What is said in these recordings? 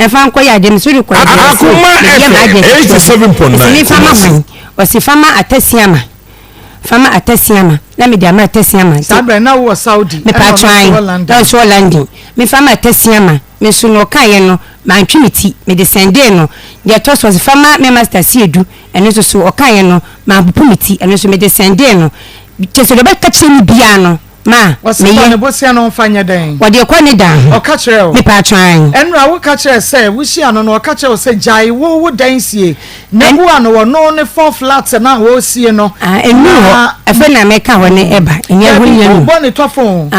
fan ko ya dem so de ko Akoma 87.9 ni fama o si fama atasiama na me dia ma atasiama sabre na wo Saudi me pa try that's all landing me fama atasiama me so no kan ye no ma ntwimiti me de sende no dia tos was fama me master siedu eno so o kan ye no ma bupumiti eno so me de sende no cheso de ba ka cheni bia no ma me ye bosia no mfanya den wo de ko ni dan o ka kire o me pa try enra wo ka kire say wo hia no o ka kire say jai wo dan sie na wo ano wo no ne 4 flat na wo sie no enu ho afa na me ka wo ne eba enye ho ye no bo ne tofo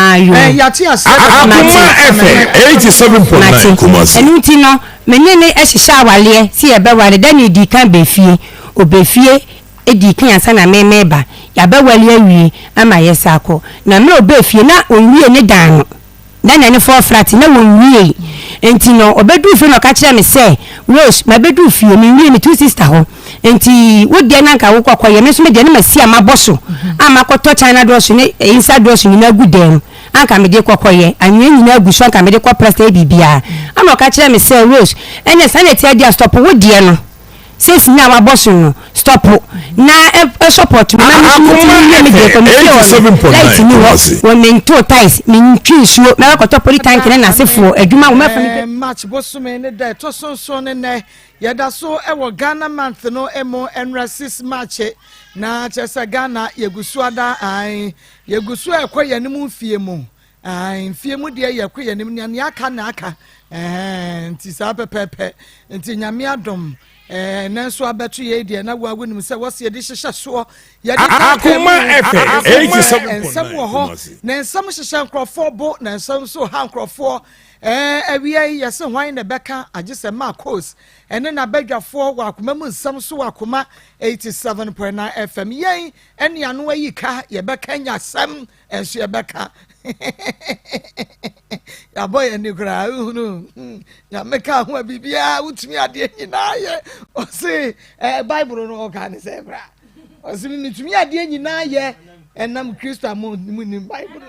ya ti ase Akoma FM 87.9 Kumasi enu ti no me ne ne ehihya awale si ebe wale da ni di kan be fie obefie edi kan asa na me ba ya be wale awie ama yesako na me obefie na onwie ne dan no na ne 4 flat na wonwie enti no obedu fie no ka kire me say Rose ma bedu fie me wie me two sister ho enti wo de na nka wo kokoye me so me de na masi amaboso amakoto China doso ne inside doso ni na gudem anka me de kokoye anwe nyina aguso anka me de ko presta bibia ama ka kire me say Rose enya sanity dia stop wo de no says na amaboso no stop na support me na me de ko me light ni wo me nto ties me ntwi suo na ko to poli tank na sefo adwuma wo mafa match boso me ne da to so ne yada so ewo Ghana month no emo enrasis match na chesa Ghana yegusu ada ai yegusu ekwe yanim fie mu ai fie mu de yakwe yanim ne aka na aka nti sa pepepe nti nyame adom nanso abetu ye de na wo agunim se wo se de hyehyɛ so ye de Akoma FM 87.9 na nsam hyehyɛ nkrofo bo na nsam so ha nkrofo awie yese hwan na beka agese Maa Akos ene na badwafo wa akoma mu nsam so akoma 87.9 FM yen ene anu ayi ka ye beka nya sam enso ye beka ya boy eni kra hunu ya meka ho bibia utumi ade nyina ye o se bible no ka ne se bra o se mi tumi ade nyina ye enam Kristo amu ni bible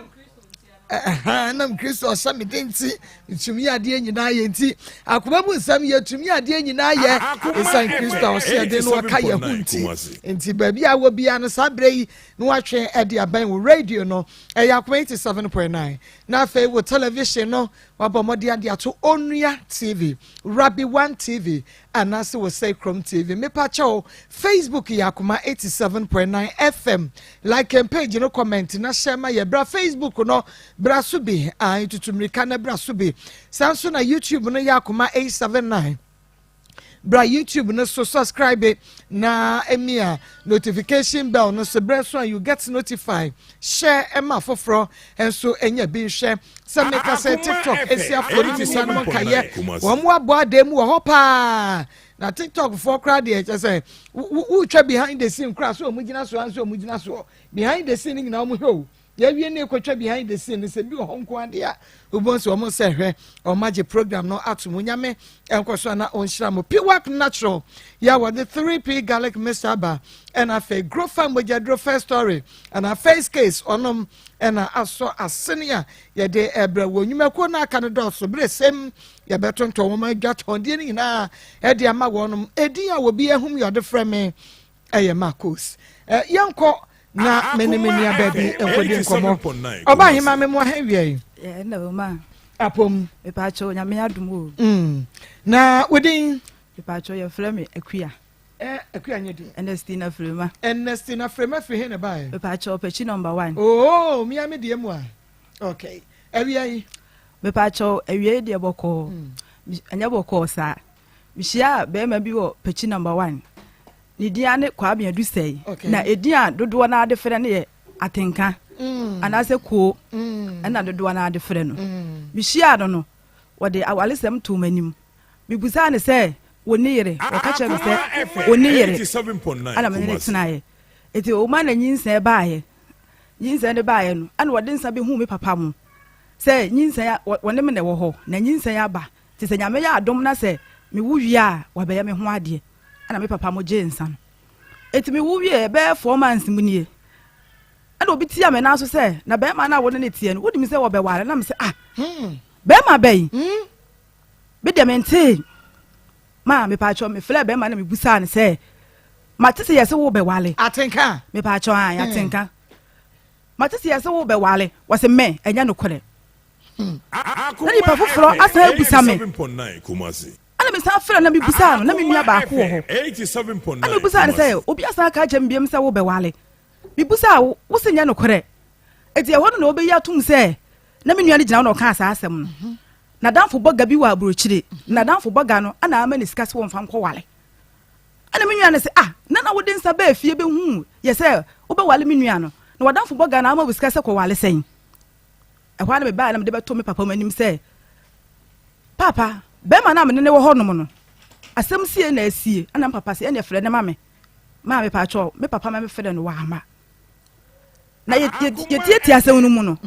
nam Kristo sami denti tumi ade nyina ye nti akoma mu nsam ye tumi ade nyina ye esan Kristo o se de no ka ye hunti nti ba bia wo bia no sabrei no atwe ade aban wo radio no ya 87.9 na fe wo television no wabomode ade ato Onua TV Rabbi 1 TV anase wo say Chrome TV me pa cho Facebook ya Akoma 87.9 FM like page no comment na share ma ye bra Facebook no bra so bi tutumrika na bra so bi sanso na YouTube no ya Akoma 879 bra YouTube no so subscribe na emia notification bell no so bra so you get notified share ema foforo enso enya bi share some make us TikTok esia fori san mo kaye wo mo abo adem wo hopa na TikTok for crowd dey say who twa behind the scene crash so omugina so anso omugina so behind the scene ngina omo hwe ya wie na ekotwa behind the scene se bi honko ade a ubonso omo se hwe o magi program no atomo nyame enkoso na onhira mo Piwak natural ya wa the 3P garlic mixture and a fe grow farm moja first story and a face case onom and a aso asenia ya de ebra wonwumako na aka no doso bre sem ya betonto wo ma gat honde ni na e de ama wonom edi a wo bi ehum yo de frame Maa Akos yanko na menemeni ababi enkwodi nkomo oba hima me mo ha wie na ma apom e pa cho nyame adum o na wedin e pa cho ye frame akua akua nyedi Ernestina frema fi he ne bae e pa cho pechi number 1 oh mi ame de mu a okay awie me pa cho awie de boko anya boko sa bihia be ma bi wo pechi number 1 ni dia ne kwa bia du sei na edia dodo na ade fere ne atenka anase ko na dodo na ade fere no bihia do no wode awalesem to manim bibusa ne se woni yere wakacha ne se woni yere ana mene tinaye eti o ma na nyinsa baaye nyinsa ne baaye no ana wode nsa be hu me papa mu se nyinsa ya wone me ne wo ho na nyinsa ya ba ti se nyame ya adom na se me wuwi a wabeya me ho ade ana me papa mo jensa eti me wuwie be 4 months munie ana obi tia me na so se na be ma na wone ne tie no wodi mi se wo be ware na me se be ma be be dem ente ma me pa cho me fle be ma na me busa ne say matese yese wo be wale atenka me pa cho an atenka matese yese wo be wale wase me enya no kore na ni pa foforo asa busa me 87.9 Kumasi ana me sa fre na me busa no na me nua ba ko ho 87.9 ana busa ne say obi asa ka jem biem say wo be wale me busa wo se nya no kore eti e hono na obi ya tum say na me nua ne gina no ka asa asem no na danfo boga bi wa abrochire na danfo boga no ana ama ne sika se won fam ko wale ana me nua ne se na wo de nsa ba afie be hu ye se wo be wale me nua no na wadanfo boga na ama sika se ko wale sen e hwa na me ba na me de beto me papa manim se papa be ma na me ne wo honom no asem sie na asie ana papa se ene frɛ ne ma me pa cho me papa ma me frɛ no wa ama na ye tie asem no mu no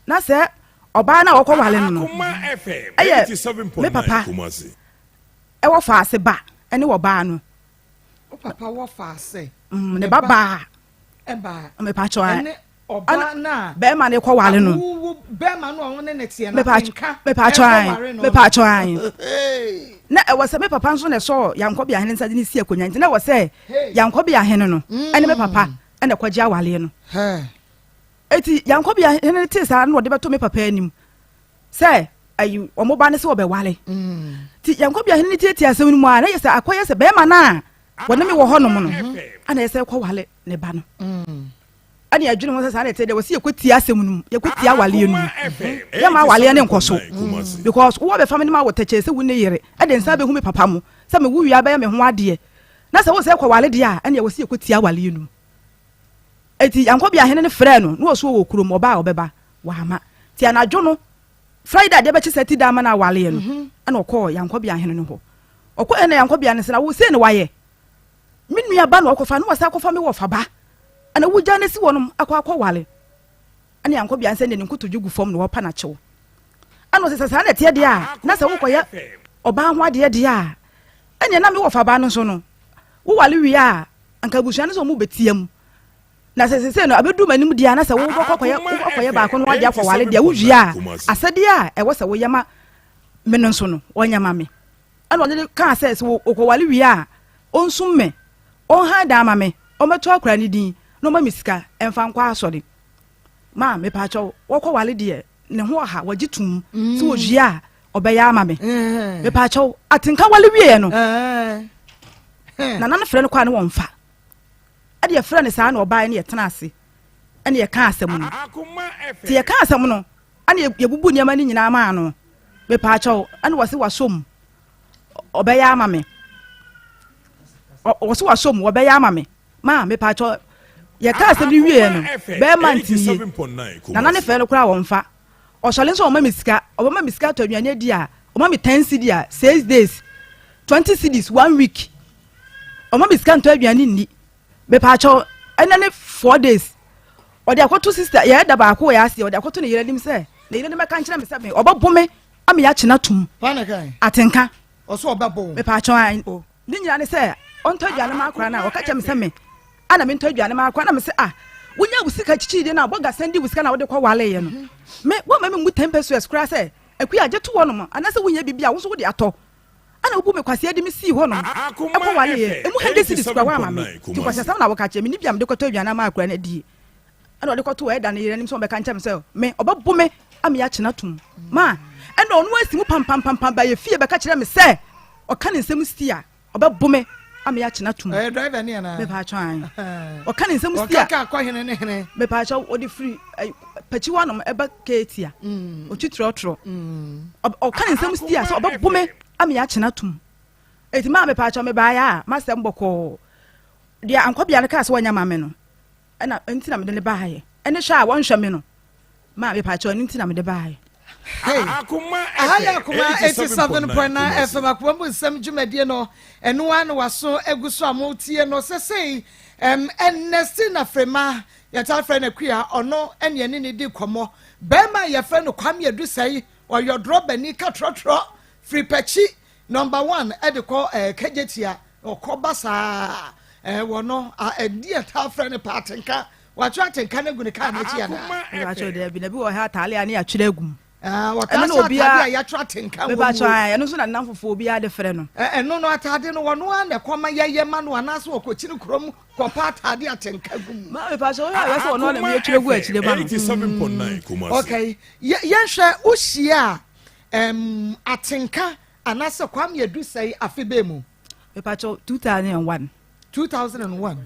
na se oba na wo ko wale no aye me papa e wo fa ase ba ene wo ba no o papa wo fa ase ne baba e ba me pa cho ene oba na be ma ne ko wale no be ma no won ne tie na me pa cho na e wo se me papa nso ne so yankɔ bia hene nsa de ne si akonya nti na wo se yankɔ bia hene no ene me papa ene kwagia wale no eti yankɔ bia hene te sa na wo de beto me papa anim se ayi omo ba ne se wo be wale ti yankɔ bia hene tie asɛm no mu a na yesa akoye se be ma na wo ne me wo honom no ana yesa kɔ wale ne ba no ani adwene mo sa na te de wo se ekotia asɛm no ekotia wale no ya ma wale ne nkoso because wo be family ma wo teche se wo ne yere e de nsa be hu me papa mo se me wuwia be ya me ho ade na se wo se kɔ wale de a ani wo se ekotia wale no eti yankɔ bia hene ne frɛ no no wo so wo kurom oba obeba wa ma ti anadwo no Friday de be che seti da ma na wale no ana okɔ yankɔ bia hene no ho okɔ ene yankɔ bia ne se na wo se ne waye minua ba no okɔfa no wasa akɔfa me wo fa ba ana wuja ne si wonum akɔ wale ana yankɔ bia nse ne nkutu djugu fom no wopa na kyew ana se sasa na tie de a na se wo kɔye oba ho ade de a ene na me wo fa ba no so no wo wale wi a anka busua ne so mu betiam na se no abedu manim dia na se wo kɔye ba ko no ade afɔ wale dia wo wi a asade a e wo se wo yama me no so no onyama me ana ɔde ka se wo kɔ wale wi a onsum me on ha da ma me o meto akura ni din no ma misika emfa nkwa asɔre ma me pa cho wo kɔ wale de ne ho ha wagitum se wo wi a obeya ama me me pa cho atinka wale wi no na nan frɛ no kwa ne won fa ade frɛ ne saa na oba ne yetena ase ane ye ka asɛm no ti ye ka asɛm no ane ye bubu niama ni nyina ma no me pa cho ane wose wasom obeya ama me wose wasom obeya ama me ma me pa cho ye ka asɛm ni wie no be man ti na nan frɛ no kura won fa o sɔle nso o ma misika to aduane di a o ma me 10 cedi a 6 days 20 cedis 1 week o ma misika to aduane ni be pa cho enane 4 days o de akoto sister ye da ba ko ya ase o de akoto ne yere nim se ne yere ne me kan kire me se me obabo me am ya kina tum atenka o so obabo me pa cho an ni nyira ne se on to aduane ma akora na o ka kire me se me ana me to aduane ma akora na me se wonya busika chichi de na boga sendi busika na wo de kwa wale ye no me wo ma me mu 10 pesos kura se akui agye to wono mo anase wonya bibia wo so wo de ato ana obu me kwase ade me si ho no e kwa wale ye emu hende si disukwa wa ma me ti kwase sam na wo ka che me ni bia me de kwato aduane ma akora na di ana wo de kwato e da ne yere nim so be ka ncha me se me obabu me am ya chena tum ma ena onu asimu pam ba ye fie be ka kire me se o ka ne nsem sti a obabu me am ya chena tum driver ni ana me pa twan o ka ne nsem sti a ka kwa hene ne hene me pa cha o de free pachi wanom eba ketia o titrotro o ka ne nsem sti a so obabu me am ya chena tum eti ma me pa cha me ba ya ma se mboko dia ankwa bia ne ka se wanya ma me no ena ntina me de ba ha ye ene sha won hwa me no ma me pa cha ntina me de ba ha ye Akoma 87.9 FM Akoma Nsem dwumadie no eno an waso eguso amotie no sesei ennesti na frema ya tal frena kwia ono ene ne di komo be ma ya freno kwame adusai oyodro bani ka trotro free pechi number 1 ediko kejetia okobasa wono edi tal frena patenka wacho atenka na gu ne ka na chia na wacho de bi na bi wo ha tale ani atwere agum Ɛno na obi a ya tra tenka wo. Me ba twa ɛno so na namfofo obi a de frɛ no. Ɛno no atade no wono a na kɔma yɛyɛ ma no anaso okɔkyiri krom kɔpa atade atenka gum. Ma me ba twa ya so wono na me twere gu akyire ba no. 87.9 Kumasi. Okay. Yɛhwɛ uhyia atenka anasa kwam yɛdu sɛi afebe mu. Me ba twa 2001. 2021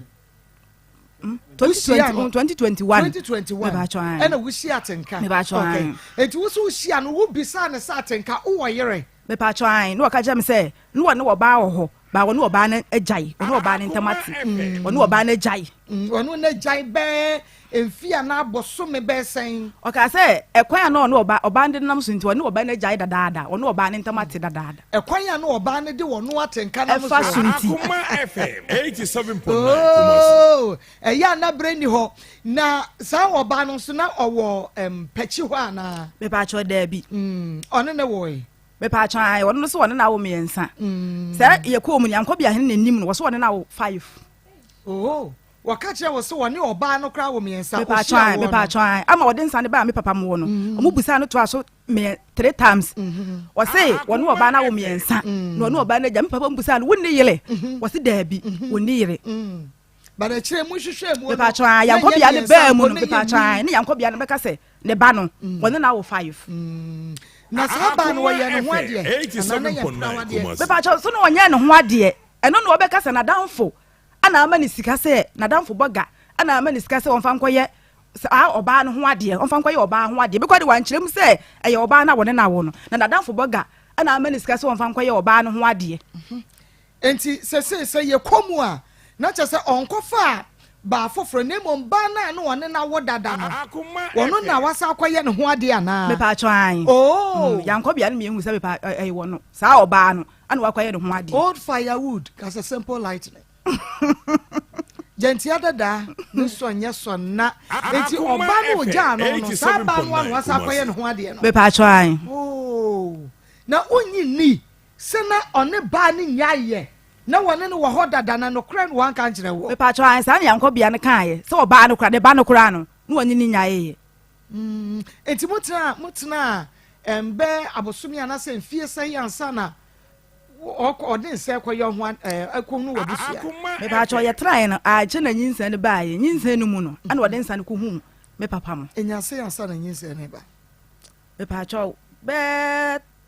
ɛna wusi atenka okay enti wusu wusia no wo bisa ne sa atenka wo yere me pa twan no ka jam say no wo ne wo ba wo ho ba wo ne wo ba ne agyae wo ne wo ba ne ntamati wo ne wo ba ne agyae wo ne agyae be emfia na aboso me be sen o ka say ekwan na no oba ne nam so nti wo ne wo ba ne agyae dadaada wo ne wo ba ne ntamati dadaada ekwan ya na oba ne de wo no atenka na so Akoma FM 87.9 Kumasi eya na breni ho na sa oba no so na owo pechi ho ana me pa cho da bi one ne wo me pa twan wo no so wo ne na wo miensa say ye ko mu nyanko bia hen nanim no wo so wo ne na wo 5 wakache wo so woni oba no kra wo miensa me pa twan ama wo de nsa ne ba me papa mo no omo busa no to aso me 3 times wo say woni oba na wo miensa no woni oba na ja me papa busa no woni yele wo se da bi woni yele ba da kire mu hwehwe mu me pa twan yanko bia ne ba mu no me pa twan ne yanko bia ne beka se ne ba no woni na wo 5 na sa ba no wo ye ne ho ade 87.9 Kumasi. me pa twan so no wo ye ne ho ade eno no wo beka se na danfo ana ama ni sika se na danfo boga ana ama ni sika se won fa nkoye oba no ho ade won fa nkoye oba ho ade because de wan kirem se eye oba na wone na wo no na danfo boga ana ama ni sika se won fa nkoye oba no ho ade enti se ye komu a na che se onkofa ba foforo ne mo ba na no wone na wo dada no wono na wasa akoye ne ho ade ana me pa twan yanko bia ne me hu se me pa wo no sa oba no ana wakoye ne ho ade old firewood as a simple lightning Gentia dada no sonya sonna enti oba no ja no sa ba no no wasa akoye ne ho ade no me pa twan na onyi ni se na one ba ne nyaye na wone no wo dada na no kra no wan kan kire wo me pa twan sa yanko bia ne kan ye se oba no kra de ba no kra no no woni ni nyaye enti mutena embe abosumi anase mfie se yansa na odin se koye ho akom no wabusia me pa twan ye try no a je na nyinsa ne ba ye nyinsa no mu no ana odin sa ne ko hu me papa mo enya se yansa na nyinsa ne ba me pa twan be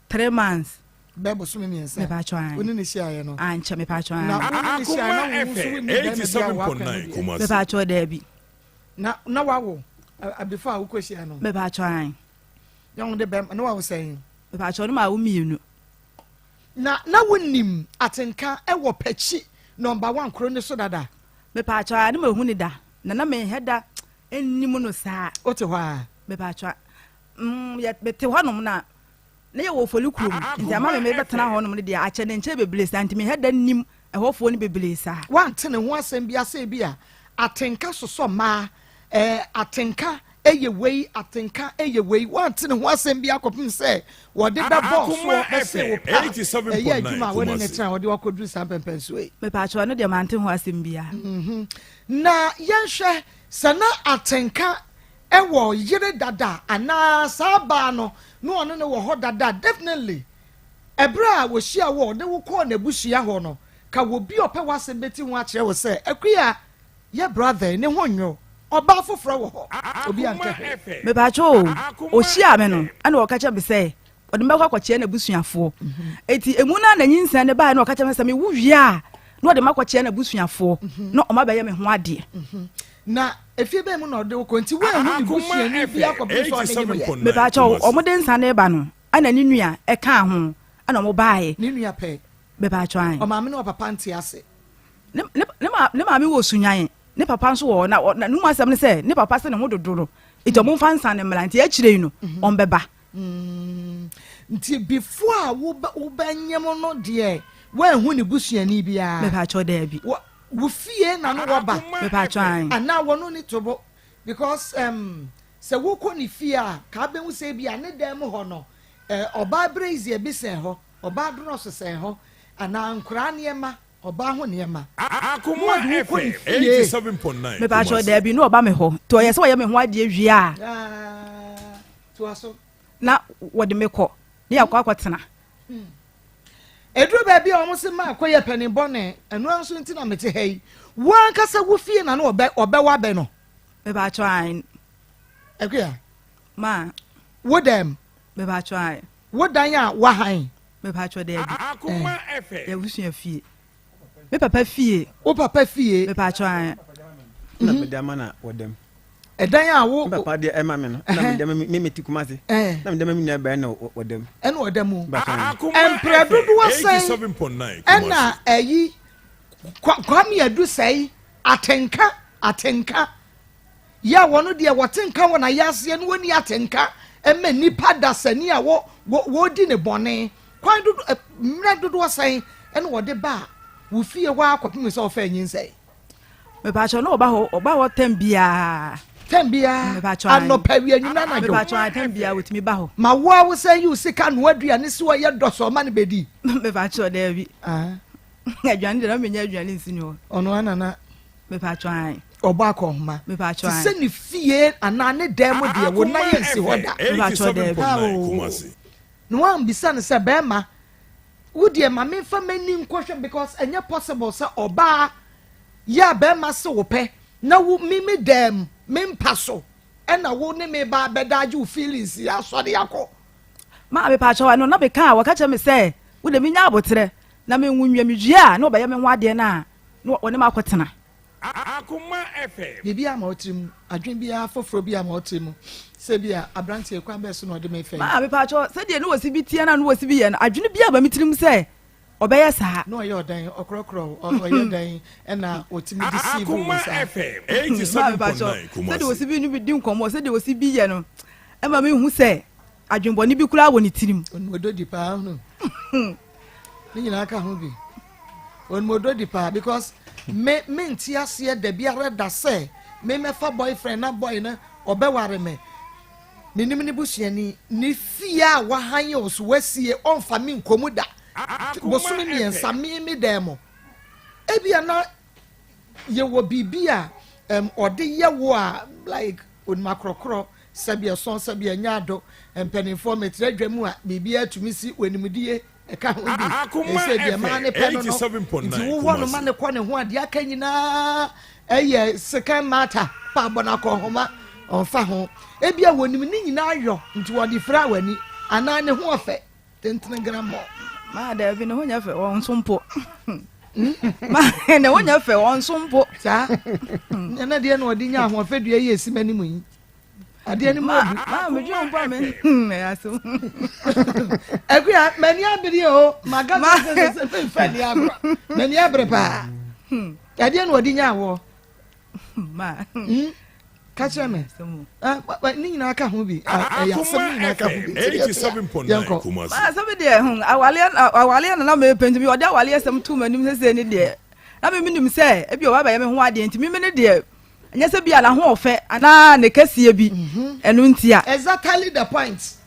3 months be bosumi miensa me pa twan oni ne hia no ancha me pa twan na oni ne hia na wo so ni 87.9 Kumasi. me pa twan da bi na wawo before wo kwhia no me pa twan yon de bem na wawo saying me pa twan ma wo mienu na wonim atenka ewo pechi number 1 kro ne so dada me pa twan ne ma hu ni da na me heda ennim no saa o te ho a me pa twan ya bete ho no na ne ye wo foli kuro nti ama me betena ho no de a che ne nche bebele saa nti me heda nim ehofo ni bebele saa wante ne ho asem bia se bia atenka soso ma atenka eye wei atenka eye wei wante ne ho asem bia kopim se wo de be boss wo be se wo 87.9 wo ne tra wo de wakodu sa pempenso e me pa twan no de mante ho asem bia na yenhwe sana atenka ewo yire dada ana saba no no ono ne wo ho dada definitely ebra wo hia wo de wo ko na busia ho no ka wo bi ope wase beti ho a kire wo se akua ye brother ne ho nyo oba foforo wo ho obi anke me pa twan o hia me no ana wo ka cha be se odi me kwa kire na busuafo eti emu na nyinsa ne ba na wo ka cha me se me wo wia na odi me kwa kire na busuafo na o ma ba ye me ho ade na efie be mu na ode ko nti we hu ni busua ni bi akọbi so ne me pa twan o mo de nsa ne ba no ana ni nua e ka ho ana mo baaye ni nua pe me pa twan o ma me no papa nti ase ne ma me wo sunyan ne papa nso wo na nu asem ne se ne papa se ne ho dodoro ito mo fa nsa ne mlanti a kire no on beba nti before wo ba nyem no de we hu ni busua ni bia me pa twan da bi wo fie na no wo ba me pa twan ana wo no ni tobo because se wo ko ni fie a ka be hu se bia ne dem ho no oba brazy bi se ho oba dro so se ho ana nkura niema oba ho niema Akoma FM 87.9 me pa twan da bi no oba me ho to ye se wo ye me ho ade awie a to aso na wode me kɔ ne yakɔ akɔtena eduru baabi a ɔmo se ma akɔyɛ pɛni bɔne ɛno nso nti na mete ha yi wɔn kasa wo fie na no ɔbɛwa bɛ no me ba try ɛkua ma wo dem me ba try wo dan a wahan me ba try there bi Akoma FM. ya wusua fie me papa fie wo papa fie me ba try na me dama na wodem ɛdan a wo papa de ema me no na me dama me meti kumase na me dama me nua ba na wodem ɛna ɔda mu Akoma ɛmprɛ dodoɔ sɛn 87.9 ɛna ɛyi kwame adu sɛi atenka ya wɔno deɛ wɔtenka wɔ na yaseɛ no wɔni atenka ɛma nipa dasani a wɔdi ne bɔne kwan dodo mmerɛ dodoɔ sɛn ɛna wɔde ba wo fie hɔ akɔpem sɛ ɔfa nyinsɛe me ba try no oba hɔ tem bia tɛmbia anɔpa wi anyina na me dwo ba try tem bia wotimi ba hɔ ma wo a wo sɛ yi wo sika no aduane si wɔ yɛ dɔsɔ ma ne bɛdi me ba try there bi aduane de na me nya aduane nsi ni hɔ ɔno anana me ba try ɔbɔ akɔhoma me ba ti try sɛ ne fie anaa ne dan mu deɛ wo na yɛ nsi hɔ da 87.9 Kumasi. na wɔn bisa ne sɛ bɛrima wo deɛ ma memfa m'ani nkɔhwɛ because ɛnyɛ possible sɛ ɔbaa yɛ a bɛrima se wo pɛ na wo mimi dɛm mempa so ɛna wo ne me ba bɛda agye wo feelings yɛ asɔre akɔ ma me pa try no na be ka waka kyɛ me sɛ wo de me nya abotre na me nwunwa me dua na obɛyɛ me ho ade na wɔne ma akɔtena Akoma FM. biribi ama ɔtiri mu adwen biara foforɔ bi ama ɔtiri mu sɛ bi a aberanteɛ kwan bɛɛ so na ɔde me fɛ ma me pa try sɛ de no wosi bi tie na no wosi bi yɛ no adwene bia ba me tirim sɛ ɔbɛyɛ saa na ɔyɛ ɔdan ɔkorɔkorɔ ɔyɛ dan ɛna ɔtumi de si bu Akoma sa FM. ma me pa try 87.9 sɛ de Kumasi. wosi bi no bi di nkɔmmɔ sɛ de wosi bi yɛ no ɛma me hu sɛ adwenbɔne bi kura wɔ ne tirim onimodo di paa no ne nyinaa ka ho bi onimodo di paa because me nti aseɛ da biara da sɛ me mɛfa boyfriend na boy no ɔbɛware me menim ne busuani ne fie a wahan yɛ ɔso wasie ɔmfa me nkɔmu da bosome mmiɛnsa me dan mu ebia na yɛwɔ biribi a ɔde yɛwo a like onimakorɔkorɔ sɛbi ɛsɔn sɛbi ɛnyaado mpanimfoɔ mɛtiri adwa mu a biribi atumi si wɔnimdie ɛka ho bi ɛsɛ deɛ maa ne pɛ no no nti wowɔ no ma ne kɔ ne ho adeɛ aka nyinaa ɛyɛ second matter pa abɔ no akɔhoma ɔmfa ho ebia wɔnim ne nyinaa yɔ nti wɔde fira w'ani anaa ne ho ɔfɛ tentene gram ma da bi ne ho nya fɛ wɔn so mpo ma ne ho nya fɛ wɔn so mpo saa ɛna deɛ na ɔde nya ahoɔfɛ dua yi esi m'anim yi adeɛ no ma me dwo mpo me ya so akuya mani abiri o magana sɛ mfa ni abra mani abre pa adeɛ na ɔde nya awɔ ma ka kyerɛ me ne nyinaa ka ho bi ɛyɛ asɛm Akoma nyinaa ka ho FM. bi 87.9 Kumasi. ma sɛ me deɛ awale na me penti bi ɔde awale asɛm to manim sɛ ne deɛ na me nim sɛ ebi o ba bɛyɛ me ho adeɛ nti me ne deɛ ɛnyɛ sɛ bi ala ho ɔfɛ ana ne kɛseɛ bi ɛno ntia exactly the point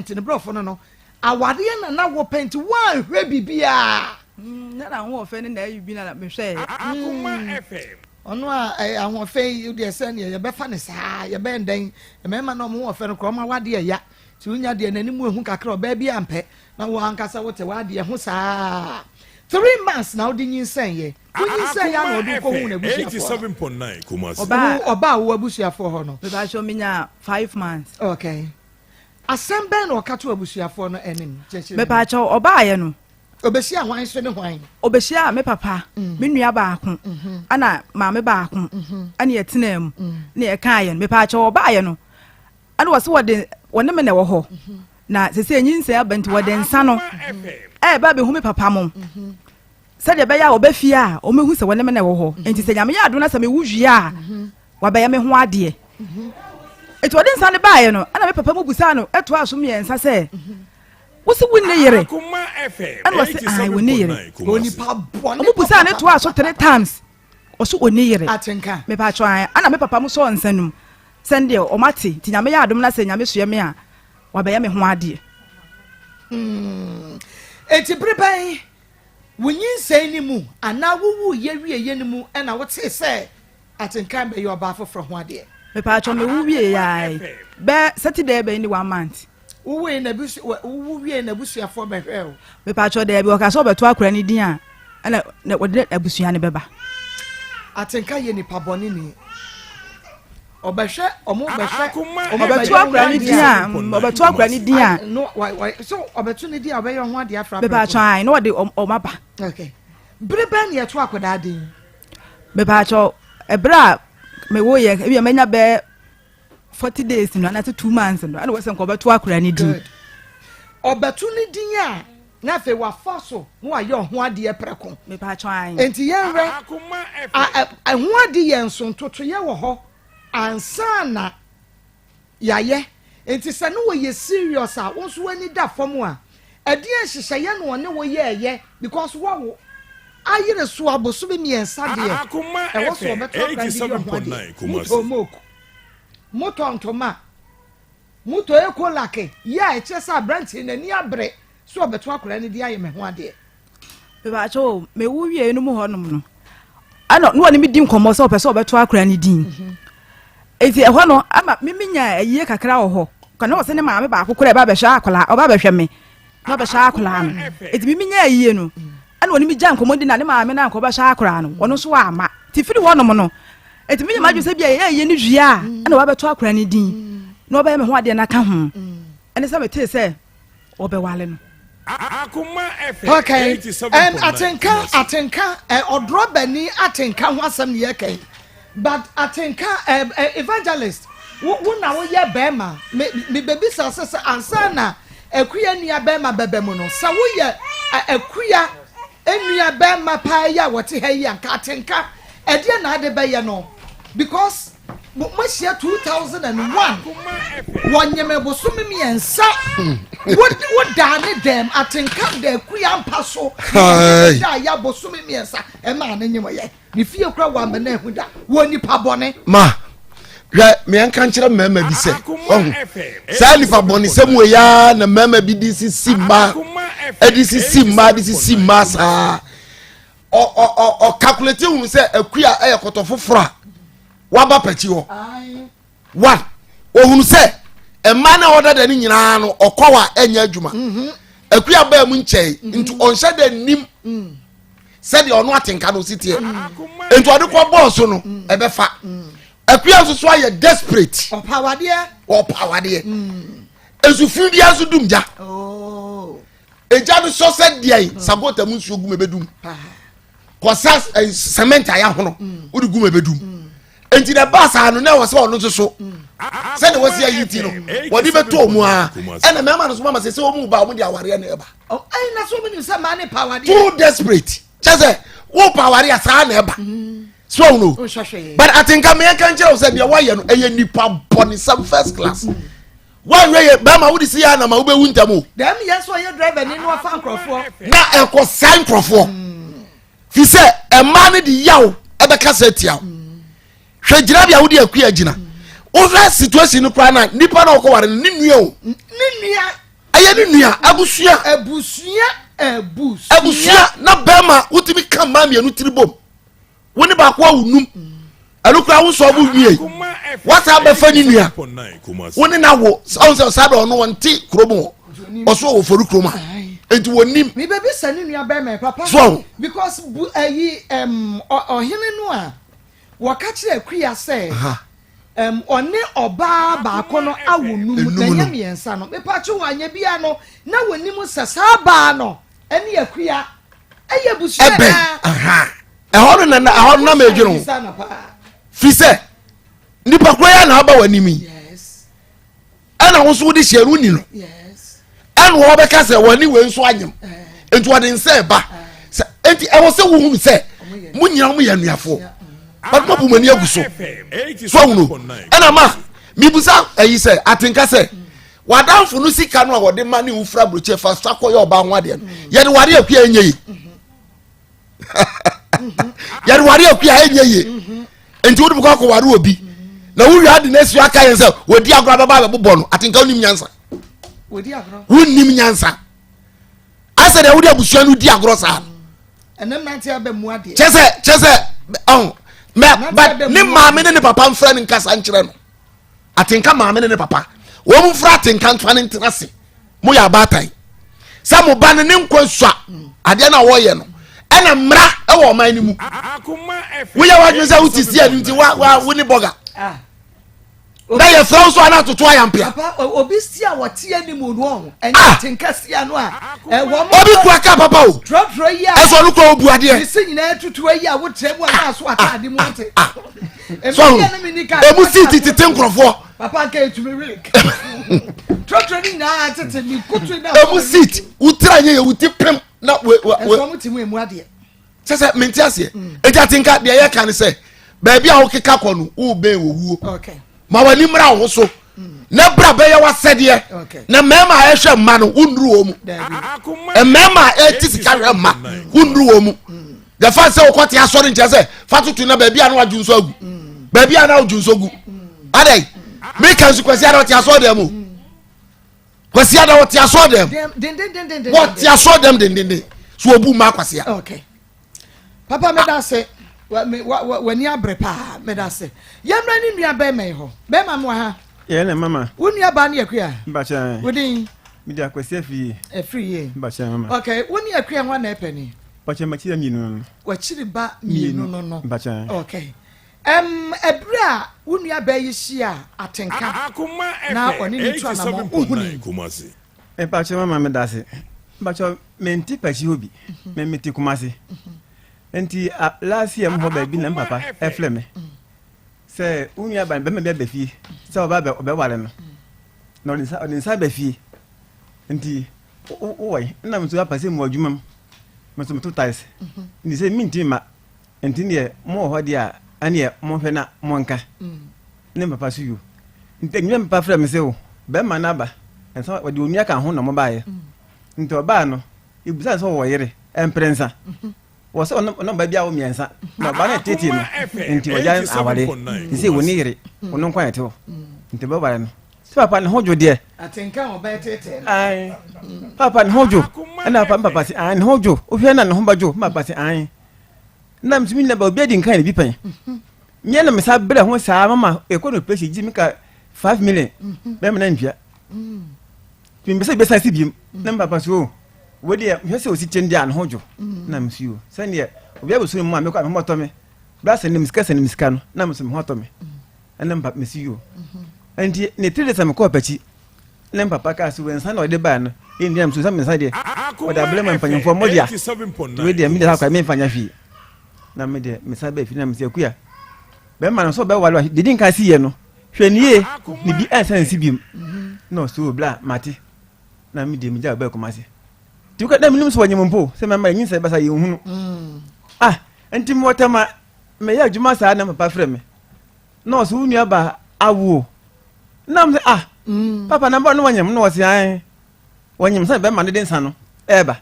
ne brɔfo no awadeɛ na wo penti wa hwɛ bibia na na ho ɔfɛ ne na ayi bi na mehwɛ Akoma FM. ɔno a ahoɔfɛ yi deɛ sɛ neɛ yɛbɛfa ne saa yɛbɛn dɛn mmarima na ɔmo wɔfɛ no korɔ ɔma wadeɛ ya nti wonya deɛ n'anim ehu kakra ɔbaa bi ampɛ na wo ankasa wote wadeɛ ho saa 3 months na wode nyinsɛn yɛ wonyinsɛn yɛ ana ɔde kɔhu na abusuafoɔ 87.9 Kumasi. ɔba a wo abusuafoɔ hɔ no meba hyɛ menya 5 months okay asɛm bɛn na ɔka to abusuafoɔ no anim meba hyɛ ɔbaayɛ no obehyia hwan so ne hwan obehyia me papa me nua baako ana maame baako ana yɛtena mu na yɛkaayɛ no meba hyɛ ɔbaayɛ no ana wɔse wɔne me na ɛwɔ hɔ na sɛsɛ nyinsɛn aba nti wɔde nsa no ba bɛhu me papa mo sɛdeɛ ɛbɛyɛ a ɔbɛfie a ɔmɛhu sɛ wɔne me na ɛwɔ hɔ nti sɛ nyame yɛ ado na sɛ mewu wie a wabɛyɛ me ho adeɛ nti wɔde nsa no baayɛ no ana me papa mu busaa no ɛtoa so mmiɛnsa sɛ wosi wo ne yere ɛna wɔsi ayi wo ne yere ɔmo busaa ne toa so 3 times ɔso o ne yere atenka me pa atwa ana me papa mu sɔ nsa num sɛndeɛ ɔmate ti nyame yɛ adom na sɛ nyame soɛ me a wabɛyɛ me ho adeɛ eti prepan wonyinsɛn ni mu ana wowu yɛ wie yɛ ni mu ɛna wote sɛ atenka bɛyɛ ɔba foforɔ ho adeɛ me pa cho me wuwie yae be Saturday be ni 1 month wuwie na busuafo behwe o me pa cho de be o ka so beto akura ni din a na wode abusua ne beba atenka ye nipa boni ni obehwe obeto akura ni din a obeto akura ni din a no why so obeto ni din a obeye ho ade afra me pa cho ai no wode o maba okay breben ye to akoda din me pa cho ebra me wo ye e menya be 40 days no na 2 months no ana wose nko beto akura ni din obeto ni din a na fe wa faso mo aye ho ade preko me pa cho ai enti yenre ho ade ye nso ntoto ye wo ho ansana yaye enti se no we serious a won so ani da fom a ade ahihye ye no ne wo ye because wo ayire so aboso be miensa de e wo so beto akura moto ntoma moto ekolake ya echesa branch na ni abre so beto akura ni dia ye me ho ade be ba cho me wuwie no mu honom no ano no ni mi di nkomo so pese obeto akura ni din ezi e ho no ama miminya ayiye kakra wo ho kana wo se ne maame ba akokora ba be hwa akola oba be hwe me no be hwa akola no ezi miminya ayiye no ana woni mi gya nkomo di na ne maame na nko ba hwa akola no wono so wa ama ti firi honom no eti miminya maju se bia ye ni hwia ana wa beto akora ni din no ba ye me ho ade na ka ho ene se me te se obe wale no Akoma FM. Okay. And atenka odro bani atenka ho asem ye kai. But atenka evangelist wo na wo ye bema me baby sa ansa na akuya nia bema bebemu no sa wo ye akuya enua bema pa ya wote ha yi anka atenka e de na ade be ye no because Mashia 2001 wanyeme bosumi miensa what dane them atenka de kuya mpaso da ya bosumi miensa e ma na nyemo ye ni fie kura wa me na hu da woni pa bone ma hwe me enka nkire mama bi se sa ni fa bone sem we ya na mama bi di sisi ma disi ma sa o calculate hu se akuya e kotofofora waba pachi ho one ohunu se ema na oda da ni nyina no okwa enya adwuma akuya ba mu nchei ntu onhye da nim se de ono atenka no sitie ntu ade kwa boss no ebefa akuya so aye desperate opawade ezufu dia so dumja eja no so se dia sabota mu nsu gum ebedum kosa cement aya hono odi gum ebedum enti na basa no na wo se ono so se ne wosi ayiti no wodi beto mu a ena mema no so mama se o mu ba o mu di aware na eba ai na so mini se ma ne pawade too desperate chese wo pawade asa na eba so no but atinka me kan kire o se dia waye no eye nipa boni some first class one way ba ma wodi si ya na ma wo be wunta mu dem yes so ye driver ni no afa nkrofo na eko san nkrofo fi se e ma ne di yaw e be ka se tia hwe gira bia wodi akuya gina over situation no kwa na nipa na okoware ni nua o ni nua aye ni nua abusua na bema utimi kan ma mienu tiribom woni ba kwa unum alukura wo so bu wie wata be fa ni nua woni na wo so sa do no wonti kromo oso wo foru kroma enti wonim mi bebi sa ni nua bema papa so because ohene no a wakachi akuya say one oba ba kono awonum na nyamiensa no mepachi wanya bia no na wonimu sasaba no ene akuya eye busu na ehoro na medwiro fi se nipa kroya na aba wanimi yes ana wo so de hyeru ni no yes ana wo be ka se wani we nso anyem enti wo de nse ba enti e wo se wo hu se munyira mu ya nuafo but no bumani aguso so no ana ma mibusa ayi se atenka se wadanfo no sika no a wode ma ne ufra broche fa so akoye oba ho ade no ye de ware akua enyeyi ye de ware akua enyeyi enti wode bukwa ko ware obi na wo wi ade na esu aka yen se wodi agro baba bebo no atenka onim nyansa wodi agro wonim nyansa asa de wodi abusua no di agro sa enem nanti aba mu ade chese but ni maame ne papa mfra ni nkasa nkire no atenka maame ne papa wo mu fra atenka ntwa ne ntenase mo ya abatai sa mo ba ne nkonsua ade na wo ye no ena mra e wo man ni mu wo ya wadwe sa wuti si anu nti wa wo ni boga na ye fra so ana toto ayampia papa obi si a wote animu no ho enya atenka sia no a wo mo obi kwa ka papa o trotro yi a eso no ko obu ade e se nyina tutu yi a wo trem wa na so atade mu nte so emu siti tete nkrofo papa ka etumi rik trotro ni na tete ni kutu na emu sit utra nye wuti pem na we so mo ti mu emu ade sese menti ase eja tinka de ye kan se ba bia wo keka kwonu wo be wo wuo okay ma wani mra wo so na bra be ye wasede na mema a ehwe ma no undru wo mu mema e tisika hwe ma undru wo mu the first say okoti asori nche say fatutu na ba bia na waju nso agu ba bia na waju nso gu adai me kan su kwasi ada oti asori dem kwasi ada oti asori dem what ya asori dem den so obu ma kwasi ya okay papa me da say wani abre pa me da say yamra ni nua be me ho be ma mo ha ye na mama wo nua ba na yakua mbacha wodin mi dia kwasi afi free ye mbacha mama okay wo ni yakua ho na epani mbacha machi da mienu wa chiri ba mienu no mbacha okay ebra wo nua ba yi hia atenka na oni ni tu na mo uhuni mbacha mama me da se mbacha menti pachi obi me meti kumase enti last year mo ba bi na papa e fleme se unia ba be be fie se oba be wale no no nsa be fie enti o wai na mso apase mo adwuma mso mto ties ni se minti ma enti ne mo ho dia ane mo hwe na mo nka ne papa su yu enti nwe papa fleme se o be ma na ba ensa wadi onia ka ho na mo ba ye enti oba no ibusa so wo yere emprensa was on ba bia wo miensa na ba na tete no enti oja awale ise woni yire wono kwa yete ho enti ba bare no se papa ne hojo de atenka oba tete ai papa ne hojo na papa si ai ne hojo o hwe na ne ho bajo papa si ai na mtumi na ba obi di nkan ne bi pan nye na mesa bere ho saa mama ekono pressure ji mika 5 million be me na ntwa twimbe be sa si biem na papa so wodi hwe se osi chendi an hojo na msuo sane obi abusu mu amekwa me moto me bra se ne miska no na msu me hoto me na mpa msuo enti ne tire se me ko pachi na papa ka so wensa na ode ba no e ndi msu sa me sa de oda blema mpanyefo modia wodi mi de ha kwa me mfanya fi na me de me sa ba fi na mse kuya be ma no so be walo didi nka si ye no hwe nie ni bi ansan si biem no so bla mate na me de mi ja ba komase tuka da minim so wanyem mpo se mama yin se basa yehunu enti motama me ya djuma sa na papa frɛ me no so unu aba awo nam se papa na ba no wanyem no wose an wanyem se be ma ne den sa no eba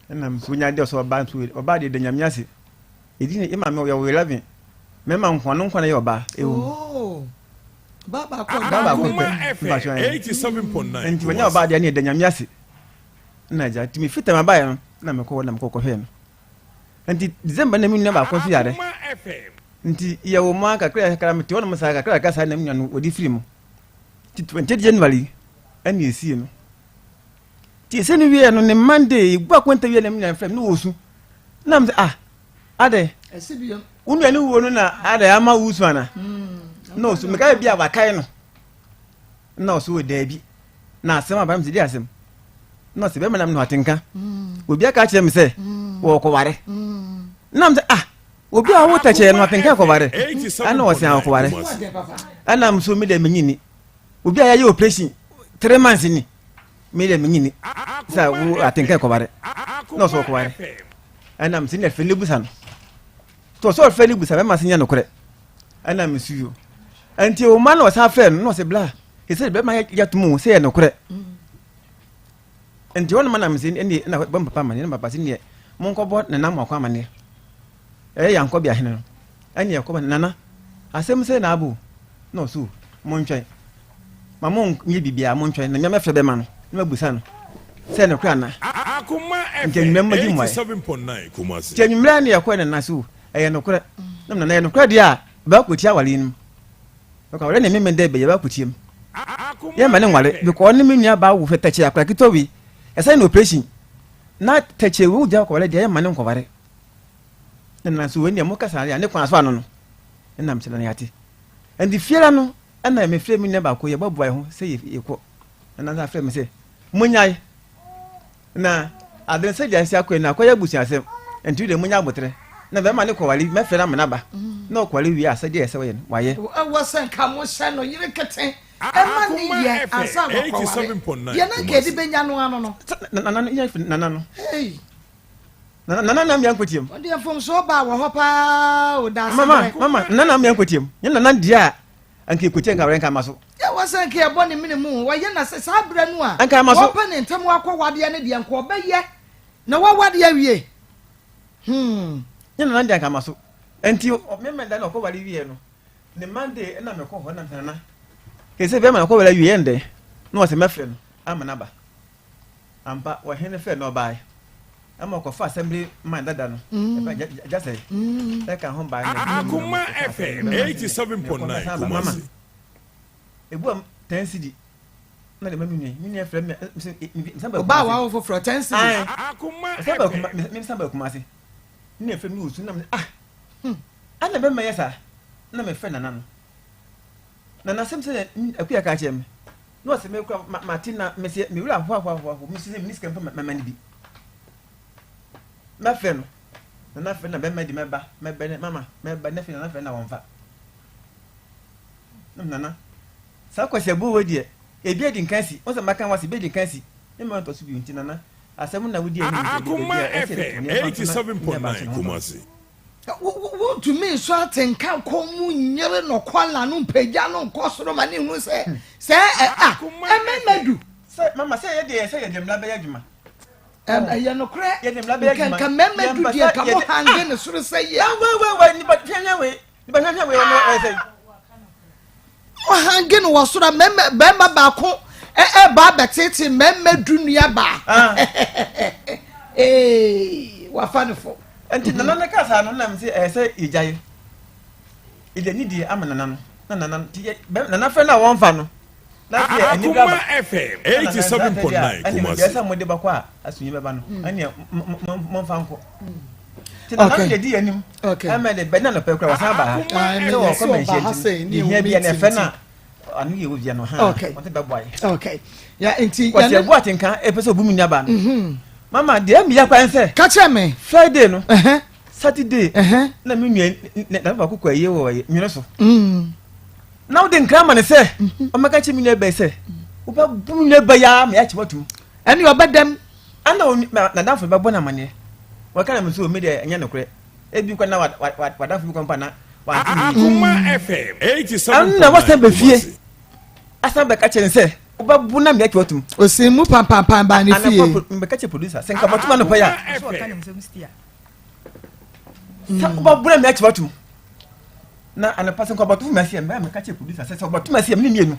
nam so nya de so ba so oba de nyam yase edi ne ima me ya 11 me ma nkwa no nkwa na ya oba ewu baba ko 87.9 enti wanya oba de ne de nyam yase na ja timi fita mabaya na meko na mko hwe no nti December na minnu ba ko so yare nti ya wo ma ka kra kra mti wona masa ka kra ka sa na minnu no odi firi mu ti 20 January ani esi no ti se ni wie no ne Monday gba kwenta wie na minnu frem no wosu na mse ade esibiam unu ani wo no na ade ama wusu ana no so me ka bia ba kai no no so da bi na asema ba mse di asem no se be manam no atenka obi aka kire me se wo ko ware nam se obi a wo ta kire no atenka ko ware ana wo se an ko ware ana mso mi de menyini obi a ya ye operation 3 months ni mi de menyini sa wo atenka ko ware no so ko ware ana msi ne feli busan to so feli busan be ma se nya no kore ana msuyo anti o man wo sa friend no se bla he said be ma ya tumu se ya no kore enti wona mana mse ndi na bamba papa mane na papa sin monko bo na nam akwa mane yanko bia hene no ani yakọ nana asem se na abu no so montwen mamon nyi bibia montwen na nyame frebe ma no na mabusa no se ne kwa na Akoma nke mmemma di mwa 87.9 Kumasi ke nyumra ne yakọ na so no kura na ye no kura dia ba ko tia wale nim ka wale ne me mende be ye ba kutiem ye ma ne nwale because ne me nua ba wo fetachi akra kitowi esa na operation na tachi wo ja ko wale de ye ma ne nkoware na so we ne mo kasa ya ne kwa so ano no na mchela ne ati and the fear no na me frame ne ba ko ye babu ai ho se ye ko na na frame se munyai na adresa dia sia ko na ko ya busi asem enti de munya botre na be ma ne ko wale me fera me na ba na ko wale wi asa de ese we waye wo sen ka mo hye no yire keten ma ne ye asa ko wale ye na ke di benya no ano no na no hey na mi ankotiem o de fom so ba wo ho pa o da mama na mi ankotiem ye na dia anke kotie nka renka maso ya wasan ke ebo ne minimu wa ye na se sabra nu a anka maso wo pa ne ntam akọ wade ne de nko ba ye na wo wade awie ye na dia nka maso enti me da na ko wale wie no ne mande na me ko ho na tana ke se be ma ko wale wie ende no se mefre no amana ba ampa wa hene fe no bai ama ko fa assembly man dada no just say that can home by Akoma FM 87.9 Kumasi ebu 10 cd na de mami ni efre me samba ba wa wo for 10 cd Akoma samba me samba Kumasi ni efre mi usu na me ana be me yesa na me fe nana no na sem se akuya ka che me no se me kwa Martina me se me wura ho me se me niska mpa mama ni bi ma fe no na fe na be ma di meba meba ne mama meba ne fe na fe na wonfa nana sa kwase bu wodi e bi edi nkansi o se maka wase bi edi nkansi e ma to su bi nti nana asem na wodi eni Akoma FM 87.9 Kumasi wo to me so atenka ko mu nyere no kwala no mpagya no nkosoro ma ne hu se ememadu se mama se ye de mla be adwuma ya no kre kan memadu dia ka mo hange ne soro se ye we ni ba hwanya we no say o hange no wasoro memba ba ko ba betete memadu nua ba wa fanfo enti nana ka sa no na me say ijaye ide ni di amana no nana nana fe na won fa no Akoma FM 87.9 Kumasi esa mo de bakwa asunyi beba no ane mo fa nko ti na na di anim ama de be na no pe kra wasa ba so o ko mention ni hia bia na fe na anu ye wo bia no ha o te be boy okay ya enti ya na bo atenka e pese obu mu nya ba no mama de am ya kwan se ka che me Friday no Saturday na me nua na ba kokwa ye wo nyiro so now the nkama ne se o maka chi mi na be se o ba bu mi na be ya me ya chi watum eni obedem ana na danfo be bona mane wa kana me so o me de enya ne kure e bi kwa na wa danfo bi kwa mpa na wa Akoma FM 87.9 ana wa se be fie asa be ka chi ne se o ba bu na me ya chi watum o se mu pam ba ne fie ana be ka chi producer se nka batuma no pa ya so ka nem sem stia sa o ba bu na me ya chi watum na ana pasen ko batu masi am ba me ka che producer se so batu masi am ni mienu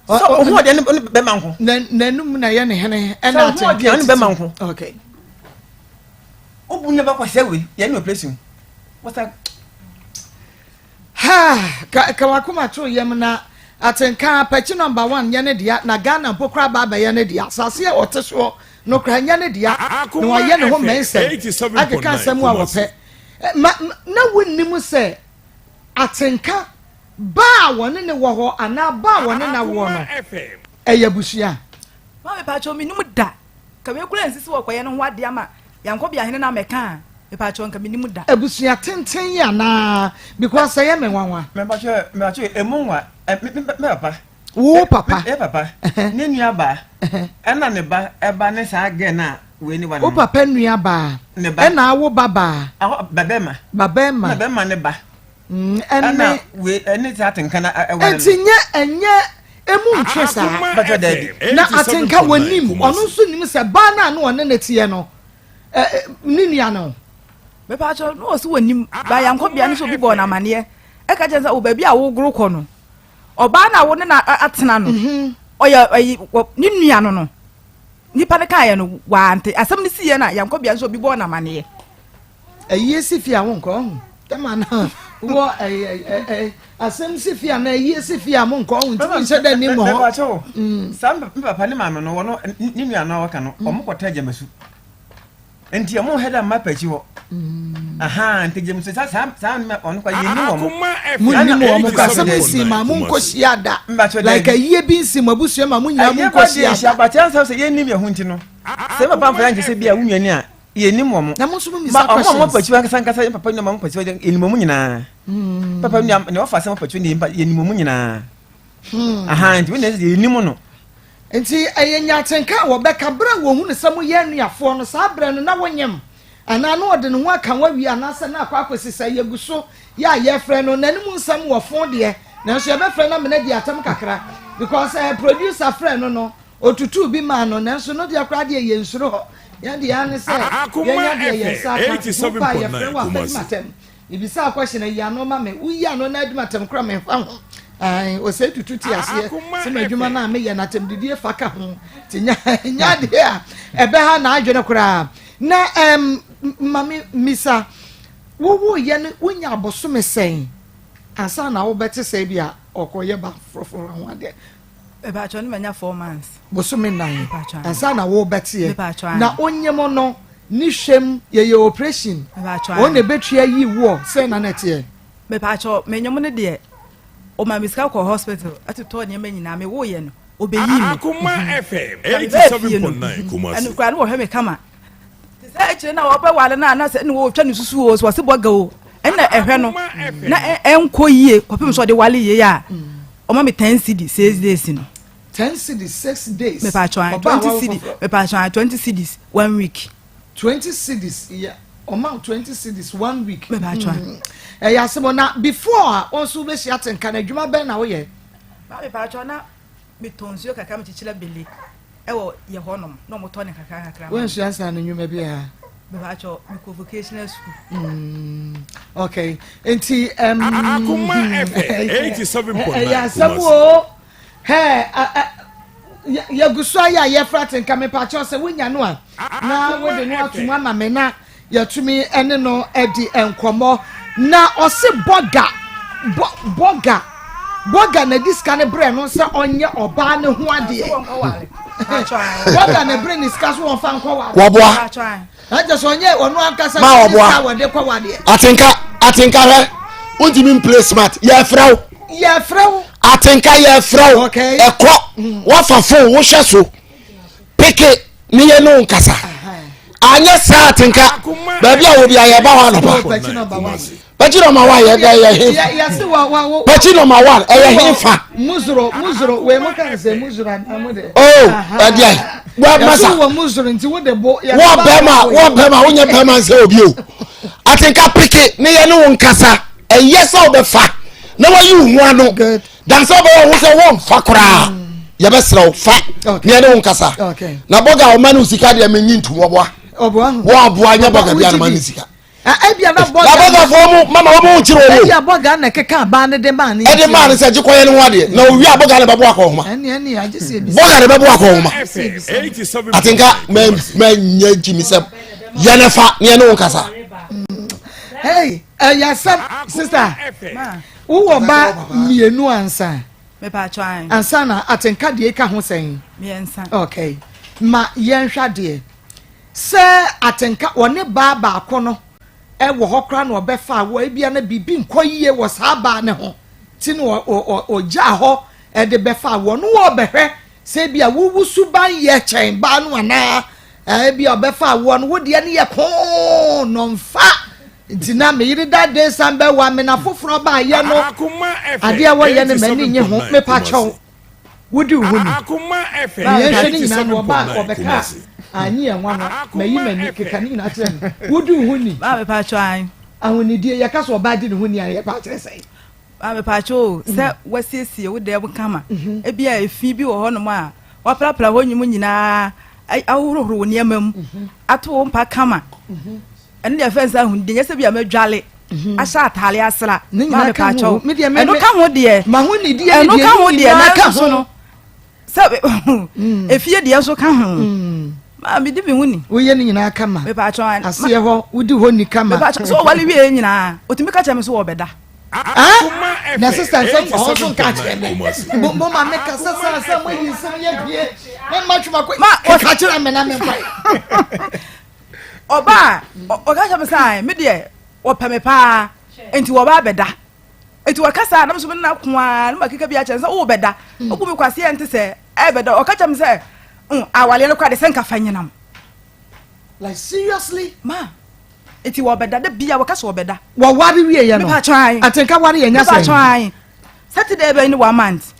so o ho de ne be manko na num na ye ne hene e na ate ne be manko okay o bu ne ba kwa sewe ye ne operation wasa ka wakoma to yem na atenka patch number 1 ye ne dia na Ghana pokra ba ye ne dia sase e oteso no kra ye ne dia no ye ne ho mense akeka asem a wope na wonnim se atenka ba woni ne wo ho ana ba woni na wo no eyabusia ma me pa cho mi num da ka me kula nsisi wo koye no ho ade ama yanko bia hene na meka me pa cho nka mi num da ebusia tenten ya na because say me wanwa me pa cho emunwa me papa wo papa papa ne nua ba ena ne ba eba ne sa ge na we ni wana wo papa nua ba e na awo baba babema ne ba ene we ene ti atenka na ewale etinye enye emu ntwesa na atenka wanim ono so nim se ba na na one netie no ni nua no me pa cho no so wanim ba yanko bia ne so bi bo na mane e ka jenza wo ba bia wo gro kọ no oba na wo ne na atena no oya ni nua no nipa ne ka ye no wante asem ne siye na yanko bia so bi bo na mane ayi si fi awon ko tema na wo asem sifia na yie sifia mo nko ho ntimi hye da ni mo ho sam papa ne mama no wono ni nua na waka no omo kwota jamasu enti omo heda mapachi wo aha enti jamasu sam ono kwa yeni wo mo munni mo mo ka sam si ma mo nko hia da like yie bi nsi mo abusu ma mo nya mo nko hia da ba chansa se yeni bi ho nti no se papa mfa yanke se bia wunwani a yeni mo mo na mo so mo misa questions mo pachi wa kasankasa papa ni mama pachi wa yeni mo nyina papa ni ofa se mo pachi ni yeni mo nyina aha nti we ne yeni mo no enti ayenya atenka wo beka bra wo hu ne sam ye nuafo no sa bra no na wonyem ana no ode no aka wawi anasa na akwa akwesisa yeguso ya ye frɛ no nanim nsam wo fon de na so ye be frɛ na me na di atam kakra because producer frɛ no otutu bi ma no na so no di akra de ye nsuro ho ya de ya ne se ye nya de ye sa ka 87.9 ibisa akwahye na ya no ma me uyi ano na adumatam kra me fa ho ai o se tutu ti ase se ma adwuma na me ye na tem didie fa ka ho ti nya de a ebe ha na adwene kra na mami misa wo ye ne wonya abosome sen asa na wo bete se bia okoye ba froforo ho ade eba cho ni manya 4 months bosome nan asa na wo bete ye na onyemo no ni hwem ye operation o ne betua yi wo se na nete me pa cho menyom ne de o ma miska ko hospital atoto ne manyina me wo ye no obeyi me Akoma FM 87.9 Kumasi anu kwa no wo hwe me kama se ekire na wo be wale na se ne wo twa ne susu wo so se boga o ena ehwe no na enko yie kopem so de wale yie ya o ma me 10 cedis 6 days no 10 cedis 6 days me pa cho 20 cedis me pa cho 20 cedis 1 week 20 cedis yeah amount 20 cedis 1 week me pa cho ya semo na before also be shi atenka na dwuma ben na wo ye ba me pa cho na me tonsuo kaka me chichira bele ewo ye honom no mo to ne kaka when she answer na nyuma bia me pa cho me vocational school okay enti Akoma FM 87.9 ya semo ya gusua ya ye fratenka me pa cho se wonya no a na wo de no atuma ma me na ya tumi ene no edi enkomo na ose boga na diska ne bre no se onye oba ne ho ade boga ne bre ni ska so won fa nko wa Waboa. aja so onye onu ankasa Ma waboa. diska wode kwa wade Atenka he untimi play smart ye frau atenka ye frau Okay. ekọ wa fa phone wo hwe so peke ni ye no nkasa anya sa atenka ba bia wo bia ye ba ho no ba Pachi no ma wa ye ga ye ya se wa Pachi no ma wa ye hefa muzuro we mo kan se muzuro amude dia wa masa wo muzuro nti wo de bo wo bema wo nye bema se obi o atenka peke ni ye no nkasa eyesa obefa na wa yu hu ano dan so be wo se wo mfa kora ye be sra fa ni ye no nkasa na boga o manu sika de menyi ntum oboa wo aboa nya boga bia na manu sika ebia na boga fo mu mama wo mu chiro wo ebia boga na keka ba ne de man e de man se ji koye no wade na owi aboga le babo akọ homa eni agese ebi boga le babo akọ homa 87. atenka me nya jimi se ye ne fa ni ye no nkasa hey ya sam sister wo ba mienu ansa me pa cho ansa na atenka de ka ho sen me ensa okay ma yen hwa de se atenka woni ba akọ no e wo hokra na obefa wo ebia na bibi nkoyie wo sa ba ne ho ti no o ja ho e de befa wo no wo behwe se bia wuwusu ban ye chen ba no ana e bia obefa wo no wo de ne ye ko no mfa ntina me yiri da de sambe wa me na foforo ba ye no ade wo ye ne mani nye ho me pa chow wodi huni Akoma FM ye hwe ni na no ba obeka anyi enwa no mayi mani keka ni na tere wodi huni ba me pa cho ahonidie ye ka so ba di ne huni ye pa tere sei ba me pa cho se wasiesie wo de kama e bia efi bi wo honom a wa prapra ho nyum nyina awurohoro ne amam ato wo mpa kama ene de fensa hundi nyese bia madwale asha atale asra ma me pa cho eno ka ho de ma honidie eno ka ho de na ka so no sabe efie de so ka ho ma me di me huni wo ye ni nyina kama me pa cho ase ho wodi honi kama me pa cho so wale wie nyina otimi ka cha me so wo beda na sister Nsem also catch me mo ma make sasa mo yin Nsem ye bie me ma twuma ko catch me na me kwai oba o catch me sai me de o peme pa enti wo ba beda enti wo kasa na so na kwa na makika bi a chense wo beda okumi kwase ente se e beda o catch me say awale no kwa de senka fanyinam like seriously ma eti wo beda de bia wo kasa wo beda wo wari wie ye no atenka wari ye nya say try Saturday be ni 1 month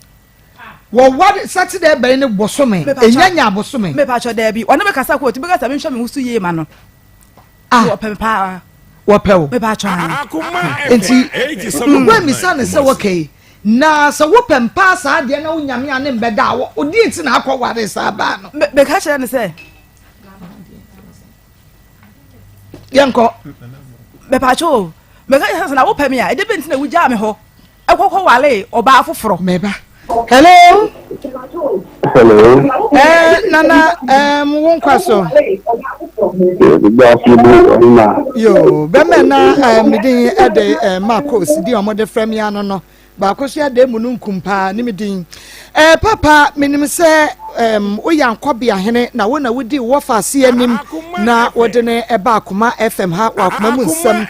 wo wari Saturday be ni bosome enya bosome me pa cho da bi wona me kasa ko ti be kasa me hwe me husu ye ma no wo pem pa wo pew me pa try enti wo mi sa ne se wo kai na se wo pem pa sa de na wo nyame ane mbeda wo odi enti na akọ wari sa ba no me ka chere ne se yanko me pa cho me ka chere na wo pem ya e de benti na wo ja me ho ekokọ wale oba afoforo meba hello nana won kwaso yo beme na midin ede Maa Akos di omode frem ya no ba akoso ade mu nkumpa ni midin papa minim se o yankobia hene na wona wodi wo fa se anim na wode ne eba Akoma FM ha wa Akoma mu Nsem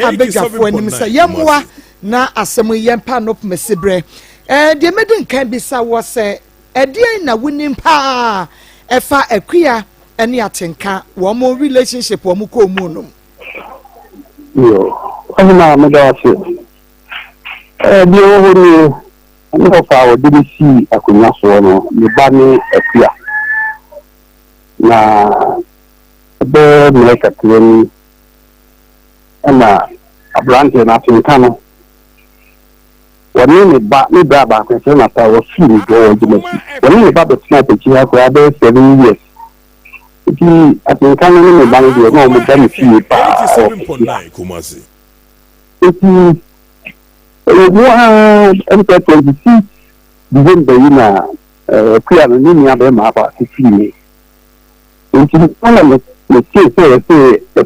abegafo anim se yamwa na asemu yempa no mesebre de medin kan bisa wo se edie na wunim pa efa akua ene atenka wo mo relationship wo mo ko mu no yo ana me da se bi wo ni no fa wo de si akonya so no me ba ni akua na be me ka tren ana abrante na atenka no wani ne ba ko se na ta wo fi ni go jima wani ne ba be tna pe chi ha ko abe 7 years ti atenka no ne ba ni no mo da ni fi pa 87.9 Kumasi ti mo ente 26 December ina kuya no ni abe ma ba ti fi ni ti ana me se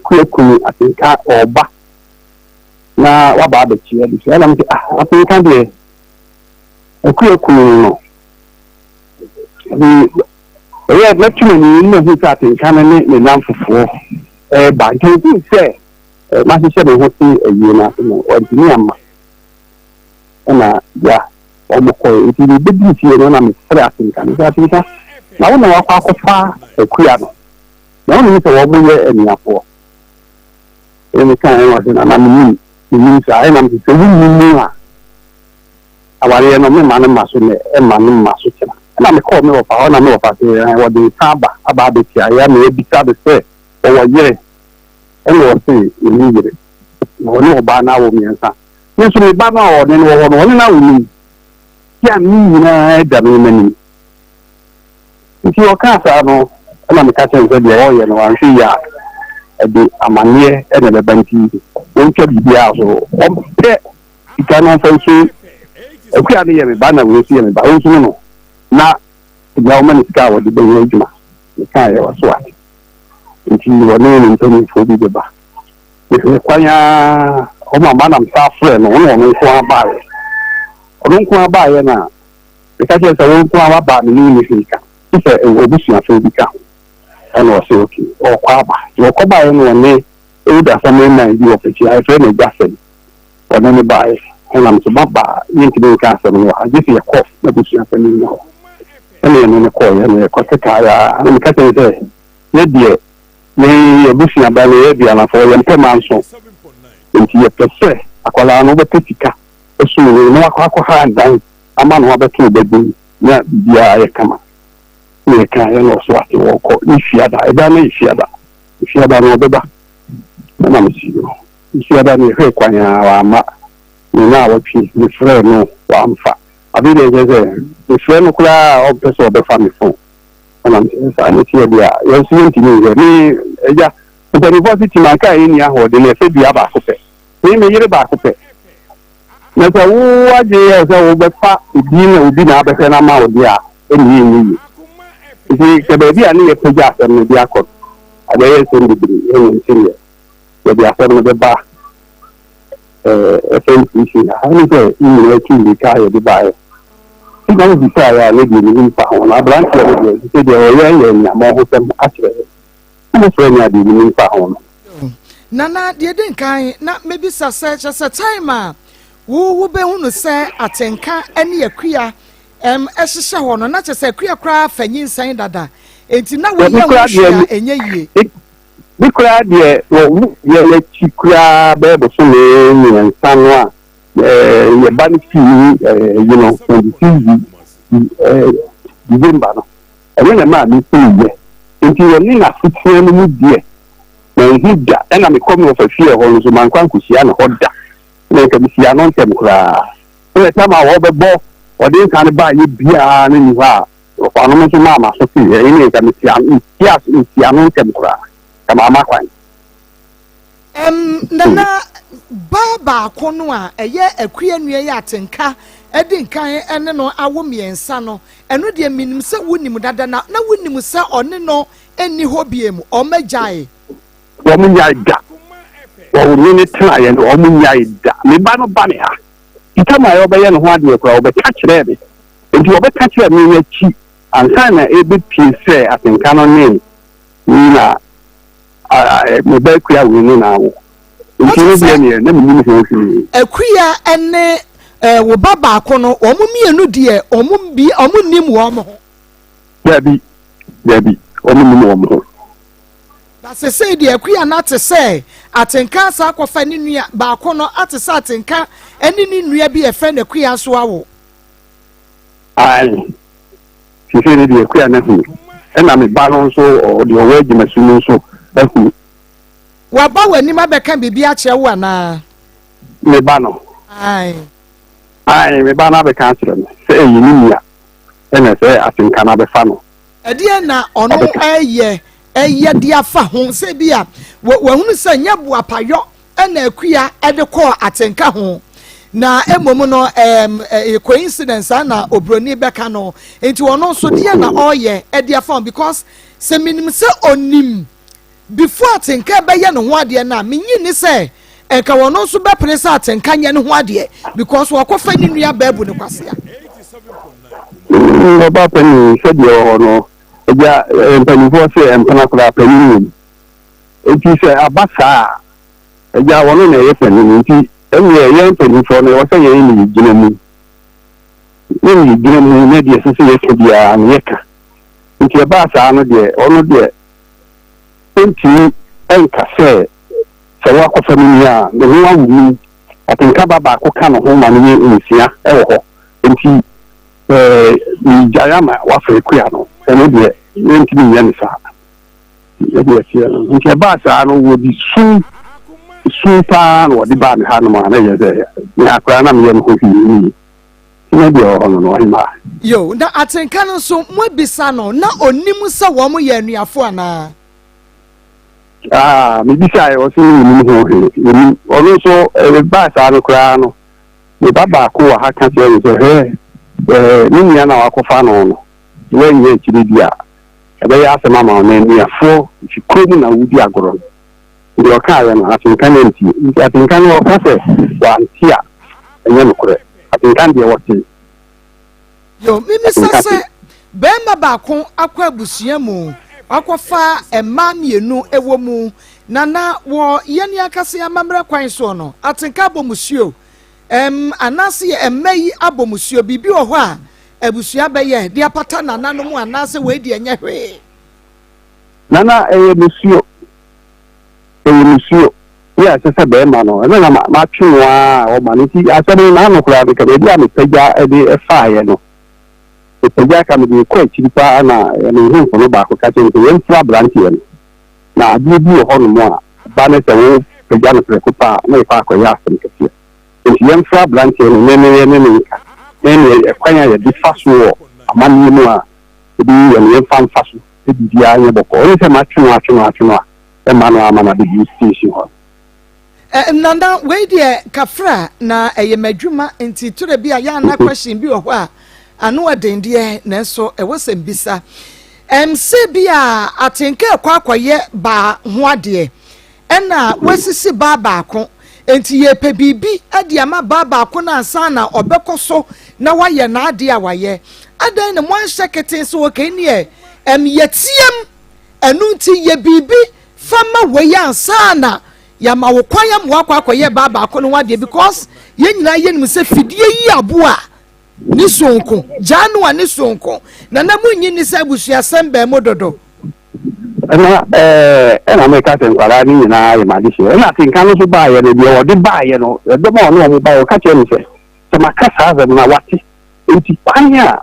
kuya ku atenka oba na wa ba be chia bi na me atenka de kuya ku no ya na tuma ni no hu ta atenka na ne nam fufuo ba nke ti se ma se be ho ti eyi na no o ti ni amma na ya o mo ko ti bi bi ti no na me sra atenka ni atenka na wona wa kwa kofa kuya no na wona ni se wo mo ye eniafo eni kan e wa na mi ni sa na mi se wu a aware no me ma na maso ne e ma na maso tena na me call me wo pa na me wo pa se wo de saba aba be tia ya me bi sa be se o wo yere e no se ni yere no no ba na wo mi ansa ni so me ba na o ne wo no na wo ni ya mi na e da me mani nti o ka sa no na me ka chen se de o ye no an fi ya de amanie e ne banti won twa bibia so o pe ikana fansu akuya ne ye me ba na wo si ye me ba won so no na ya o mani ska wo de be yejuma ne ka ye wa so ati nti wo ne ni ntoni fo bi ba ne kwanya o ma ma na msa fre no no ko aba ye o ko aba ye na e ka je se wo ko aba ni ni fika se obusu afo bi ka ana o se okay o kwa aba yo ko ba ye no ne e da fa me na bi o pe chi ai fe ne gase o ne ne ba ye ana mso baba yin ti be ka se no a je se ko na busu afo ni no ene ne ko ye ne ko te ka ya ana mi ka te se ne die ne obusu aba ne ye bi ana fo ye mpe manso nti ye pese akwala no be tetika osu ne no akwa ha dan ama no abeto bebu na bia ye kama ne ka ye no so ati wo ko ni fiada e da ne fiada no beba na msiyo fiada ni he kwanya wa ma ni na wo pi ni frɛ no wa mfa abi de je ni frɛ no kula o pese o be fa mi fo na msa ni tie bia ye si nti ni eja the university man ka yi ni aho de le se bia ba ko pe ni me yire ba ko pe na so wo aje ye so wo be fa obi na be fe na ma wo dia eni nti ke be bia ni ye peja se no bia ko ade ye se ndibiri eni nti ye bia se no be ba FNCC I say you actually carry the buy you don't be say maybe in pound na branch say the oil na mo them actually no so na the in pound nana de den kan na maybe such as a time wo be hu no say atenka ene akua ehihye ho no na che say akua kra fanyin san dada enti na wo ye ho enye yie Bikura de wo ye le chikura be bo so le nsan no a ye ba ni fi you know December no na ma mi fi ye enti wo ni na futu no mu die na hida na me come of fear ho so man kwan kusia na hoda na ka mi sia no ntem kura o ta ma wo be bo o de kan ba ye bia na ni ha o kwa no so ma so fi ye ni ka mi sia no ntem kura Mama kwan nana baba kono a eye akua nua ya atenka edi nkan ene no awo miensa no eno de minim se wonim dada na wonim se one no eni hobie mu o magyae wo munyai da wo ni tena ye no o munyai da me ba no ba ne ha itama yo be ye no ho ade kura wo be ka kire be enti wo be ka kire me ya chi ansa na e be pie se atenka no ne na me ba kuya we ni na wo nti bi ne na me ni ho fi akuya ene wo baba kono o mu mienu de o mu nim wo mo dabi o mu nim wo mo da se say de akuya na te say atenka sa akwafa ni nua ba kono ate sa atenka ene ni nua bi e fe na akuya so awo ai si se de akuya na hu ena me ba no so o de o we gima sunu so baku wa ba wani ma be kan bibi a che wo na me ba no ai me ba na be kan sire me se eyi ni ya ena se atenka na be fa no ede na ono eye dia fa ho se bia wa hunu se nya bu apayo ena akua ede ko atenka ho na emom no coincidence na obroni beka no enti ono so dia na oye ede fa because se minim se onim before atenka be ye no ho ade na menyi ni se enka wono so be presa atenka nye no ho ade because wakofa ni nua baabu ne kwasea no ba pani se de ono eja pani fo se empana kula pani enti se abasa eja wono na ye pani nti enye ye pani fo no wo se ye ni ginamu ne de se ye se dia anyeka nti abasa no de ono de enti enka se wa ko familia de ho awu atenka baba ko ka no ho ma ne nsia e wo ho enti ni jayama wa fe kuya no eno de enti ni yan sa e de sia nti ba sa no wo di su pa no di ba ne ha no ma na ye de ya kwa na me ho fi ni ne de ono no ma yo na atenka no so mo bisa no na onim se wo mo ye anuafo ana me bisa e o si ni ho he ono so ba sa no kra no me baba ko ha ka se so he ni nya na wakofa no no we nye chiri bia e be ya asema ma na ni afo fi komu na wudi agoro ndi o ka ya na atenka nti atenka no ka se wa ntia enye no kure atenka ndi e wote yo mimi sase be ma ba ko akwa busua mu akwafa emma mienu ewo mu nana wo yeni akase amamre kwan so no atenka bomusuo anase emai abomusuo bibi wo ho a abusua be ye dia pata nana no mu anase we di enye hwe nana musuo ya sese be ma no na ma twenwa o ma nti asebe na no kura be ka be dia me pagya e de fa ye no pagya ka me de ko chiri pa na ne hu ko no ba ko ka chen ko yen fra branch ye na adu bi ho no mo a ba ne se wo pagya no ko pa na fa ko ya sem ke nti yen fra branch ye ne e kwanya ye di faso amani mu a bi ye fan faso e bi dia ye boko o se ma twenwa e ma no amana de station ho nanda we de kafra na eyemadwuma nti tore bi a ya na question bi wo ho a anu adendie na so e wosem bisa se bi a atenka akwaye ba ho ade ena wasisi ba ko enti ye pe bibi ade ama baba ko na ansa na obekoso na waye na ade a waye adan na mo anhye kete so okay ne yetiem enu nti ye bibi fama we ansa na ya ma wo kwan ya mo akwakoye baba ko no wade because ye nyina ye nim se fidie yi aboa ni sonko janu ani sonko na munyi ni se busua sembe mododo na me ka ten kwara ni na ye ma di se na tin kan so ba ye no bi o di ba ye no e do mo no mo ba o ka che ni se makasa za na wati nti panya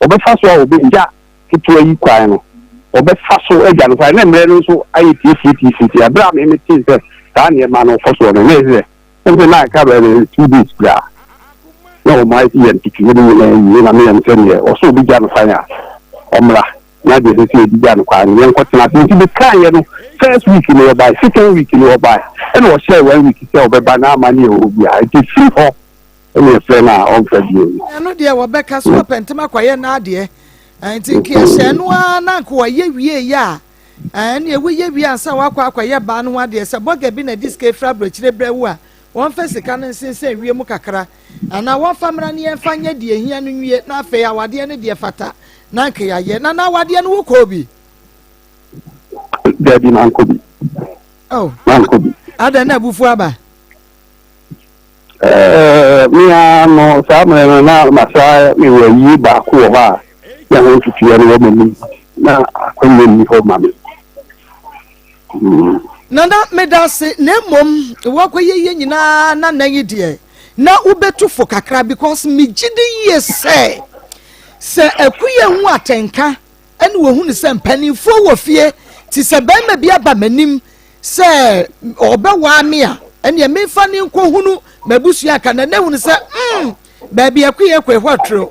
obefa so obi nja kitu yi kwan no obefa so eja no fa na mre no so ayi tct abra me tin se ta ne ma no fo so no ne se nti na ka ba 2 days bra no mai ti en titu ni na me en se ne o so bi ja no fa ya omra na de se di ja no kwa ni en ko tina nti bi kan ye no first week ni o ba second week ni o ba e no share 1 week se o be ba na amani o bi a ti free for any friend on February. No dear, Wabeka so pentama kwaye na de. Nti kiese no na ko ye wie ya. Ne we ye wie ansa wakwa kwaye ba no ade se boga bi na diske fra brochire brewu a. Won fa sika no nsense wie mu kakra. Ana won famra ne yemfa nya de ehia no wie na afa ya wade ne de fata. Na nke ya ye na wade no wo ko bi. Daddy man ko bi. Oh. Man ko bi. Ada na bufu aba. Mia no sama na masa mi we yi ba ko ba ya ho tutu ya no mami na akwai ni ho mami nana medase na mom wo kwaye nyina na nanyi de na ubetufo kakra because mi gidi yese se akuye hu atenka ene wo hu ne se mpanifo wo fie ti se ba ma bia ba manim se obewa me a ene me fa ne nko hunu mabusua kana na hunu se baabi akuye kwehwatro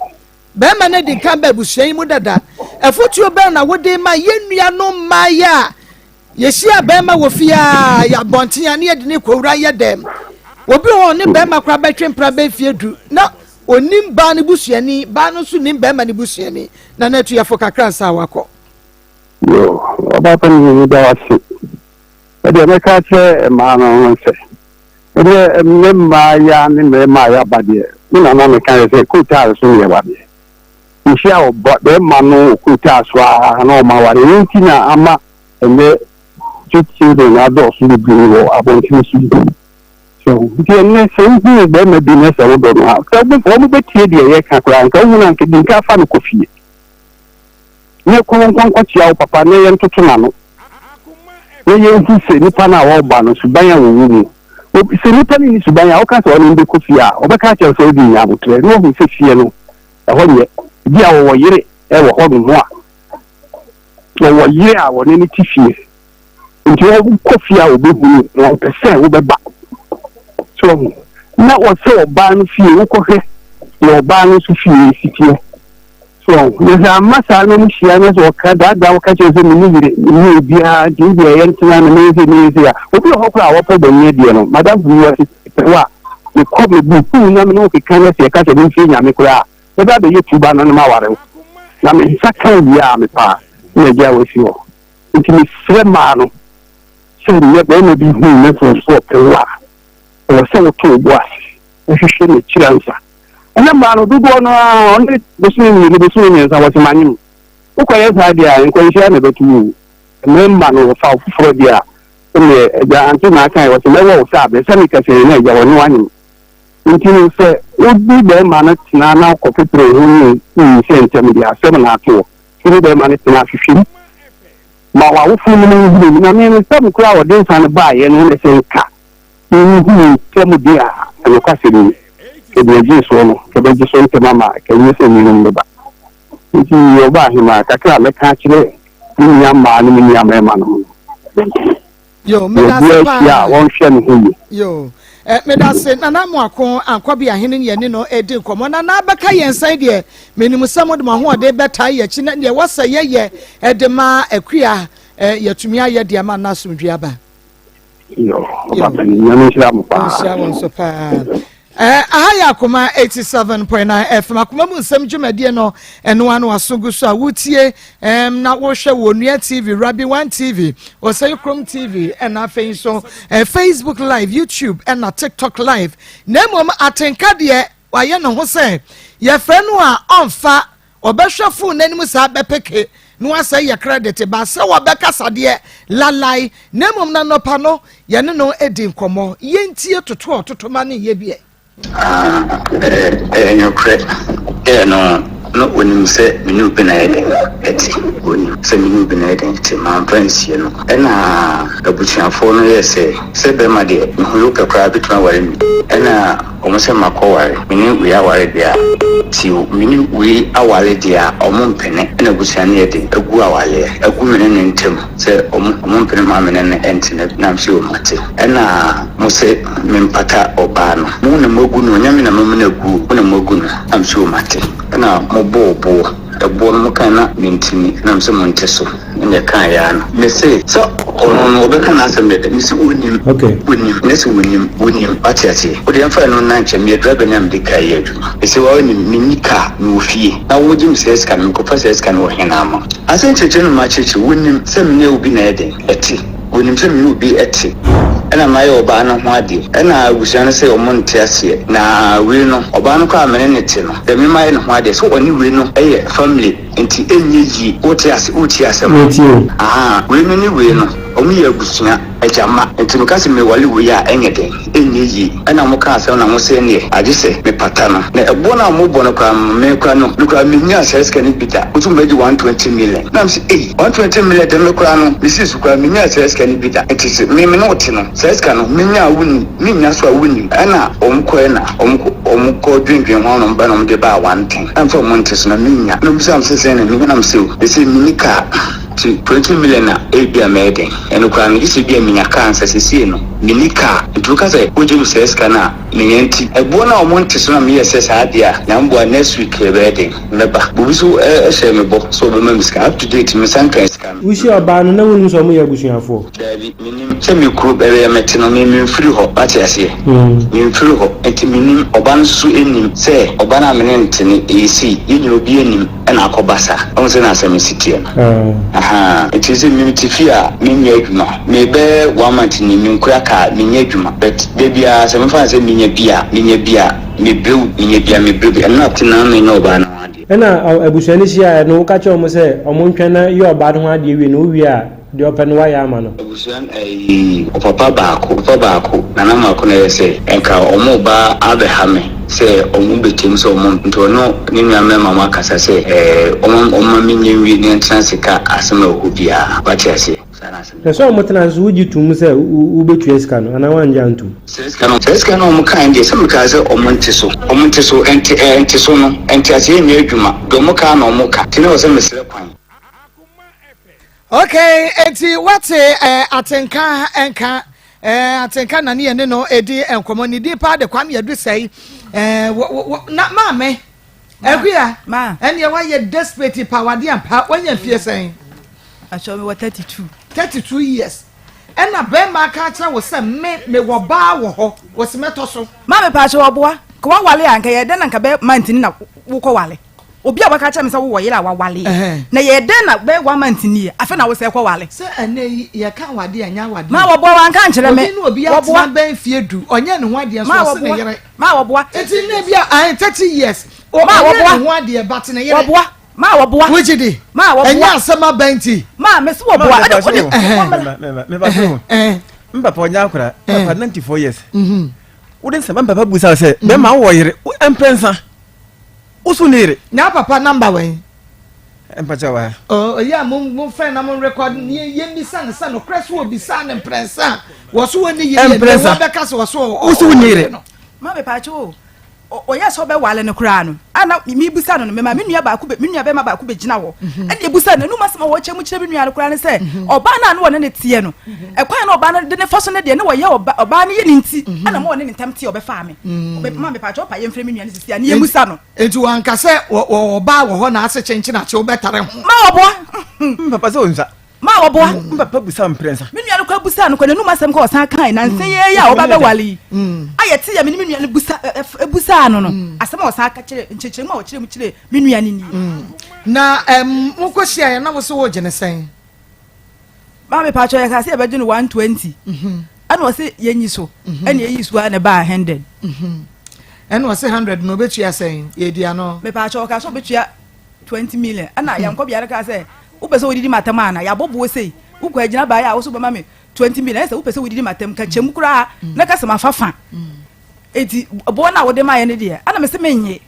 ba ma na di kan babusua yi mu dada afotuo ba na wode ma yenua no maya yeshia ba ma wo fia ya bontia ne yede ne kwura yedem obi ho ne ba ma kra ba twempra ba fie du na onim ba ne busuani ba no so nim ba ma ne busuani na na tu ya fo kakra sa wakọ yo oba pa ni da wasi ede me ka che ma no nse ede me ma ya ni me ma ya ba de na na me kan se ku ta so ye ba de nshia o ba de ma no ku ta so a na o ma wa ni ntina ama ene tutu de na do so bi wo abon ti so so die ne se ndu be me bi ne se wo do no ka be fo mo be tie de ye ka kra nka hu na nke din ka fa no kofie ne ko ko tia o papa ne ye ntutu na no ne ye ntu se nipa na wo ba no suban ya wo wu se nipa ni suban ya o ka so no be kofie a o be ka tia so di nya botre no hu se fie no e ho ye di a wo yire e wo ho no a wo yire a wo ne ni ti fie nti wo kofie a wo be hu no pese wo be ba so na wo se o ba no fie wo kohwe wo ba no so fie sitie so ne za masa no mshia no so ka da wo ka che so ni ni bia di bia yentina na me se ya obi ho kra wo po benye die no madam bu wa ni ko me bu fu na me no ke kan se ka che ni fi nya me kra e ba be youtube na ma ware na me saka bia me pa ne ja wo si wo nti ni frema no so ne be no bi hu ne so pe wa o se wo to bo asi o hwehwe ne chiransa ana mano dugo no onde besuni sa wati manim ukoye sa dia nko nsia na betu memma no fa fufuro dia me ja antu na kan wati lewo sa be se mi kase na ja woni wani ntini se odi be ma na tina na ko petro hu ni se ntem dia se na to kini be ma na tina hwehwim ma wa wufu mu ni na me se mu kura wo den san ba ye no ne se nka ni ntem dia no kwase ni kebeji so no kebeji so nke mama ke ni se ni no ba nti yo ba hima kakra me ka kire ni ya ma ni ni ya me ma no yo me da se pa ya won hwe ni hu yo me da se na na mo akon ankobi ahene ne ni no edi nkomo na na beka yensan de menimu samo de ma ho de beta ye chi na de wasa ye de ma akua yatumi aye de ma na somdua ba yo ba ni ya me shira mo pa sha won so pa ahaya Akoma 87.9 FM Akoma mu nsem dwumadie no eno anu asogu so a wutie na wo hwe wo nua TV Rabi 1 TV wo say Chrome TV and afei so Facebook live YouTube and na TikTok live na mom atenka de waye no ho say ye frɛ no a onfa obehwe phone nanim sa bepeke no asay ye credit ba se wo bekasa de lalai na mom na nopa no ye ne no edi nkomo ye ntie toto ma ne ye bie your credit. No, when you say menu beneding, say menu beneding, my friends, you know, and a butcher phone, yes, say, my dear, who look a crab between wearing, and almost a macaw, meaning we are worried there. See, meaning we are worried there, or Montpenny, and a butcher near the Guawale, a woman in Tim, say, Montpenny Mamma and Anthony, Namsio Mati, and Mose Mimpata or Ban, Moon and Mogun, Yamina Mamma Goo, and Mogun, I'm sure Mati, and Bobo, a born Mokana, Mintini, and I'm some Monteso, in the Kayan. May say, so, on Obekan answer me, Miss William, okay, William, Atiati, but the final night, and me a dragon and the Kayedu. It's a one in Minika, Mufi. Now, would you say, can go process can work in armor? I sent a general match to William, some new be needing, Etty. William, some you be Etty. And my Obana Wadi, and I was going to say Montiasi. Now we know Obana come and anything. The Mima Wadi, so when you know a family into any Utias, women you know. Omi Agusina, a jama, and to Casime while we are anything, any, and I'm a castle, and I'm saying, I just say, me patana. A bona mobonocam, Mecano, look at me, says can it be that, which made 120 million. Now, 120 million, Democrano, Mrs. Ucramina says can it be that. It is Miminotino, says can Mina winning, Minaswa winning, Anna, Omquena, Omco drinking one on Banum de Bar one thing. I'm from Montesna, Mina, no, some saying, and I'm so, they say Minica. 20 million ABA meeting, and Ukraine used to be a mina cancer, Sicino, Minica, it took us a Ujum says Cana, Mienti, a bona want to swim yes, Adia, number next week wedding, never, Buzu, a shamable, so the members up to date, Miss Sanchez. We see a ban, no one knows what we are pushing for. Semi group area metinomy, free hop, but I say, you free hop, and meaning Oban Su in him, say, Obana Menentini, AC, you be in him, and Akobasa, on the Nasam City. It is a minute fear, Minyaguma. Maybe 1 month in Minkraka, Minyaguma, but baby, as I'm fast, Minyabia, me build, and not in army no ban. And I was any no catch almost say, Omonkana, you are bad one, you know we are the open wire man. I was a Papa Baku, Nanama Kone say, and Omoba Abehame. Say omumbe team so to no ninya mema makasa say omma minye wi ne transika asema obia ba tia say na so omotana so wuji tum say ubetu eska no ana wanja ntum eska no omkan de sem ka say omonte so enti so no enti ase nya adwuma do mo ka na omoka tine o say mesre kwan. Okay, enti what atenka enka atenka na ne no edi enkomo ni di pa de kwam yedu sei na mame egua ma ene wa ye desperate power de ampa wanya fie sen acho me 32 years ena be ma ka cha wo se me wo ba wo ho wo se meto so ma me pa cha wo boa ko wa wale anka ye de na nka be mantini na wo ko wale obi abaka cha me se wo yira wa wale na ye de na be 1 month ni afa na wo se ko wale se ene ye ka wade anya wade ma wo boa wan ka nkere me wo boa ben fie du onye ne ho ade so se ne yere ma wo boa eti ne bia 30 years o ma wo boa ho ade bat ne yere wo boa ma wo boa wujidi ma wo boa enya asema benti ma me se wo boa me ba so mba po nya akura papa 94 years wouldn't say papa busa say be ma wo yere empensa usunire na papa number when empacha wa yeah mo friend na mo record ye mi san no crash wo bi san empensa wo so woni ye wo beka so wo so usunire ma me pa cho o ya so be wale ne kura no ana mi busa no me ma me nua ba ku be me nua be ma ba ku be gina wo e de busa no ma sama wo chemu chire me nua kura ne se oba na no ne tie no e kwan na oba na de ne foso ne de ne wo ye oba ne ye ne nti ana mo ne ntam tie obe fa me ma me pa cho pa ye mfre me nua ne sisia ne ye musa no etu anka se oba wo ho na ase chenchi na che obetare ho ma obo papa se onsa ma obo papa busa mprensa me nua busa no kwenu masem ko san kan na nsen ye ya oba be wale ayeti ya me nua busa no no asem o san ka kire nchechire ma o kire mu kire me nua ni na mukohia ya na wo so wo gene sen ma me pa cho ya ka se e be gene 120 ana wo se yenyi so ana yeyi so na ba 100 and was 100 no betua sen ye dia no me pa cho ka so betua 20 million ana ya nko biara ka se wo pese wo didi matama na ya bobo sei wo kwa gina ba ya wo so be ma me 20 million se wo pese wo didi matam ka chem kura na ka se mafafa eti bo na wo de ma ye ne de ana me se menye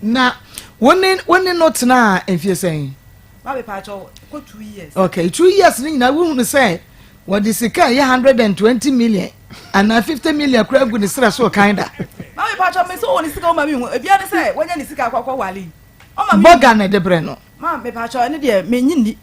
na woni not na enfie sen ma me pa cho ko 2 years okay 2 years ni na wo hunu say what is sika ye 120 million and 50 million kura gu ni sra so kinda ma me pa cho me so woni sika o ma mi hu ebia ne say wonya ni sika akwa wale o ma mi boga na de bre no ma me pa cho ne de menyi ni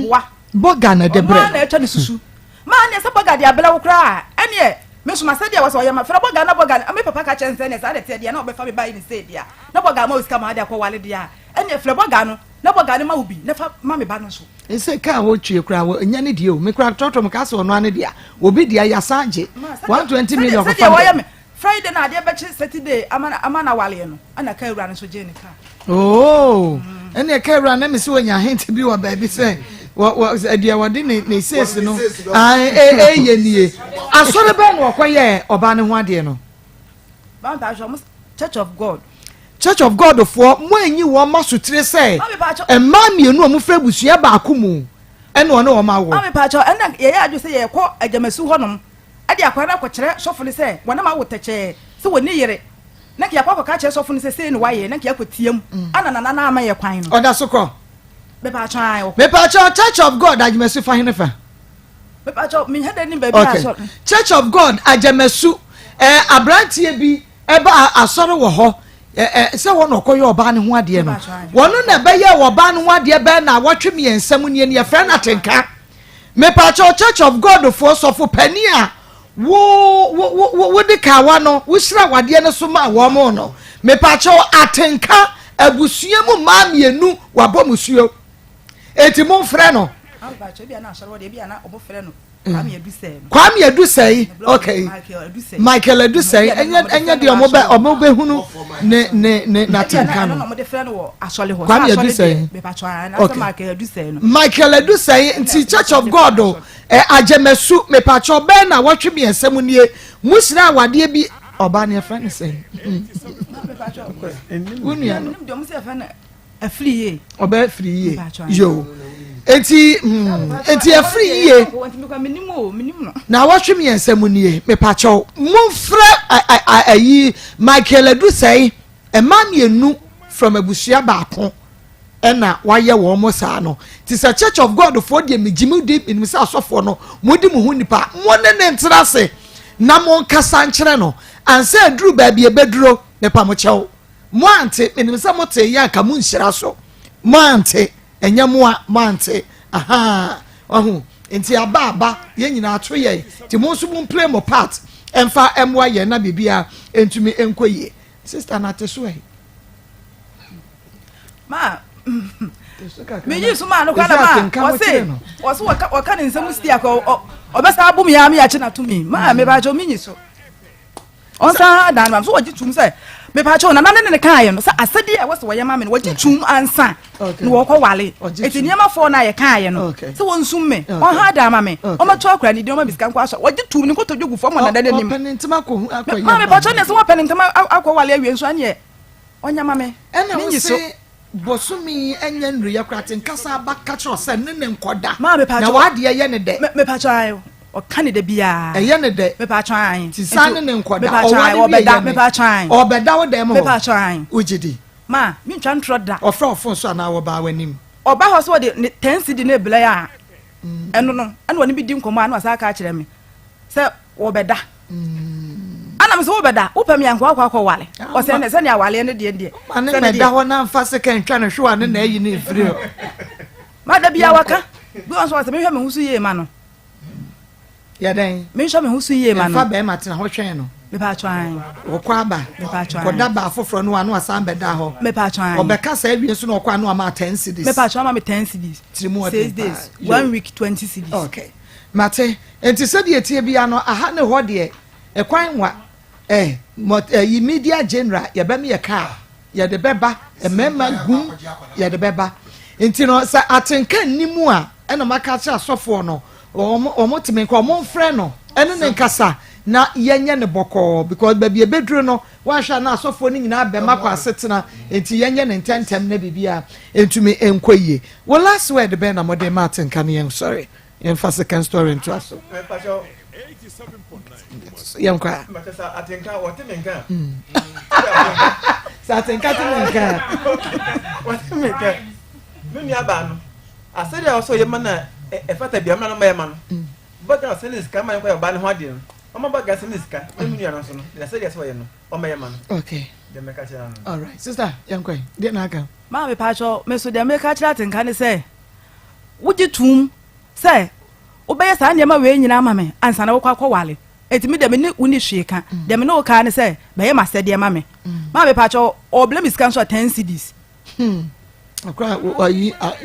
wa boga na de bre ma na echa ni susu ma ne se boga de abela wo kra ene me so ma se de wo so ye ma fra boga na boga me papa ka chense ne sa de te de na obefa me bai ni se dia na boga ma osika ma de akwa wale dia ene fra boga no na boga ne ma ubi na fa ma me ba no so ese ka wo tue kra wo nya ne die o me kra toto me ka so no ane dia obi dia ya sanje 120 million for family Friday na de be Saturday amana wale no ana ka ewura no so je ne ka oh ene ka ewura na me se wonya hint bi wa ba bi se wo dia wodi ne ses no ye nie asore be no okoye oba ne ho ade no ba ta so Church of God for mo anyi wo ma sotire say emma mienu o mu fra busua ba akumu ene one wo ma wo ami pa cho ena ye ya adu say ye ko agamasu honom ade akwara kwakire sofo ne say wona ma wo teche se woni yere na ki akwa ka kire sofo ne say ne waye na ki akotiam ana na ama ye kwan no oda sokọ me pa cho ayo me pa cho Church of God agamasu fa hene fa me pa cho me hede ni ba bi aso Church of God agamasu abrantie bi eba asore wo ho se won okoye oba ne ho ade no wono na be ye oba ne ho ade be na wotwe me ensam ne ne yefra na tenka me pa Church of God for so for pani a wo de kawa no wo hira wade ne so ma wo mo no me pa atenka abusua mu ma mienu wabo musuo eti mo frɛ no ba cho bia na asɔre wode bia na obo frɛ no Kwame Adusei okay Michael Adusei enya de omo be hunu ne na tenka no mo de frɛ no wo asɔle ho Kwame Adusei be pa cho na Michael Adusei no Michael Adusei nti Church of God ajemesu me pa cho be na wotwe me ensam nie musira awade bi oba ne frɛ ne sei wunia no dem se fa na afriye oba afriye yo enti afri ye na watwe me ensam nie me pa cho momfra ayi Michael Adusei ema mienu from abusua baako ena waye wo mo saa no ti sa Church of God for de megimu de in misa asofo no modi mu hu nipa mo ne ntrase na mo kasa nkyere no ansa duru ba bia beduro ne pa mo chew mo ante menim sa mo te ya ka mo nhyira so mo ante enya mo ante aha ohu enti aba ye nyina ato ye ti mo so mo play mo part emfa emwa ye na bibia entumi enkoye sister na teso e ma me yi so ma no kwa na ma o se o ka ne nsem stia ko o be sa bum ya me ya che na to mi ma me ba jo mi yi so on sa dan ma so o ji tum say me pa cho na ne kan ye no sa asedi e wo so ye ma me no wo ji tum ansa no wo ko wale eti niam fo na ye kan ye no se won sum me on ha da ma me o ma cho akra ni de o ma bisika kwa so wo ji tum ni ko to jogu fo mo na da nim penentima ko akwa ma me pa cho ne se wo penentima akwa wale awie nso anye onya ma me ni so bosumi enya nru ya kratin kasa ba catch us ne nkoda na wade ye ne de me pa cho ayo o kanide bia eye ne de me pa cho ayin ti san ne nkoda o wade bia me pa cho ayin obeda wo de mo me pa cho ayin ujidi ma mi ntwa ntro da ofra ofon so na wo ba wanim oba ho so de 10 cedi na ebele ya eno no ana woni bi di nkomo anu asa ka kire me se wo beda ana me so wo beda wo pam yankwa akwa wale o se ne awale ne de se ne da ho na mfa se kan twa ne hwe ane na yi ne firi ma da bia waka bi on so se me hwe me husu ye ma no ya den me hwe me husu ye ma no fa be matena ho hwen no me pa twan wo kwa ba me pa twan ko da ba foforo no anu asa beda ho me pa twan obeka sa awie so no kwa no ama 10 cedis me pa twan ma me 10 cedis 6 days 1 week 20 cedis okay mate enti said ye tie bia no aha ne ho de e kwan wa yi media general ye be me ye car ye de beba e mema gum ye de beba enti no sa atenka nimu a e na maka cha asofo no omo timi ko omo frɛ no ene ne nkasa na yenye ne boko because baby ebedru no wa hwa na asofo ni nyina be makwa setena enti yenye ne ntentem na bibia entumi enkoyie well last word be na modern Martin kan yen sorry yen fa second story into us 87.9 yen kwa matasa atenka wotemenka sa atenka temenka wotemenka nuni aba no asede also yema na efata bia na mayema no baga senis kama yen kwa ba ne ho ade no Oma baga senis ka emu ya no so no asede so ye no o mayema no okay de meka chira no all right sister yen kwa de na aka ma me pa cho me so de meka chira atenka ne say wuji tum say obeye sa ne ma we nyina ma me ansa na wo kwa wale etimi de me ni uni hweka de me no ka ne say be ye ma se de ma me ma me pa cho o blame is cancel 10 cedis akra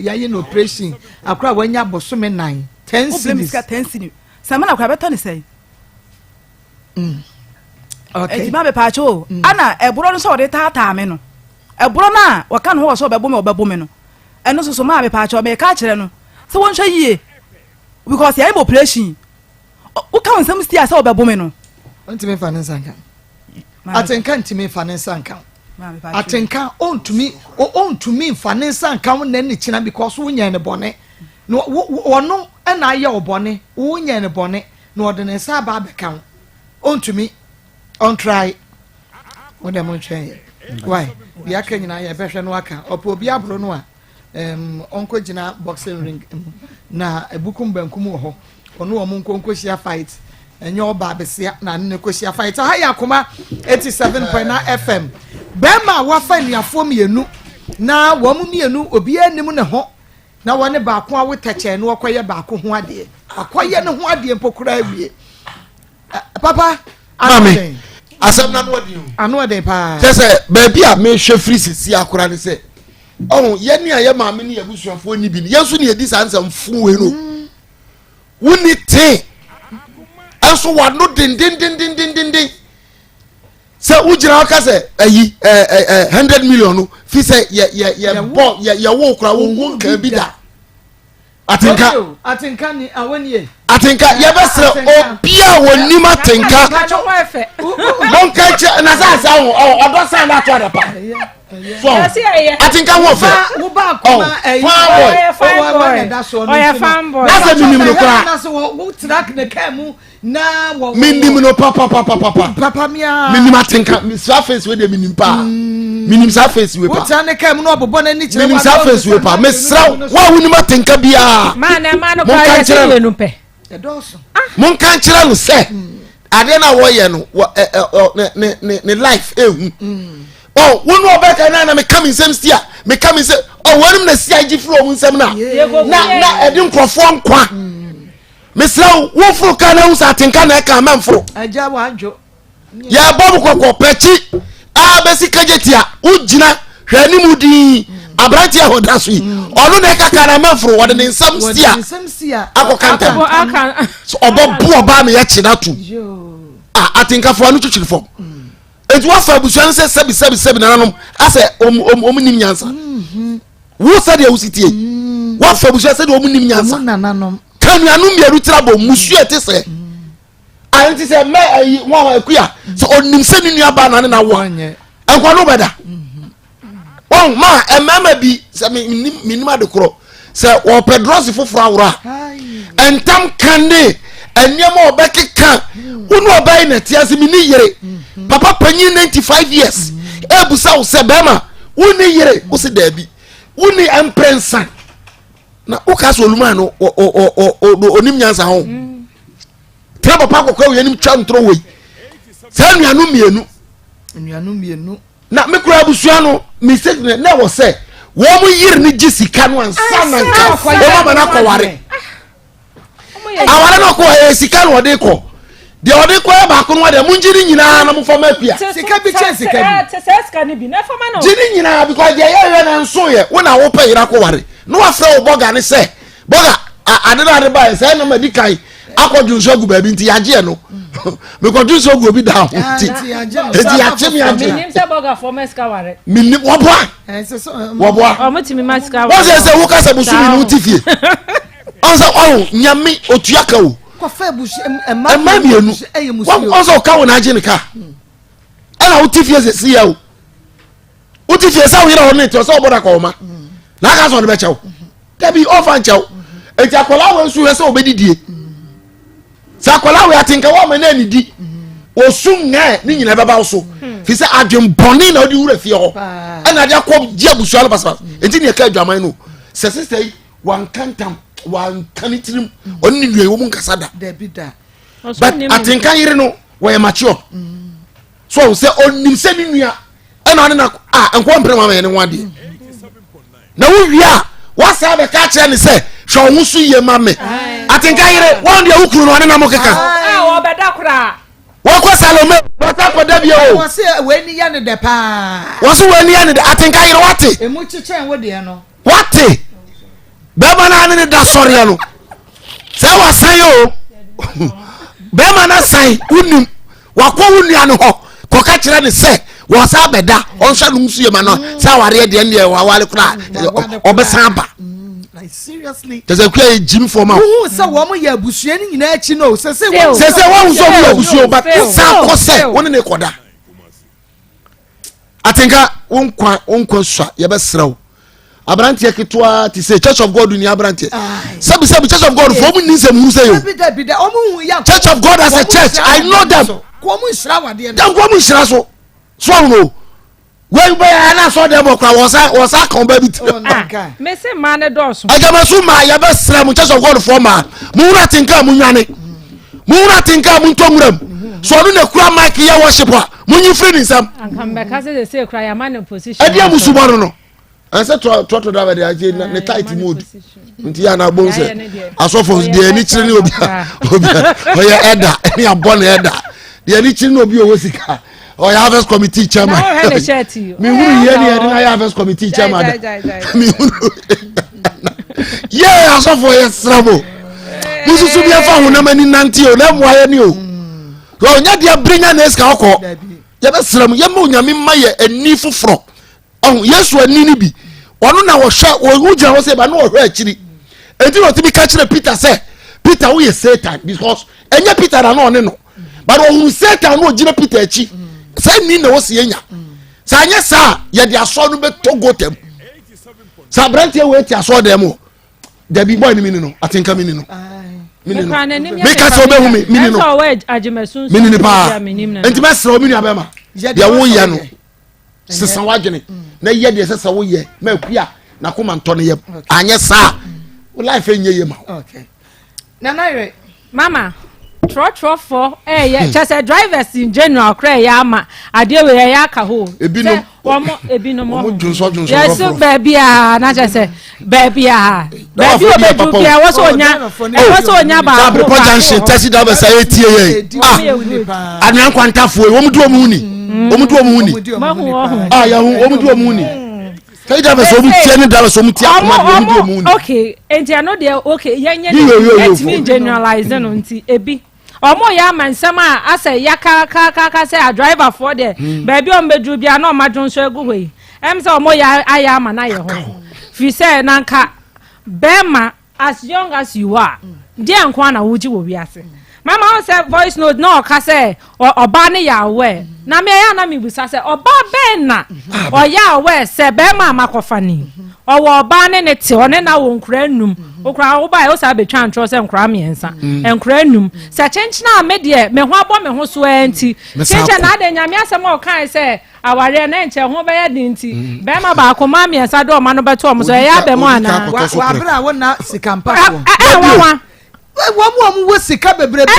yayi no operation akra wanya bosome 9 10 cedis o blame is 10 cedis sama na kwa beto ne say okay etimi ma me pa cho ana eburo no so de tata me no eburo na waka no wo so obebo me no eno so ma me pa cho me ka kire no so won hwa yie because ya operation o ka nsem stia say obebo me no ntime finance account atenka ntime finance account atenka ontumi finance account na ni china because wonya ne bone no wono na aye obone wonya ne bone no de ne sa ba account ontumi on try wona mo try why ya ka nyina ya behwe no aka opo obi abro no a onko gina boxing ring na ebukum bankum wo ho ono wo monko shia fight enye oba besia na ne ko shia fight ha ya Akoma 87.9 FM bema wa fa niafo mienu na wo mu mienu obi anim ne ho na wone ba ko awo teche no okoye ba ko ho ade akoye ne ho ade mpokura awie papa mami asem na no ade anu ade pa se ba bia me hwe free sisi akora ne se oh yeni aye maame ne yabusuafo ni bi ne yesu ne yedi sansam fu we no woni te aso wa no din se ujira aka se ayi 100 million no fi se ye wo kura wo kan bi da atenka ni awani atenka ye besre obia woni matenka monka che na sa wo odo sa na to adapa so atenka wo fe wo ba Akoma fanboy na se minim no kura na so wo track ne kamu na wo minim no papa mia minim atenka surface we de minim pa minim surface we pa wo track ne kamu no obobo na ni kire minim surface we pa mesra wa woni matenka bia ma no kwa ya se no pe mon kan kire no se ade na wo ye no ne life ehu oh wonu obeka na me come Nsem stia me come say oh wonu na sia gi fro mu Nsem na edi nkrofo nkwa me sra wo fro ka na usa atenka na ka manfro aja wa anjo ya bobu kokko pechi a besi kajetia ugina hwani mudi abranti a hoda so yi onu na ka ka na manfro wo de Nsem stia akokanta obo oba me ya chinatu atenka fo anu chuchirifo enti wa fa busuan se sebi nanom ase nim nyansa wo se de usitie wa fa busuan se de nim nyansa nanom kanu anu mieru trabo musu ete se anti se me ayi wa akuya so onim se ni nuaba na wo enkwa no beda won ma emama bi se minim adekoro se wo pedros foforo awura entam kande enyema obekeka unu obai na tiase mi ni yere papa panyin 95 years ebusa wo se bema uni yere wo se dabi uni emprensa na ukaso oluma no onim nyansa ho tra papa kokwa wo yanim twa ntro wei sa nuanu mienu na mekura abusua no mistake na wo se wo mu yiri ni gisika no ansa na nka wo ba na kware awara no ko sika no de ko de ode ko ba ko no de munjiri nyina na mu fama pia sika bi che sika ni bi na fama no jini nyina because je ye na nso ye wo na wo pa yira ko ware no afra wo boga ne se boga ade na ade ba se na madikai akɔdun so gu baabi nti yagye no me kɔdun so gu obi down nti yagye me agye minim se burger for meska ware minim woboa o mutimi maska ware wo se wo ka se busumi no tifie onso oh nyame otuaka o ko fa busu emma mienu onso ka wo na agye ne ka ana wo tifie se si ya o wo tifie sa wo yira wo ne to so oboda ka o ma na ka so ne be chew dabi ofan chew enti akola wo nsu he se obedidie sakola we atinka wo ma na nidi osum nge ni nyina beba wo so fi se adwen boni na odi wura fie ho ana de akom je abusu ala basa enti ne ka adwaman no se sister wan kantam wan kanitirim onni nwe wo mun kasada dabida but atinka yire no we mature so se onnim se ni nua ana ne na enko mpre ma ne wade na wo wia wasa be ka kire ne se hwe wo su ye ma me atinka yire won de wukuru no ne na mo keka wo beda kura wo ko Salome wo ta ko da bia o wo se we ni ya ne de pa wo se we ni ya ne de atinka yire wate emu chichen wo de no wate bema na ne da sori no se wa san yo bema na san unim wa ko unia ne ho ko ka kire ne se wo sa beda on hwa no su ye ma no sa ware de ne wa wale kura obesan ba like seriously tese kwa jim for ma who say wo mo ya busue ni nyina achi no se wo so mo busue ba sa ko se woni ne koda atenka wonkwa swa ye be srew abrante ketwa ti say Church of God ni abrante sabi Church of God for mu ni Nsem hu say yo Church of God as a church I know them ko mu nhira wade dem ko mu nhira so no we be na so dem kwa wosa kan ba bit me se ma ne doso agama so ma ya be sra mu Church of God for ma mu wura tinka mu nwane mu wura tinka mu ntomuram so no na kura mic ya worship a mu nyi free Nsem ankam be ka se kura ya man position e dia musubo no anse to da be dey ne tight mood nti ya na bonse asofo de ani kire ni obi oya eda ni abon eda de ani kire ni obi o wosika oya harvest committee chairman mi huru ye ni na harvest committee chairman mi huru ye asofo ye srabo mususu bi afa hu na mani nanti o na moaye ni o so nya de brinya na eska okọ ye be sram ye ma onyame ma ye ani foforo oh Yesu ani ni bi onu na wo hwe wo gina wo se ba na wo hwe akiri enti no tibi ka kire Peter say Peter wo ye Satan because enye Peter na no ne no but wo Satan no gina Peter achi say ni na wo se enya sa anya sa ye de aso no be togotem sa brantie we ti aso dem o da bi boy ni mi no atenka mi no me ka so be hu mi no so we ajimesun mi ni pa enti me sra omi ni abema ya wo ye no sesa wagene na ye de sesa wo ye ma kua na koma nto ne ye anye sa life enye ye ma okay na naire mama tro for ye chese drivers in general cry ya ma ade we ya ka ho ebinom mo junso yes baby na chese baby obedu bia wo so nya ba Abripo junction taxi driver say etie ye anu kwantafo wo mu do mu ni omudu omuni ya hu omudu omuni kai da be so mu tie ne da so mu tie akoma omudu omuni okay enti ano de okay yenye let me generalize no nti ebi omo ya mansam a ase ya ka say a driver for there baby on bedru bia na o madwon so egu hoi em say omo ya aya ama na ye ho fi say nanka bema as young as you are dia nkwa na wuji wo wiase mama say voice note no ka say oba ne ya we na me ya na me busa say oba ben na o ya we say be ma makofa ni o wo oba ne te one na wo nkura num okura wo ba o sa be twa ntro say nkura miensa nkura num say chenchina me de me ho abo me ho so anti chencha na de nyame asem o kan say aware na enche ho be ya dinti be ma ba akoma miensa do ma no beto o mo so ya be mo ana wa bra wo na sikampa wa wo wo sika bebrebe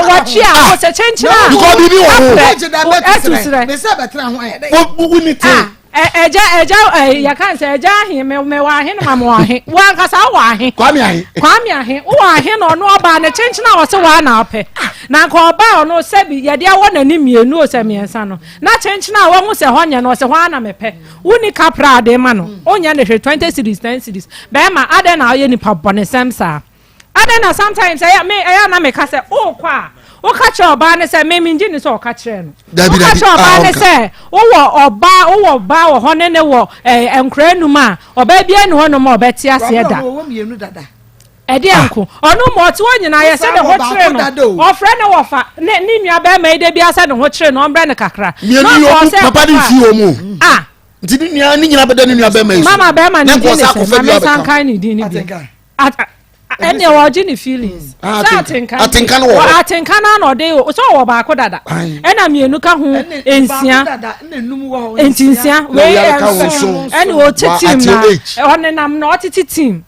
watch ya ko se chenchina because bibi wo me se betra ho ya wo ni te eja ya kan se eja hin me wa hin ma mo wa hin wa nkasa wa hin kwami ahin wa hin no oba na chenchina wo se wa na ope na nka oba no se bi ye dia wo na ni mienu o se miensa no na chenchina wo hu se honya no se ho na mepe uni kapra de ma no onya ne 20 series 10 series be ma ade na ye ni pa bone semsa Ada na sometimes I na me ka say oh kwa o ka che oba ne say me minji ni so o ka kire no o ka che oba ne say wo oba wo ho ne wo enkra numa oba bia ne ho no ma oba ti ase da wo mienu dada ede anko ono mo ti wo nyina ye se de ho kire no o frɛ ne wo fa ne nua ba ma ide bia se de ho kire no ombre ne kakra no papa di fi o mu nti ni nyina beda ni nua ba ma yi mama ba ma ni di ne se ma san kan ni di ni bi any origin feelings atenka no na ode so wo ba ko dada ena mienu ka ho ensia entinsia we any o team na onenam na otiti team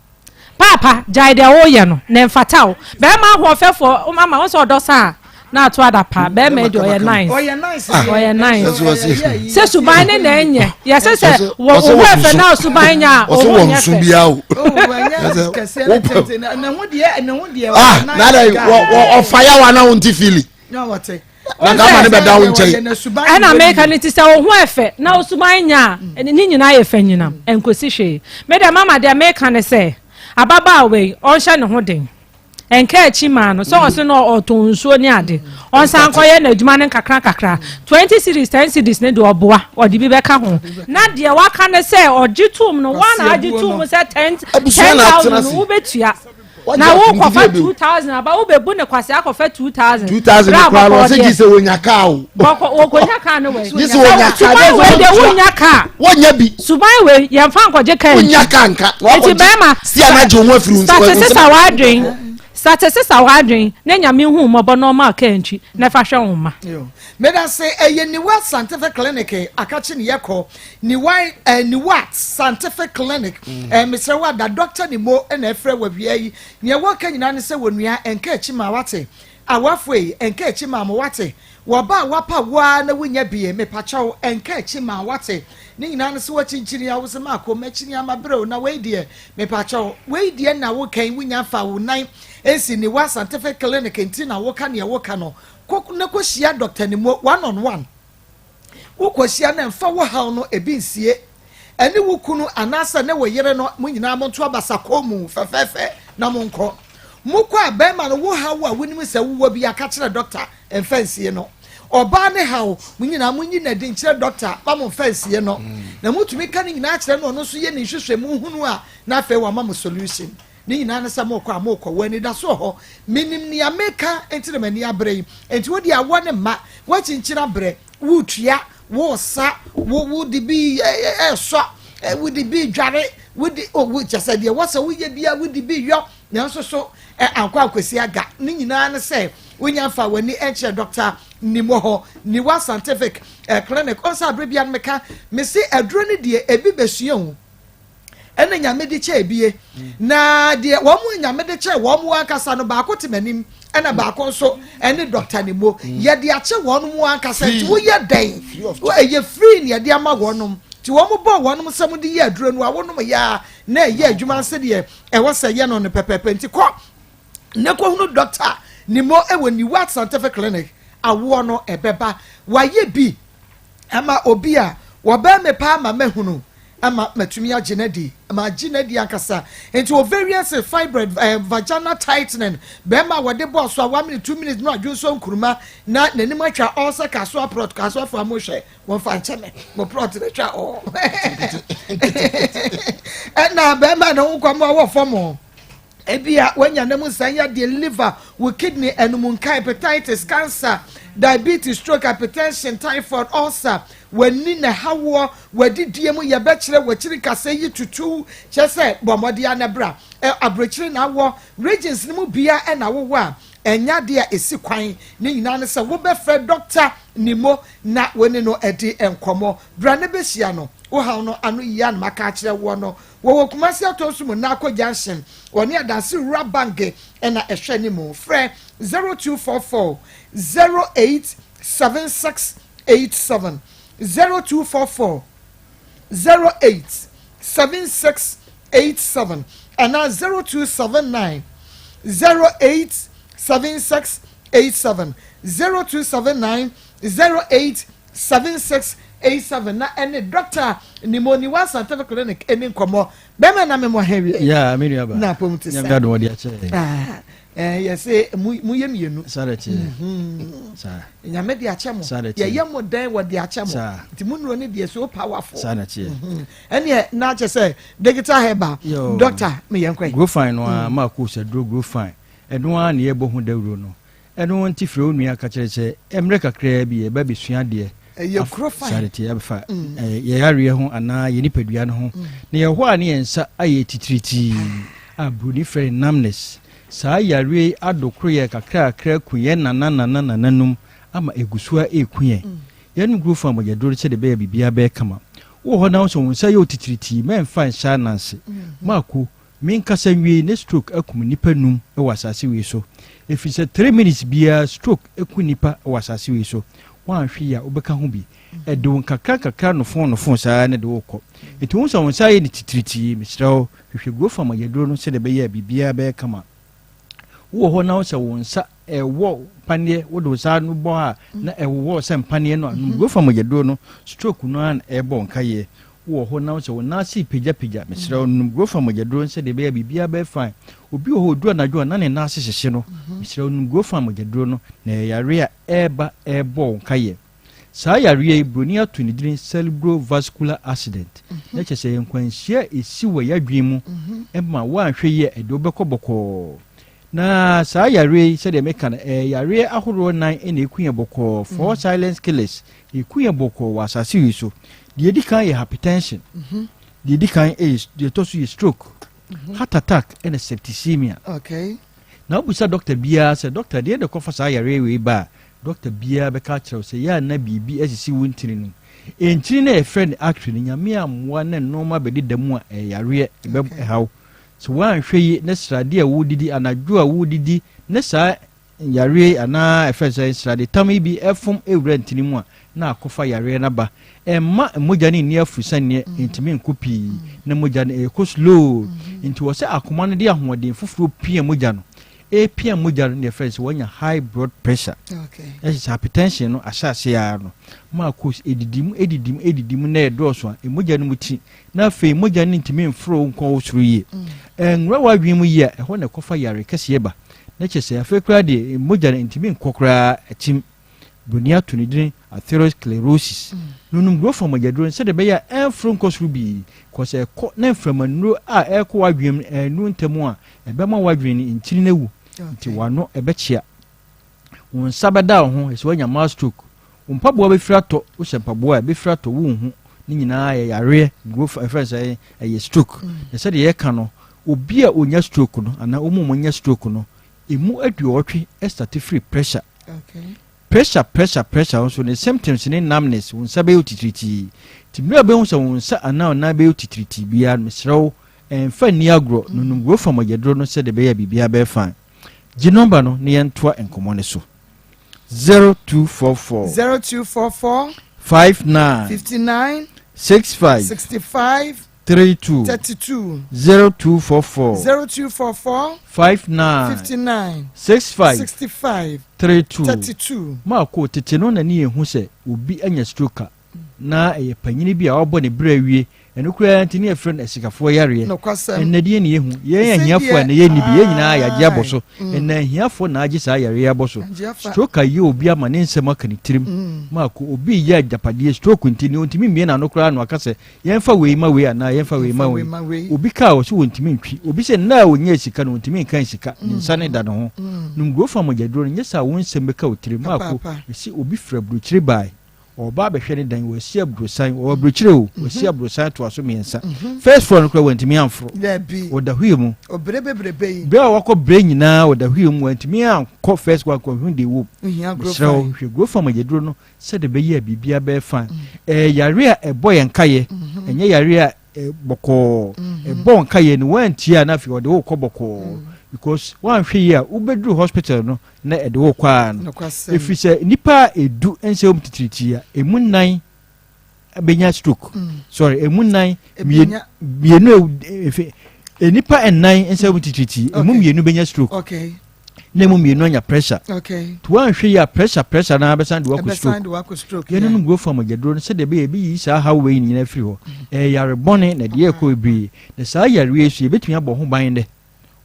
papa jaide wo ye no na mfata be ma ho fefo mama wo so dosa na to adapa be ma do ye nice oye nice se suban ne na enye ye se wo efe na suban nya o wo nsu bia o na ho de na da o fire wa na unti feel no what na ka ma ne be da wo nchai na America ni ti se wo ho efe na o suban nya ni nyina ye fe nyina enkosi hwe me da mama de America ne se ababa we on hye ne ho den enka echi ma no so ose no otonsuo ni ade on san koye na adwuma ne kakra 20 series 10 series ne de oboa odi bi beka ho na de waka ne se ogitum no wana agitum se 10,000 wo betua na wo kofa 2000 aba wo bebu ne kwase akofa 2000 kwa lo se ji se wonyaka o boko wonyaka ne we ji se wonyaka de wonyaka wonya bi suban we yemfa nkoje kan wonyaka nka eti bema si anaje wo afiri nso sa wadwen Satesisa wadwen na nyame hu mobo normal kanchi na fa hwe homa me da say ni what scientific clinic akachi ne yeko ni what scientific clinic me say what da doctor ni mo na efre wabia yi ne wo ka nyina ne say wonua enka echi ma wate awafoi enka echi ma mo wate wo ba wapa wa na wonya bie me pachaw enka echi ma wate ni nyina ne se wachinchiri ya wo se ma ko machini amabrɛ na we die me pachaw we die na wo kan wonya fa wo nan esi ni wa scientific clinic nti na wo ka ne wo ka no na ko hia doctor ni mo one on one wo ko hia na mfa wo haw no ebi nsie eni wo kunu anasa na wo yere no mo nyina mo to abasa ko mu fefefe na mo nko mo ko abema no wo haw a wonim se wo bi aka kire doctor emfa nsie no oba ne haw mo nyina mo nyina de kire doctor ba mo mfa nsie no na mutumi ka ne nyina kire no no so ye ne hwehwɛ mu hunu a na fa wa ma mo solution ni nyina na sa mokɔ wani da so ho minim ni ameka enti na mani abre enti wodi awo ne ma wachinchira bre wutua wo sa wo di bi so wo di bi dware wo di wo chasa de wo sa wo ye bia wo di bi yo na so ankwa akwesi aga ni nyina na se wonya fa wani enche doctor ni mo ho ni wa scientific clinic on sa abre bia meka me se aduro ne de ebi besua hu ene nyame de che bie na de wo mu nyame de che wo mu ankasa no ba ko temanim ena ba ko so ene doctor ni mo ye de ache wo mu ankasa ti wo ye den wo ye free ne de ama wo no ti wo mu bo wo no sam de ye aduro no wo no ya na ye adwuma se de e wo se ye no ne pepepe nti ko ne ko hunu doctor ni mo e wo ni what scientific clinic awo no ebeba wa ye bi ama obi a wo ba me pa ma mahunu ama matumi agenedi ama agenedi ankasa into ovarian fibroid vaginal tightening be ma wode boss so 1 minute 2 minutes no adwonso nkuruma na nanim atwa also kaso aprot kaso afo amohwe won fa ncheme mo prot na twa o na be ma no kwamo wo fomo ebia wanya namu sanya de liver with kidney enumunka hepatitis cancer diabetes stroke hypertension typhoid ulcer wani na hawo wadi diemu ye bekire wachiri kase yi tutu chese bomodi anabra abrechire na wo regions ni mu bia na wo a enya de esi kwan ni nyina ne se wo be fre doctor nimo na woni no edi enkomo bra ne behia no wo ha no anu ya na maka kire wo no wo kumasi atosumu na akogyansen woni adase rabange na ehwe ni mu fre 0244 087687 0244 087687 and now 0279 087687 0279 087687 87 na ene doctor nimoni wa scientific clinic eni nkomo be me na me mo hewe ya me nua ba na pomti nyam dado wodi a che yese mu ye mienu sare che sa nyame de ache mo ye ye mo dan wodi ache mo nti munuro ne de so powerful sare che ene na che say digital heba doctor me yenkwe go fine no Maa Akos go fine eno a ne ye bo hu dawuro no eno nti fre onua ka kire che emre kakra bi e ba besua de ye crofine charity abefa ye yare ho ana ye nipadua no ho na ye ho ane yensa aye titiriti abuni fre namness saa yare adokro ye kakra kuye nananum ama egusua ekuye yenu grufa mo ye dore che de be bibia be kama wo ho na so wonsa ye titiriti men fan sha nanse Maako min kasa nwie ne stroke akum nipa num e wasase we so efise 3 minutes bia stroke eku nipa e wasase we so wan hwe ya obeka ho bi edon kakra no phone saa ne de wokọ eti won so wonsa ye ne titiriti misrawo hwehwe grufa mo ye dore no che de be ye bibia be kama wo ho na wo wonsa ewo panie wo do sa no bo a na ewo se panie no anu go fa mogedo no stroke no an ebo nkaye wo ho na wo na si pija mesra no go fa mogedo nse de be bibia be fine obi ho do na jo na ne na asehye no mesra no go fa mogedo no na yare a eba ebo nkaye saa yare broni ato ne din cerebrovascular accident na chese nkwanhia esi wo yadwe mu ema wa hwe ye edo bekoboko na saa yare se de meka na yare ahoro nan ene ekuye boko for silence killers ekuye boko wasase wi so de di kan ye hypertension de di kan de to so ye stroke heart attack and septicemia okay na obusa doctor bia se doctor de kofa saa yare we ba doctor bia be ka kire se ya na bibi asisi wuntiri no entiri na e friend actually nyame amwa na normal be de damu a yare be hawo so wan hwe ne srade a wodidi anadwo a wodidi ne saa yare ana efese srade tam bi efum ewura ntini mu a na akofa yare na ba emma moja ni afusan ne intimi nkopi na moja ne ko slow nti wo se akoma no de ahoden fufuro pia moja no pia moja no ne friends wonya high blood pressure okay is hypertension no asase ya no Maa Akos edidim na edoso a moja no muti na fe moja ni ntimi mfuro nko osuru ye enra wadwe mu ye ho na kofa yare kase ba na chese afa kra de moja ni ntimi nkokra atim bunia to ni din atherosclerosis nunum growth moja dron se de be ya enfro nkosuru bi ko se ko na mframanuro a eko wadwe mu enu ntemu a ebe ma wadwe ni ntiri na wu nti wano ebe chia won sabeda ho ese wanya mass stroke mpaboa be frato wo sempaboa be frato wo hu ni nyina ya yare growth friends ye stroke se de ye ka no obi a onya stroke no ana omo nya stroke no emu aduotwe start free pressure okay pressure also the symptoms ni numbness won sabe utitriti timra be won won sa ana na be utitriti bia misrawo fa ni agro nunum growth mogedro no se de be ya bibia be fine ji number no ne yentoa enkomo ne so 0244 59 65 32 0244 59 65 32 Maako tete no na ne ehu se obi anya stroke na panyini bi a obo ne bra wie eno kura ntini e friend esikafo yare enade ne ehu ye ahiafo na ye nibi ye nyina ya gye aboso ena ahiafo na agye sa yare ya aboso stroke ye obi ama ne nsem aka ne tirim Maako obi ye ajapade stroke ntini ontimi mie na no kura no akase yemfa wei ma wei ana yemfa wei ma wei obi ka o so ontimi ntwi obi se na onye sika no ontimi kan sika nsane da no ho numgo fa mo jadro nyesa won nsem be ka o tirim Maako si obi fra bruchiri bai oba be hwe ne dan wo si abrosan wo bruchire wo si abrosan to aso miensa first for no kwa wantimi amfro wo da hwie mu obrebebrebe be a wako bre nyina wo da hwie mu wantimi anko first kwa hu de wo so hwe go fa magedro no se de be ye bibia be fan yare a ebo ye nkaye enye yare a boko ebo nkaye ni wantia na fi wo de wo koboko because one hwe ya ubedru hospital no na ede wo kwa no efise nipa edu ense omtitriti ya emunnan abenya stroke sorry emunnan mienu efe nipa ennan ense omtitriti emu mienu benya stroke okay na mu mienu anya pressure okay to wan hwe ya pressure na abesan de wako stroke yenu no go for magedro se de be yi saa how we ni na free ho yare bone na de ko bi na saa yare esu betumi abo ho ban de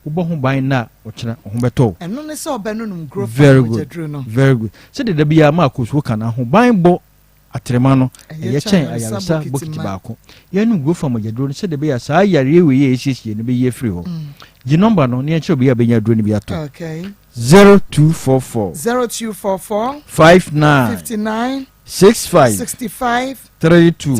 wo ho ban na wo kira ho beto eno ne se obenu no grow for magedro no very good se de bia Maa Akos wo kana ho ban bo atrema no ye chen ayaresa bokiti baako yenu go for magedro se de bia saa yare we ye esiesie ne be ye free ho the number no ne che bia benya dro ne bia to okay 0244 59 65 32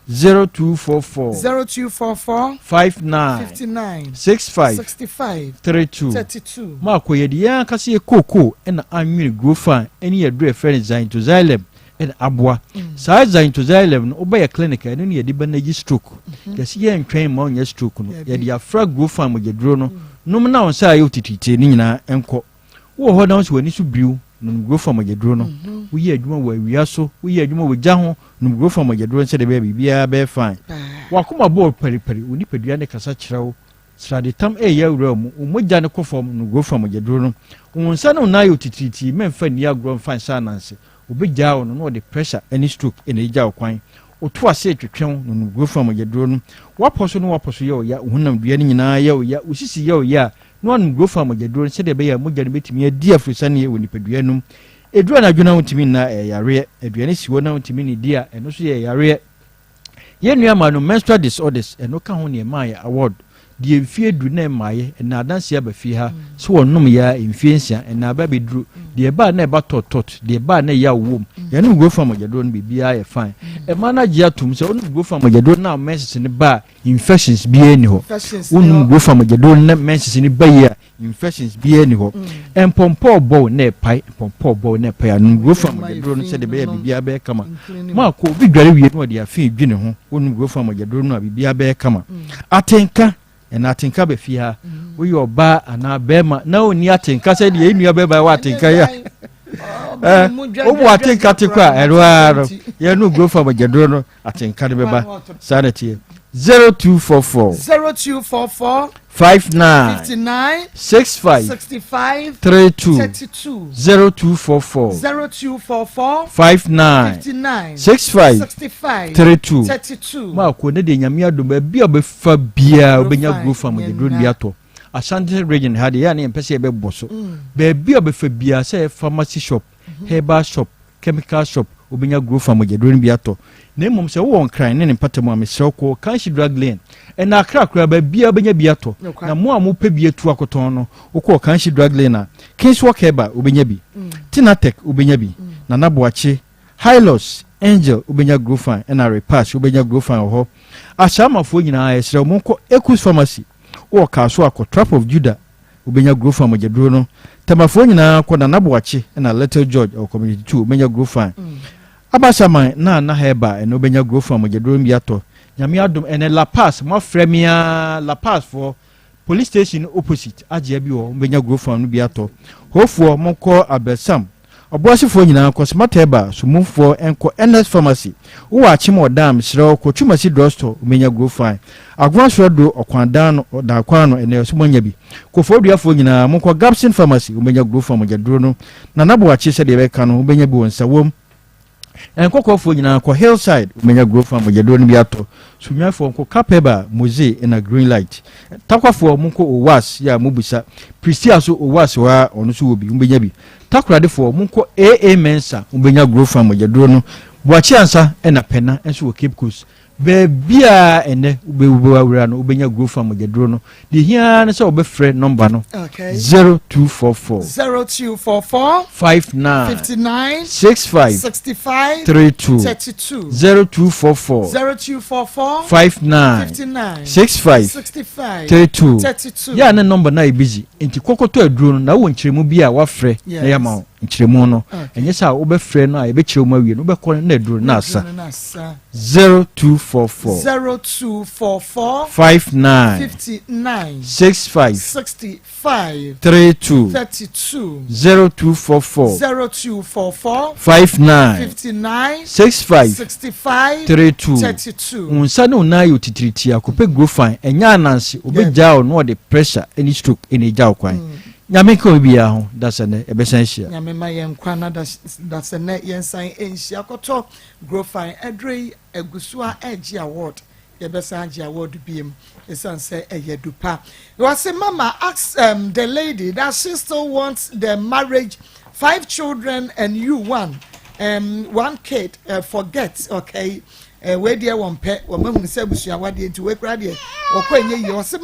0244 59 65 32 Maa Akos ye dia kase ye koko na anwene grofa ene ye dre friend zain to xylem en aboa saa zain to xylem no oba ye clinic ene ne ye di banagi stroke yesi ye ntwen ma onye stroke no ye dia fra grofa mogedro no num na on saa ye otitite ni nyina enko wo ho na so wani so biu num grofa mogedro no wo ye adwuma wo awia so wo ye adwuma wo gya ho num grofa mogedro nse de be bia be fine wakoma ball peri oni padua ne kasa kyerɛw srade tam ya wura mu umogya ne kofom num grofa mogedro no wonsa no na ye otititi memfa ni agro mfa nsa nanse obegya wo no de pressure any stroke ene gya kwan oto ase twetwen num grofa mogedro no waposo ye o ya hunam dua ne nyina ye o ya usisi ye o ya no num grofa mogedro se de be ya mogya ne betimi adi afrisa ne woni padua num edura na dwuna wontimi na yare aduane siwo na wontimi ne dia eno so ye yare ye nua ma no menstrual disorders eno ka ho ne ma ya award die mfie du na maye na adanse abafie ha so wonnom ya mfie nsia na ababedru die ba na eba totot die ba na ya wom ya no go fa mogedro no bibia ye fine e ma na gia tum se onu go fa mogedro na menses ne ba infections bi eni ho onu go fa mogedro na menses ne ba ya infections bi eni ho empompo bo na pai anu go fa mogedro no se de be bibia be kama Maa Akos bi dware wie no de afi dwene ho onu go fa mogedro no bibia be kama atenka and atinka be fia wo yo ba ana bema na oni atinka se de enu be ba wa atinka ya o bo atinka te kwa erwaro ye no go for magedro no atinka de be ba sanity 0244 59 65 32 0244 59 65 32 Maa Akos ne de nyame adom ba bia obefa bia obenya grofa magedro bia to Ashanti region had ya ne empese be boso ba bia obefa bia say pharmacy shop herbal shop chemical shop obenya grofa magedro bia to na mum se wo nkran ne mpatamu amesre ko kanshi drug lane na akra ba bia obenya bia to na mo amupe bia tu akoton no wo kanshi drug lane na kinshi work heba obenya bi Tinatec obenya bi na naboache Hylos Angel obenya grofa na repass obenya grofa ho ashamafo nyina esre mo ko Ekus pharmacy wo ka so akọ Trap of Judah obenya grofa magedro no tamafo nyina ko na naboache na Little George o community 2 obenya grofa Abasaman na heba no benya grofa magedro biato nyame adom ene La Paz mo fremia La Paz for police station opposite agye bi wo benya grofa no biato hofo mo ko Abelsam oboasefo nyina ko smart heba sumufo enko NS pharmacy wo achimo dam sire ko Tumasi drugstore benya grofa agwaso do okwandan no da kwano ene so monya bi ko foduafo nyina mo ko Gabson pharmacy benya grofa magedro no na nabo achi se de be ka no benya bi wonsa wom enkokofo nyina ko Hillside umenya grofa magedro ni biato sunyafo nko Kapeba Muze na Green Light takwafo munko Owas ya mubusa Pristia so Owas wa onu so obi umenya bi takradefo munko AA Mensa umenya grofa magedro no buachi ansa na pena enso wo Cape Coast bebia ene ubewura no ubenya grofa magedro no de hia ne se obefre number no 0244 59 65 32 0244 59 65 32 ya na number na busy enti kokoto aduro no na wo nkyeremu bi a wafre na ya ma nkyeremu no enye sa obefre no a ebekiremu awie no obekọ na aduro na asa 0244 59 65 32 0244 59 65 32 unsa no na yo titiriti akope grow fine enya ananse obegya o no de pressure any stroke any jaw kwan nyame ka obia ho dasene ebesan hia nyame ma yen kwana dasene yen san enhia koto grofine edrei egusua egi award yebesan egi award biem esan say eyedupa was mama asked the lady that she still wants the marriage 5 children and you one kid forget okay where dear one pet or mum say busua wade into we kra de okwenye yi was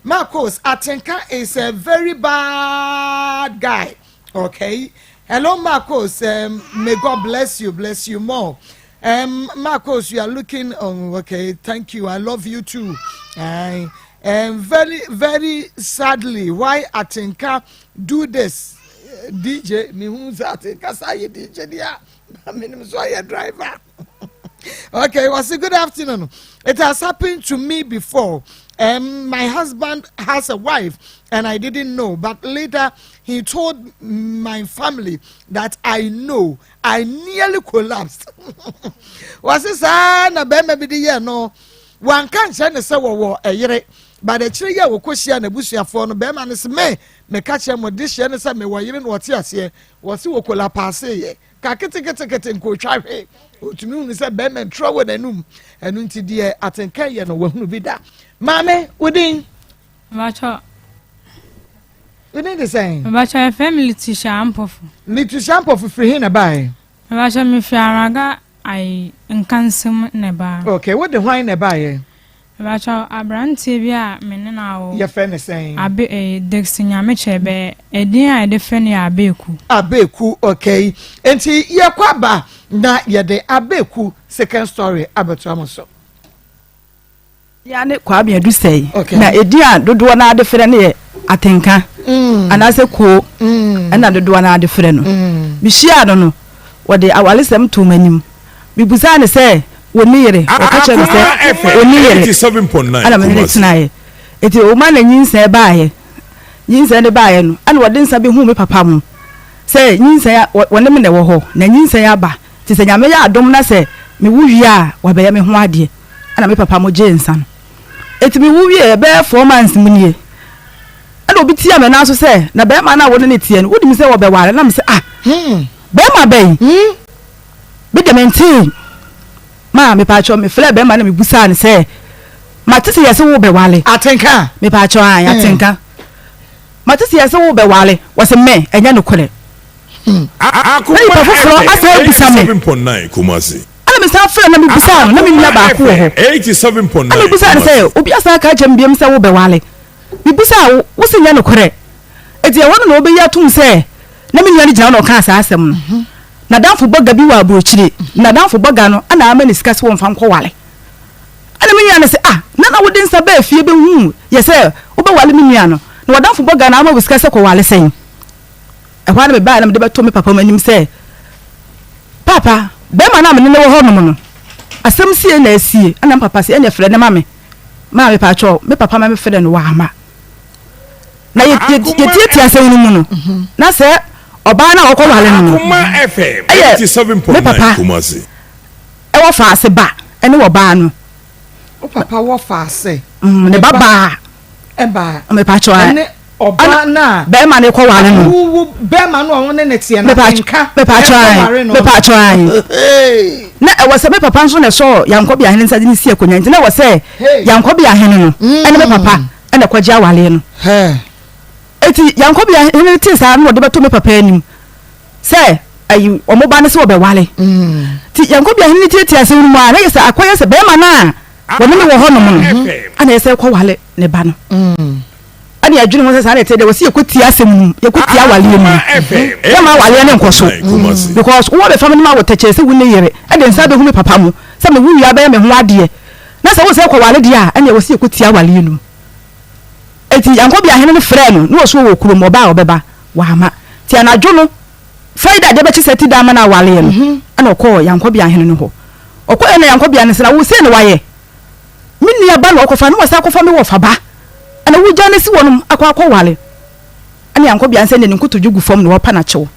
Maa Akos Atenka is a very bad guy. Okay. Hello, Maa Akos. May God bless you more. Maa Akos, you are looking. Okay. Thank you. I love you too. Very, very sadly, why Atenka do this? DJ, me who's Atenka? Say DJ, dia. I mean, so I driver. Okay. Was a good afternoon. It has happened to me before. My husband has a wife and I didn't know, but later he told my family that I know. I nearly collapsed. Was this na be maybe the year no one can't say wo a year, but the 3 year wo kwhia na busuafo no be man is me catch him with this year say me wo yire no what here was wo collapse ye ka kete nko twa hwe otumi hu say be man throw n'anum enu nti de Atenka ye no wo hu bi da. Mame, Udin. Macho. Udin the same. Macho family to shampoo. Little shampoo for free in a buy. Macho me fiaraga I Nsem neba. Okay, what the wine a buy? Macho abranti bia me na your friend is saying. Abe Dexia mechebe e din I defend ya abeku. Abeku, okay. Enti ye kwaba na ye de abeku second story abetramoso. Yani kwa bia du sei na edia dodo na ade fere ne Atenka anase ko na dodo na ade fere no bi hia no wode awalesem to manim bi busa ne se woni yere o ka che ne se woni yere 87.9 ana me tinaye eti o ma na nyinsa baaye nyinsa ne baaye no ana wode nsa be hu me papa mu se nyinsa ya wone me ne wo ho na nyinsa ya ba ti se nyame ya adom na se me wuwi a wa be ya me ho ade ana me papa mo je nsa no eti mi wuwie be 4 months munie ana obi tia me na so se na be ma na wo ne tie no wodi mi se wo be ware na mi se be ma be be de menti ma me pa cho me fle be ma na me busa ne se ma tisi yese wo be wale Atenka me pa cho an Atenka ma tisi yese wo be wale wo se me enya no kole Akoma 87.9 Kumasi. Me sa fre na me busa na me nya ba ko ho 87.9 ana busa say obi asa ka jem biem se wo be wale me busa wo se nya no kore eti e wono na obi ya tum se na me nya ni jana no ka asa asem no na danfo boga bi wa abrochire na danfo boga no ana ama ni sika se wo mfa nko wale ana me nya ne se na wo den sa ba fie be hu ye se wo be wale me nya no na wo danfo boga na ama sika se ko wale sen e hwa na me ba na me de beto me papa manim se papa be ma na me ne wo ho no no asem sie na asie ana papa se ene frɛ ne ma me pa cho me papa ma me frɛ no wa ama na ye tie asem no mu no na se oba na okɔ wale no Akoma FM 87.9 Kumasi e wo fa ase ba ene wo ba no o papa wo fa ase ne baba e ba me pa cho oba na be ma ne kɔ wale no wo be ma no won ne tie na me pa cho na e wo se me papa nso ne so yankobia hene nsa de si akonya nti na wo se yankobia hene no ene me papa ene kwagia wale no eti yankobia hene ti sa no de beto me papa anim se ayi omoba ne se wo be wale ti yankobia hene ti ase mu a na yesa akoya se be ma na wo ne wo ho no no ana yesa kwa wale ne ba no ani adwene ho se sa na te de wo se ekotia asem ekotia wale mu ya ma wale ne nkoso because wo be family ma wo teche se wo ne yere e de nsa be hu me papa mu se me wuwi aba me ho ade na se wo se kwa wale dia ani wo se ekotia wale nu eti yankobia hene ne frɛ no no so wo kuro mo ba obeba wa ma ti anadwo no Friday de be chi seti da ma na wale no ana okɔ yankobia hene no ho okɔ ene yankobia ne se na wo se ne waye minni aba no okɔfa no wo sa akɔfa me wo fa ba ana wo jane si wonum akɔ wale ana yankobia nse ne nkutoju gu fam no wo pa na kyew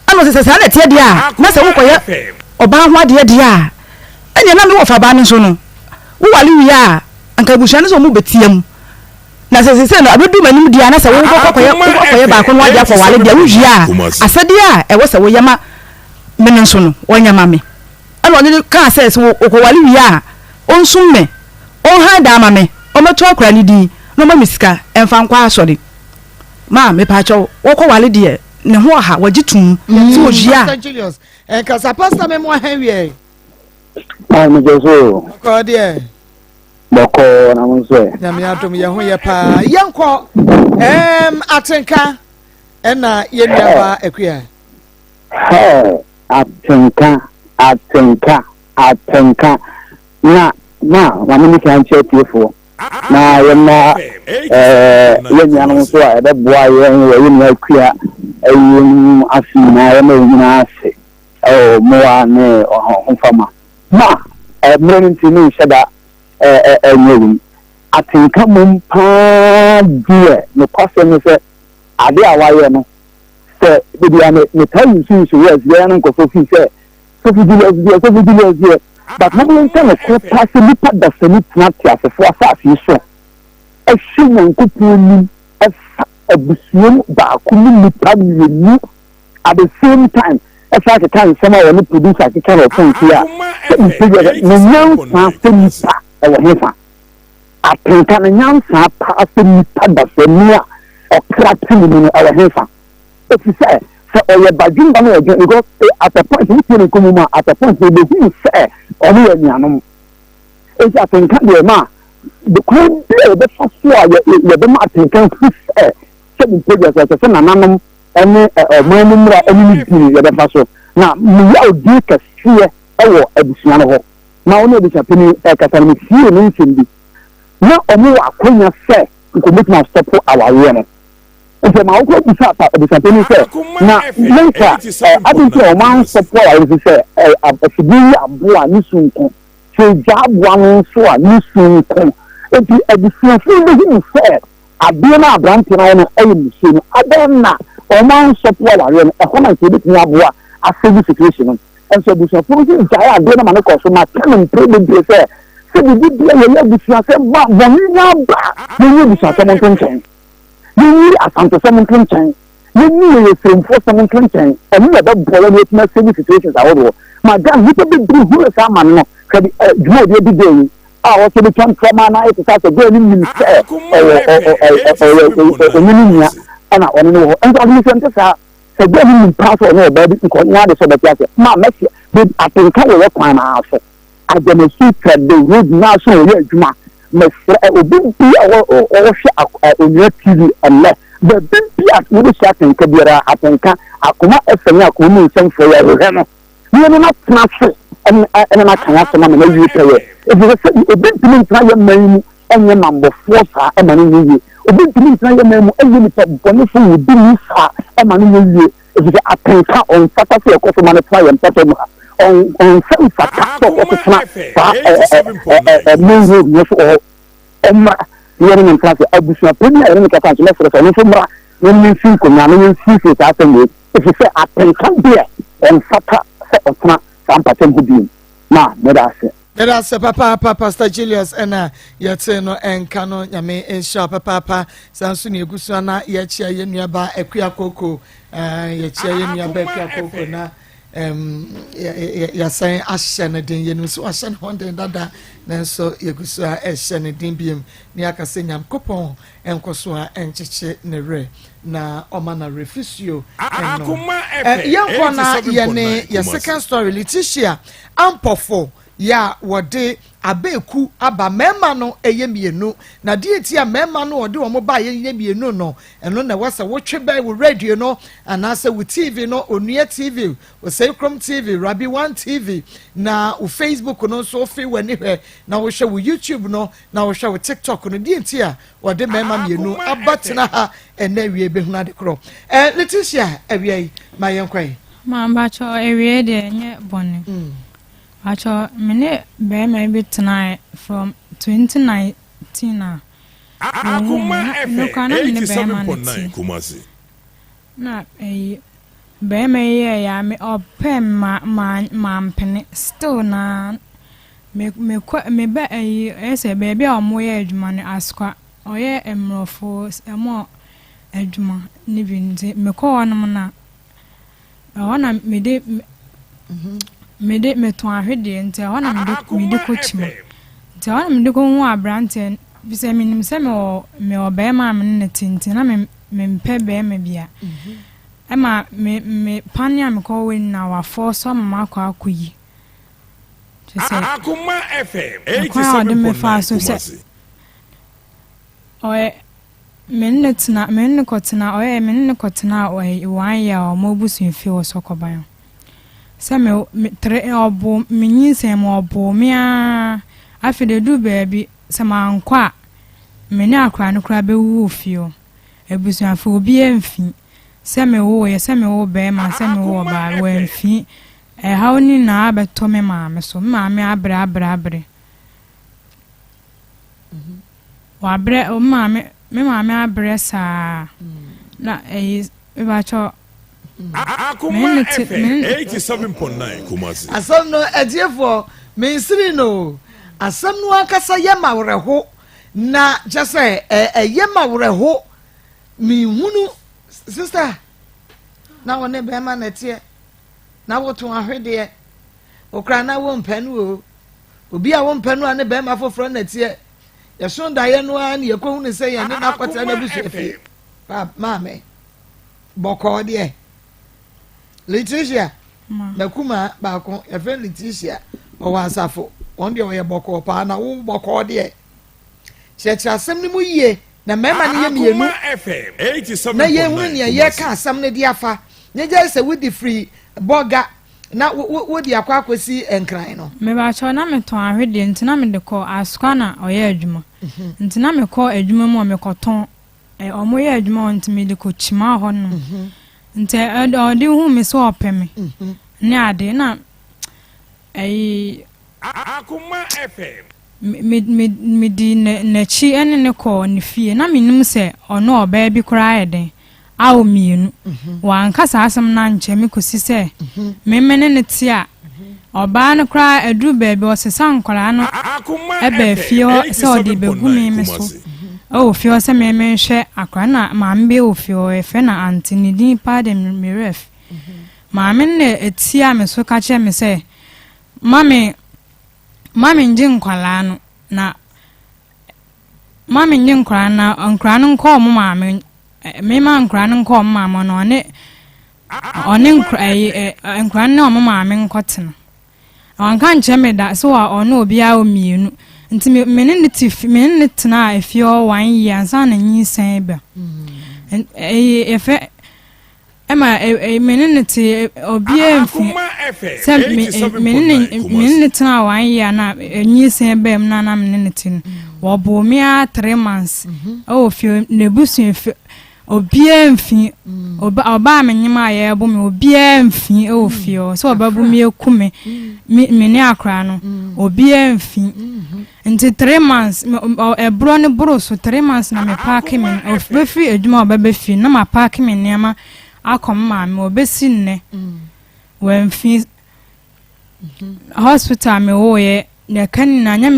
ana se se na tie dia na se wo kɔye oba ho ade dia enya na me wo fa ba ne so no wo wale wi a anka bushane so mu betiam na se no abedu manim dia na se wo kokoye ba ko no aja for wale dia wuji a asade a e wo se wo yama me nso no wonyama me ana onye ka se wo kokowale wi a onsum me on ha da ma me o meto akra ni di no ma misika emfa nkwa asode ma me pa cho wo kowale die ne ho ha wagitum ti oji a Julius ka sa pastor me mo ha wi me jesu ko die boko na mo se na me atom ye ho ye pa yenko atenka na ye nuaba akua atenka na wamini kan chetiefo na yema yenyan so a ebe boa ye ni akua ayim afina ye na nyina ase moa ne honfama ma mrenti ni sheda enyewi atenka mumpa die no kwase no se ade awaye no se bibia me tayi so yes ye no ko fi se so fi di but mo ngi tan ko pass ni pa da se ni tna tia se fo asa fi so e shi won ko puni e abusuom ba ko ni pa ni at the same time e fa ka kan sama woni producer ki kan o fun kia no nyam sa se ni pa e wo hefa atenka na nyam sa pa se ni pa da se ni a o krati ni no e wo hefa if you say oye badin ba no because at a point you can come at a point they be say onu ya nyanum e ja tenka de ma the could be for ya be ma tenka say so the project say na nanum ene manumra ene ya be faso na mu ya odi ka sie ewo abusuan no ho na onu obi chapeni kata ni sie ni nsindi na omu akonya say ko make stop our way Nse ma okwo bisa pa obisapeni se na menka abinti o man support I will say afidi aboa ni sunko se jabwa no so a ni sunko enti ebisiafo be hi se abie na abranti na no ayimusu no adanna o man support wa no e hona ke bi aboa afedi situation enso ebisiafo se jaya abie na mane ko so ma kan mpe be se bi bi ya ebisiafo ba boni na ba ni ebisiafo mo tonchen ni asante some clinching ni from for some clinching and you have boy with my situations awodo my god you be do who is a man no can do the day what you can trauma na it start to go in say ni ana onu no and you can say say go in pass no baby ko nya de so be tia ma mesi be atenka we kwa na aso ademosi trade road na so ye adwuma mesra obi o hwe onye TV alle the big at we shaking kabira atenka akoma efenya akoma nsem fo ya re no ni na tnafe en na kan asema na yi peye e say obi timi tna ya man enye mambo force e mani yi obi timi tna ya man enye ni boni fo obi ni sa e mani yi e say atenka on fata se ko so mani tna ya mpato no on some fata so ko tna mungu ni so emma yeri ni class abusu apeni yeri ni class na fere no fumra ni fin ko na ni fin se ta tenge if you say atenka there on fata se otna sampatem hudi na me se papa Pastor Julius ena yete no enka no nyame ensha papa sansu ni egusu na ye chia ye nuaba akua koko ye chia ye nuaba akua koko na ya say ahye ne den ye no so ahye ne honden dada nanso yegusu a ehye ne den biem ni akase nyam kopon enkoso a encheche ne re na omana refusio Akoma yenko na ye ne ye second story Letitia ampofo ya wode abeku aba mema no eyemienu na die ti a mema no wode wo ba eyemienu no eno na wasa wotwe bai wo radio no anase wo TV no onua TV wo say Chrome TV Rabi One TV na wo Facebook no so fe wani hwe na wo hwe wo YouTube no na wo hwe wo TikTok no die ti a wode mema mienu abatena ha ena wie behuna de kro Letitia awie mayenkwai mamba cho awie de nye bone Acho mene bema bi tonight from 2019 na Akoma FM 87.9 Kumasi na bema ye ya me open ma mpene still na me ba ese baby a mo ye adwuma ne askwa oye emrofo emo adwuma ni bi nti me ko wonom na wana mede meton ahwede nti wana mede ko chima nti wana mede ko hu abrante bi se minim se me obema me tintin na me mpe be me bia ema me pania me ko we na wa force mama ko akoyi Akoma FM 87.9 oye menne kotena oye menne kotena oye 1 year o mobusu mfi wo sokoban se me tre obo menyinsem obo mia afide du baabi se mankwa mene akra no kra bewu ofio ebusu afo obi emfi se me wo be ma se me wo ba wo emfi how ni na abeto me maame so maame abre wa abre o maame me maame abre sa na ba cho Akoma FM 87.9 Kumasi asam no adiefo me nsiri no asam no akasa yema wreho na just yema wreho mi hunu sister na wone be ma na tie na woto ahwede okra na wo mpanu o obi a wo mpanu a ne be ma foforo na tie ye so daye no a ne yekohu ne se ye ne na kwata na bisu efi maame boko de Letitia na kuma ba ko ye fe Letitia o wa asafo won de o ye boko pa na wo boko de checha asem ni mu yie na mema ne ye mienu na ye hu ne ye ka asam ne di afa ne je se with the free boga na wo di akwa akosi enkran no me ba cho na me ton ahwede ntina me de ko askwa na oye adwuma ntina me ko adwuma mu me ko ton omo ye adwuma ntime de ko chima ho no nte odi hu me so opeme ne ade na Akoma FM me di na chi ene ne ko ne fie na me nim se ono oba bi kura eden awo mienu wan kasa asem na nche me kosi se memene ne tia oba no kura adu baabi osesa nkora no ebe fie se odi begu me so o fie se me hwe akora na mambe o fie efe na antini din pa de me ref maame ne etia me so ka che me se mame nje nkwala no na mame nje nkwala na nkora no nko mo maame me ma nkora no nko mo maame no one nkora no mo maame nkotena wanka nche me da so wa ono obi a o mienu nti menene tena efio 1 year ansa na nyisan ba efe ema menene ti obi emfi se menene tena 1 year na nyisan ba em na menene tin wo bo mi a 3 months o fio nebusu emfi obi emfi oba amenyima ye bo me obi emfi o fio so oba bu mi ekume me akra no obi emfi nti 3 months ebro ne bro so 3 months na me park me of befi eduma oba befi na ma park me niam Akoma me obesi nne wemfi hospital me wo ye ne kan na nya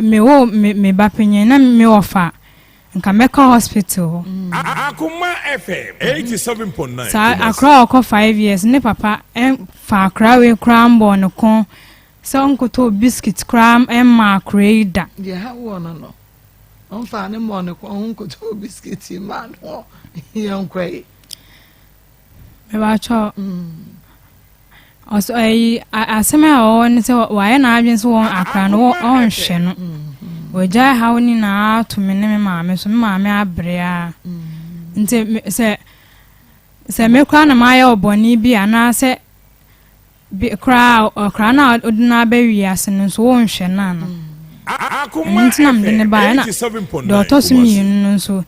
me wo me bapenye na me ofa nka meka hospital Akoma FM 87.9 sa akra oko 5 years ne papa fa akra we crambo no kon so nkoto biscuit cram Maa Akos ye ha wo no on fa ne mo ne kon nkoto biscuit man ho ye nkwai me ba cho also asema o ne se wa na adwen so won akra no on hwe no oja ha woni na to me ne me maame so me maame abrea nti se me kwa na maye oboni bi ana se bi kra na odina ba wi ase no so won hwe na no nti na me ne ba na do to so mi no so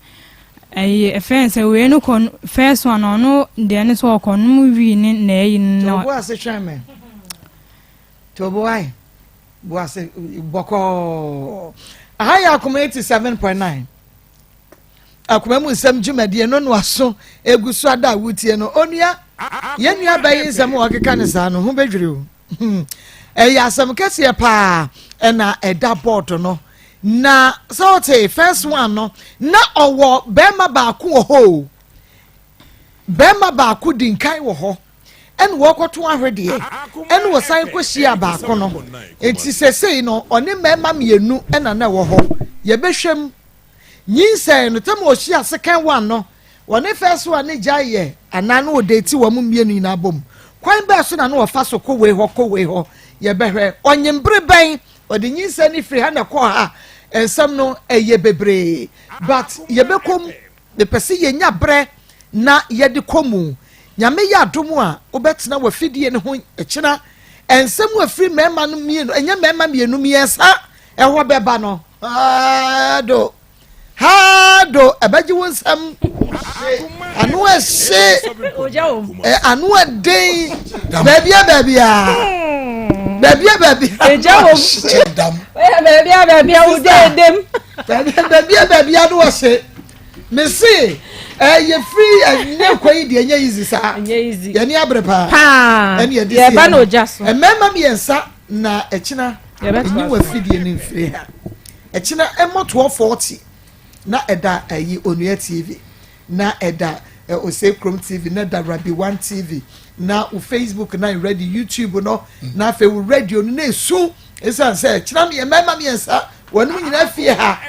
offense we no kon first one no de ne so kon mu wi ni na yi no bo ase tweme to bo ai bo ase boko ahaya Akoma 87.9 Akoma mu Nsem dwumade no no aso egusu ada wutie no onua ye nua ba yi Nsem wo keka ne sa no ho bedwire o asam kese pa na eda board no na so te first one no na owo bema baako wo ho bema baako dinkan wo ho en wo kwoto ahwede en wo san kwhia baako no enti sesei no one mema mienu na wo ho ye behwem nyinsen no tamo ohia second one no wone first one ne jaye anano wo date wo mu mienu na bom kwan ba so na no wo fa so ko we ho ye behwe onyembre ben odi nyinsen ni free ha na ko ha ensam no eye bebre but ye bekom the person ye nya bre na ye de komu nyame ya adomu a obetena wa fidie ne ho ekina ensam wa free mema no mienu enya mema mienu miensa eho beba no hado abaji wonsam anu ese anu adei babia ejawo babia udedem babia no wose mesi ye free ne kwai de enya easy sa ye ni abrepa ene ye de ba no jaso emema miensa na ekina enyi wa fidie ne free ha ekina emoto 40 na eda ayi onua tv na eda ose chrome tv na da rabi 1 tv na u facebook na ready youtube no na fe u radio no na esu esa say kina me mema me ensa wonu nyina fie ha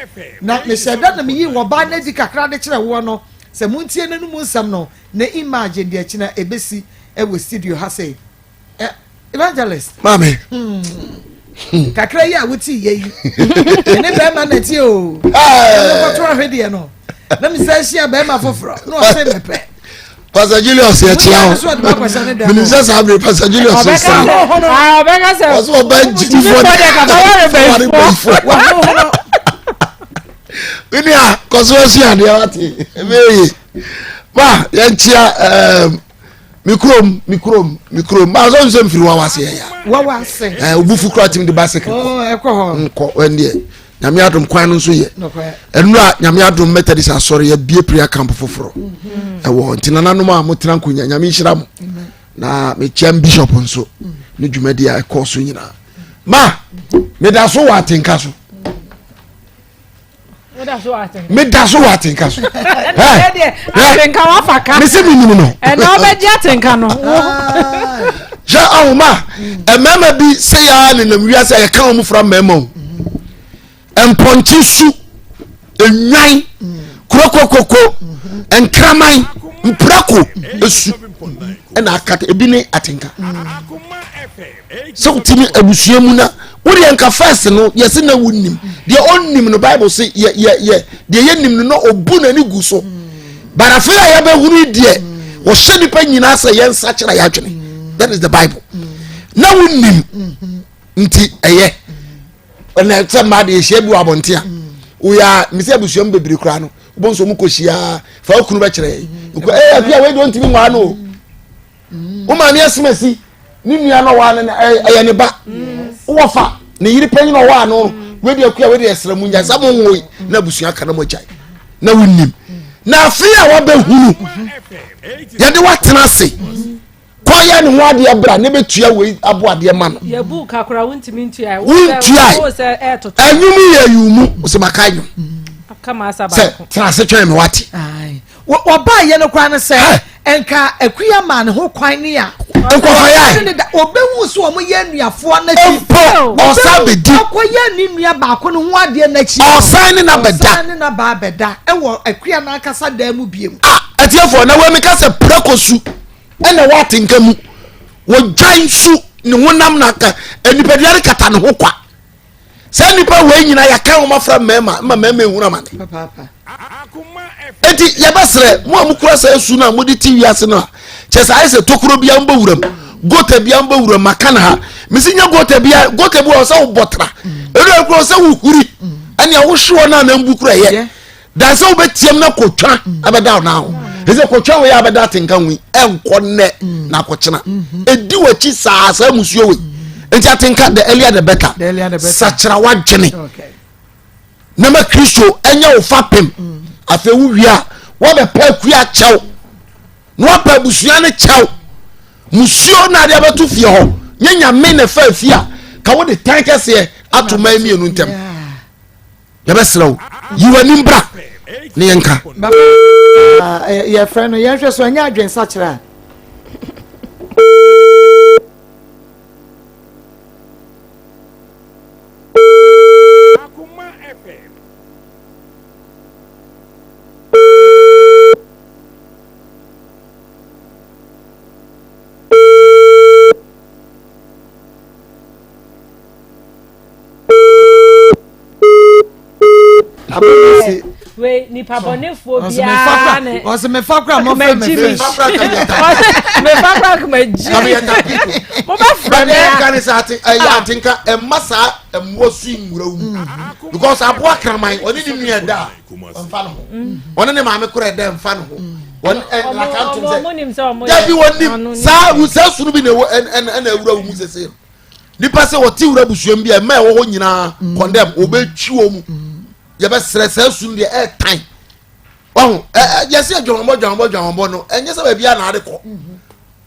na me sheda na me yi wo ba na di kakra de kire wo no se muntie na nu nsam no na imagine de kina ebesi e wo studio ha say evangelist mame kakra ya wuti ye yi ene be ma na ti o ko to ahwede no na mi say shia be ma foforo no say mepe Pastor Julius ya chiao minister sabre Pastor Julius obeka se oso banji for ini a kososi ande ati emeyi ma ya chia mikrom ma so nsem firi wawase ya wawase obufu kra tim de bicycle nko wende nyame adom kwan no so ye enura nyame adom methodist asori ya bie prayer camp foforo ewo ntina nanom a motena nkonya nyame nhira mo na me chiam bishop nso ne dwumadi a ekoso nyina ma me da so watenka so me da so watenka so atenka wa faka me se minimo no eno obeji atenka no ja awuma emema bi se ya ne namwia se ya kan mu fra mema emponchi su enwan krokokoko enkraman mprako esu ena akata ebi ne atenka so timi abusuamu na wori enka first no yesi na wonnim de onnim no bible say ye de yenim no obu na ni gu so barafia ya be huru de wo hye nipa nyina say yensa kira ya dwene that is the bible na wonnim nti eye ona tse ma de hye bu abontia uya misi abusuam bebiri kura no bonso mu koshia fa okunu be kire ko afia we don't mean wa no o ma ne esmesi ni nua no wa ne eye ne ba wo fa ne yiri panyi no wa no we de akua we de esramu nya samo nwoi na abusua kana mo jai na wonnim na afia wa be hunu ya de watena se koya ne ho ade abra ne betua we abo ade ma no ye bu kakura wontimi ntua wo se etoto anyum ye yumu o se makanyo kama asaba ko tena se twen me wati ai wo ba ye no kwan se enka akuya ma ne ho kwan ne ya enko faya obewu so omo ye nuafo na chi osa bedi akoya ni nua ba ko ne ho ade na chi osa ni na beda osa ni na ba beda e wo akuya na akasa da mu biem atiefo na we me ka se prekosu ena wati nkamu wo dwan su ne honam na ka enipadua kata ne ho kwa se nipa we nyina ya kan wo mafra mema ehuna mane papa enti ya basre mo amukura sa su na modi tv ase na chesa ise tokuro bia mba wuram gota bia mba wuram makana ha misinya gota bu o sa wo botra ero ekuro sa wo huri ani a wo hwo na na mbukura ye dan sa wo betiem na kotwa abeda na ho ese kotwa we abeda tenka nwi enko ne na kochena edi wachi sa musuo we enti atenka the earlier the better sachira wadwene na ma kristo enya wo fapem afa wu wia wo be pa kua chew no pa busua ne chew musuo na de abeto fie ho nyanya me ne fa fie a ka wo de tankese atoma mienu ntem yɛbɛsrɛ yiwa nimbra ne yɛnka yɛfrɛ no yɛnhwɛ so ɛnyɛ adwensa kyerɛ we nipa bɔnefo biara ne ɔsɛ mefa kora mɔfrɛ me mefa kora kama gyi mo bɛ frɛ me ka ne sɛ atenka ɛma saa ɛmmoa so nwura wo because aboa kraman ɔne ne nua ɛda a ɔmfa no ho ɔne ne maame kora ɛda ɛmfa no ho dabi wɔnim saa sunu bi na awura wo mu sɛsɛ nipa sɛ wɔte wura busuam bi a ɛma ɛwɔ hɔ nyinaa condemn wɔbɛtwi wɔ mu yɛbɛsrɛ saa sunu deɛ ɛɛtan wahu yɛsɛ adwɔnbɔ no ɛnyɛ sɛ baabi a na ade kɔ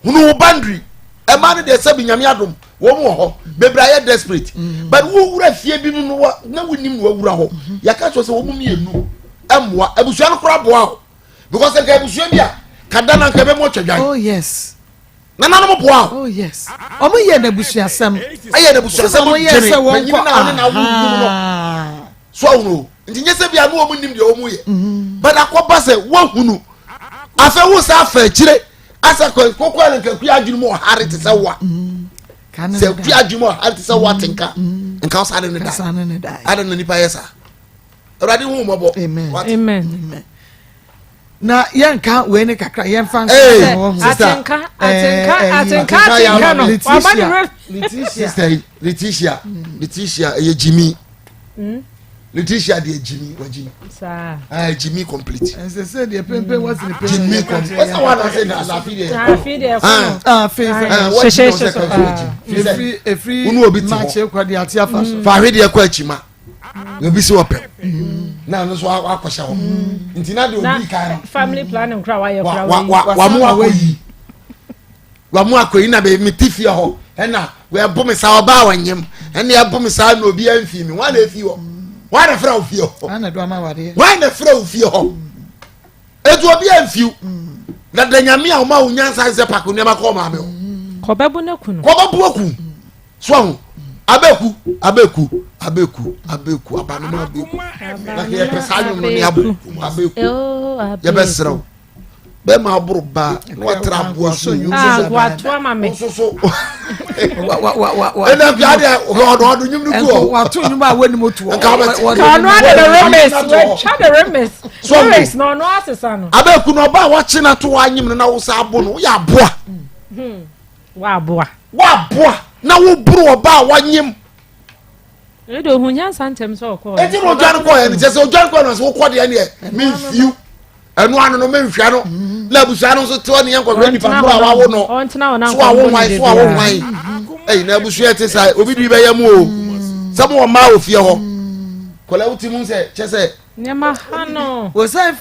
hunu wo boundary ɛma no deɛ sɛ bi nyame adom wɔn wɔ hɔ bebree ayɛ desperate but wo wura fie bi no na wonim no wura hɔ yɛka kyerɛ sɛ wɔn mu mmienu ɛmmoa abusua no koraa boa o because nka abusua bi a kada na nka bɛmɔ twɛdwan oh yes nananom boa o oh yes ɔmo yɛ n'abusuasɛm ayɛ n'abusuasɛm ɔmo yɛ sɛ wɔn kɔ so ahunu nti nyɛ sɛ bi a no wɔn nim deɛ wɔn yɛ but akɔba sɛ wɔhunu afɛ wo sa afɛ akyire asa kɔkɔ ne nka kuya adwene mu ɔhare te sɛ wa sɛ kuya adwene mu ɔhare te sɛ wa tenka nka wo sa ne da ade no nipa yɛ sa awurade hu mɔbɔ amen na yɛnka wei ne kakra yɛmfa atenka no Letitia ɛyɛ Jimmy Letitia de Jimmy wa Jimmy Jimmy complete ɛsɛ deɛ pempe what's the Jimmy complete what's the one I say na lafi de free unu obi ti match kwa de ate afa so fa hwe de kwa achima obi se opɛ na no so akɔhyɛ hɔ nti na de obi kan family planning kra wa yɛ kra wa mu akɔyi na be me tifie hɔ ɛna we abo me sa oba wanyem ɛna abo me sa na obi amfi mi wa na afi hɔ wa na fra ofie hɔ ana do ama wade wa na fra ofie hɔ etu obi amfi na danyame a ma unyansa se pako ne ma kɔ ma me hɔ kɔbɛbu na kunu kɔbɛbu aku so ho abeku abanoma abeku na ke pesa nyum no ne abeku yɛbɛsrɛw bɛma aboro ba watra aboa so wato ama me so ɛna bia de ɔdo nyum no ku wato nyum a wani motu ka no ade the remes no no asesa no abeku no ba wa kye na to anyim no na wo sa abo no ya aboa wa aboa na wo buru oba wanyim edo hunya santem so ko enti no dwan ko ya ni se dwan ko no so wo kɔ de ne me fiu enu anu no me hwa no la busa no so to ne yanko hwa ni pa buru awo no so awo wan na busu ete sai obi di be yam o samo wo ma ofie ho kola wuti mu se chese nyama hano wo sai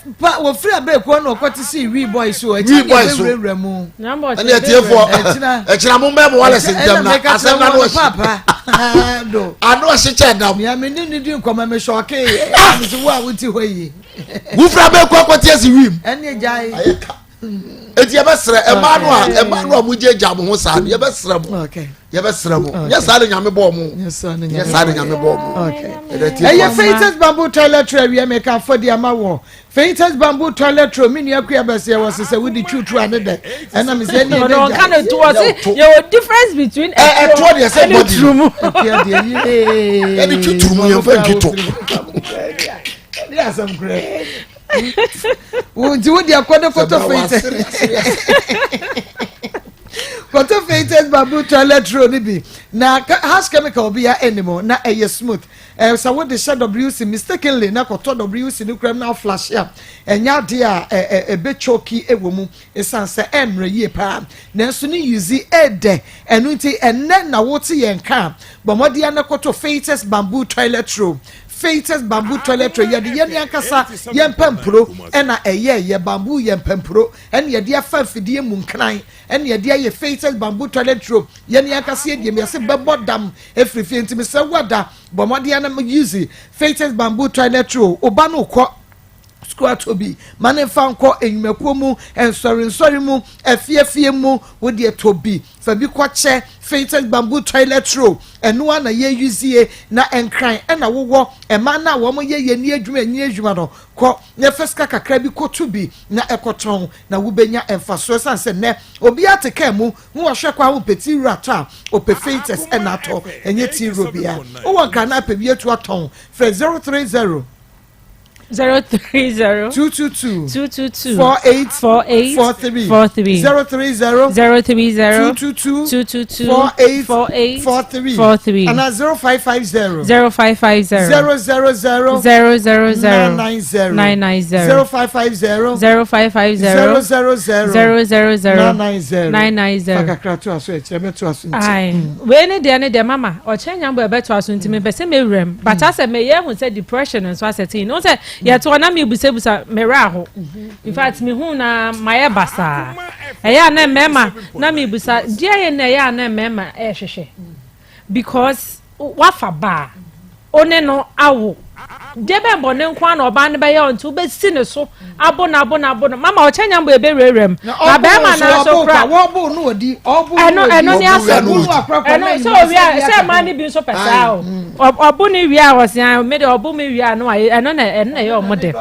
wo free abeko no kwati si we boys so e ti be mu nyamba ene etiefo ekira mo me mo wala se jam na asem na no papa do ano se che dam ya me ni di nkoma me shoke so wo a wuti ho yi wo free abeko kwati si wim ene jai eti yɛbɛsrɛ ɛma no a mogye gya mo ho saa no yɛbɛsrɛ mo nyɛ saa de nyame bɔɔ mo ɛyɛ Faintest Bamboo Toilet Tray awie meka afɔde ama wɔ Faintest Bamboo Toilet Tray mi nua kua bɛsɛ wɔ sɛ wodi twutwu ane dɛ ɛna me sɛ ne no kan to was your difference between ɛtoɔ deɛ sɛ body trumu ɛne twutwu mu yɛmfa ntwito yeah some great wonti wodi akodo photo Faintest Bamboo Toilet Tray ni bi na house chemical bi ya anymore na eye smooth so what the WC mistakenly na koto WC ni kram na flash ya enya de a be choky ewo mu esan se emre yie pa na so ni use ede enu nti enne na wote yen ka bomode na koto Faintest Bamboo Toilet Tray Faithless bamboo toiletry ye de ye ankasa ye mpempro na ye bamboo ye mpempro ye de afa fidie mu nkran ye de ye faithless bamboo toiletry ye ne ankasa ye de me se bebo dam efrifie ntimi se wada bomode na use faithless bamboo toiletry oba no kɔ square to be mane fanko enyimakuo mu ensori mu afiefie mu wo de to be fa bi kwache faithless bamboo toilet roll eno na ye use na enkran na wowo ema na wo mo ye ni adwuma no ko ne feska kakra bi ko to be na ekoton na wo benya emfaso sanse ne obi ateka mu wo hwe kwa wo peti rata ope faithless na to enye ti robia wo wanka na pe bi etu aton fe 030 030 222 222 48 48 43 43 030 030 222 222 48 48 43 43 and 0550 0550 000 000 990 990 0550 0550 000 990 Fakakra to aso e cheme to aso nti ai we ne de mama o chenya mbo ebe to aso nti me pese me wrem but ase me ye hu say depression and so asetin no say ye to na me busebusa me ra ho in fact me hu na maye basa eya na mema na me busa dia ye na eya na mema e hwehwe because wafa ba one no awo debe mbo ne nkwa na oba ne be ye onto be si ne so abo na mama o chenya mbo ebe rerem na be ma na so kra wo bo no odi obo eno ni aso eno so wi se ma ni bi so pesa o obo ni wi a wosia me de obo me wi a no eno na ye omode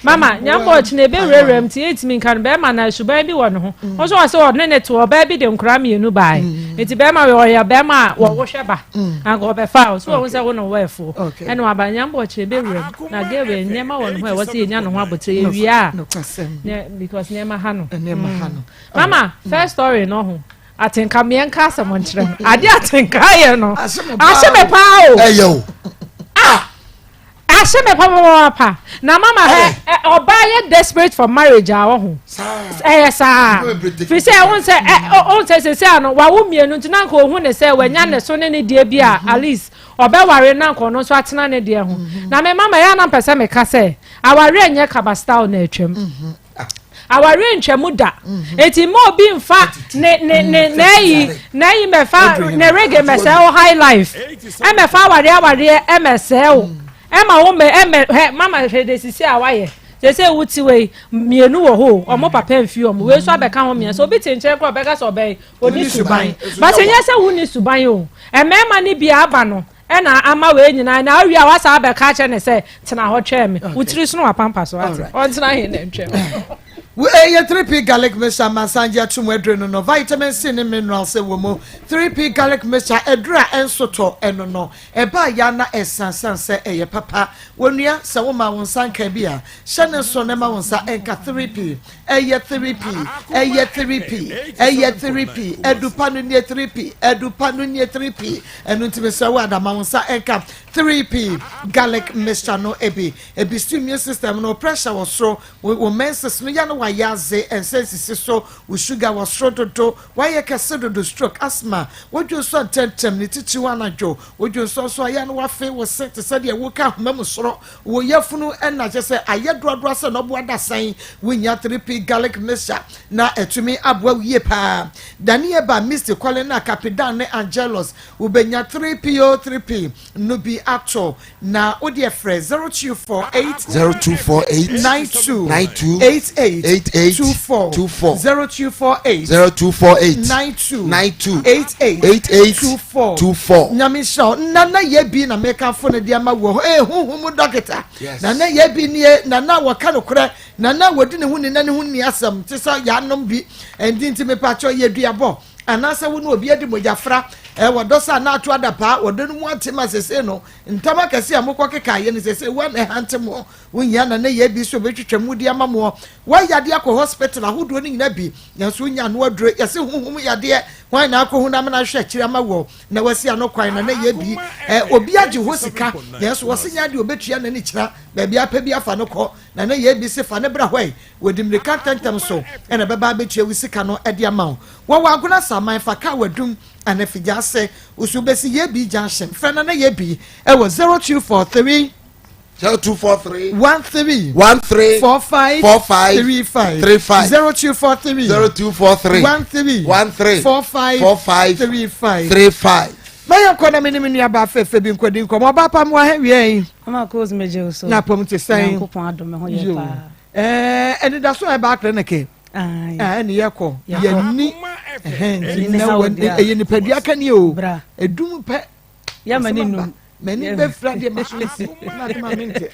mama nyambo chine be rerem ti etimi kan be ma na suban bi wo no ho o so wase o ne to oba bi de nkra mienu bai eti be ma we ya be ma wo hweba ago be fa so wo se wo no wefo eno aba nyambo chine be rerem na gewe nyema wo no ho e wase enya no ho abotre wi a because nyema ha no mama first story no ho atenka me enka asem nkyerem ade atenka ye no ashe me pa o eyo ashe me pa na mama he oba ye desperate for marriage a wo ho yes fi say won say no wa wo mienu nti na ko hu ne say wanya ne so ne die bi a at least oba ware na ko no so atena ne die ho na me mama ya na pese me ka say aware enye kabastyle na atwam aware ntwamu da eti mo bi mfa ne me fa ne reggae me say high life e me fa aware e me say o Emma wo me mama hwede sisi awaye se wuti we mienu wo ho omo papa mfi omo we so abeka ho mia so obi tinche kro beka so be oni suban ba se nya se wuni suban o emema ni bia aba no e na ama we nyina na awia wasa abeka che ne se tena ho twa me wutiri so no apampa so ate on tena he na ntwa we ye 3p garlic mixture masanja tumu edre no vitamin C ne mineral se wo mo 3p garlic mixture edra ensoto eno no eba ya na esansan se eye papa wonua se wo ma won sanka bia hyene so ne ma won sa enka 3p eye 3p edupa no ne 3p enu ntime se wo adama won sa enka 3p garlic mixture no ebi immune system no pressure was so wo menses no ya no yaze and sense so we sugar was rototo why you can do stroke asthma what you so tentem ni titi wana jo what you so ya no wafe was set to say wo ka memo soro wo yafunu and na just say ayedrodro say no bo da san we nya 3p garlic mixture na etumi abwa wie pa daniel ba mr colina capidan ne angelos we benya 3p no be actual na odie frɛ 0248 92 88 24 0248 92 88 24 nyamisha nana yebi na meka fone dia ma wo huhu doctor nana yebi nie nana waka no kore nana wodi ne hu ne nane hu ni asam tisa ya nom bi endinti me pa cho yeduabo anasa wo no obi adi mojafra wodosa na atu adapa wodenu mu atema sese no ntama kase amokọ keka ye ne sese wa na hantemo wonya na na ye bi so betwetwam di amamo wa yade akọ hospital ahodo ni nyina bi yanso nya no adure yase huhum yade wan na akọ hu na na hwe kire amawo na wasi anokwan na ye bi obi age ho sika yanso wasinya de obetua na ni kira ba bia pa bi afa no kọ na ye bi se fa ne bra hwai wodimre kantantam so na beba betua wisika no ade amawo wa agona saman fa ka wadum and if you just say usubesi yebi junction friend na yebi e was 0243 0243 13 13 45 45 35 35 0243 0243 13 45 45 35 35 Maya kona mini mini aba fefe bi nkodi nko mo ba pam wa hewie Maa Akos meje so na pom te sai Yankopon adome ho ye pa eni da so e ba clinic ni yeko ye ni ni pedua kani o edum pe ya mani num many be friend de mesusi na ma mente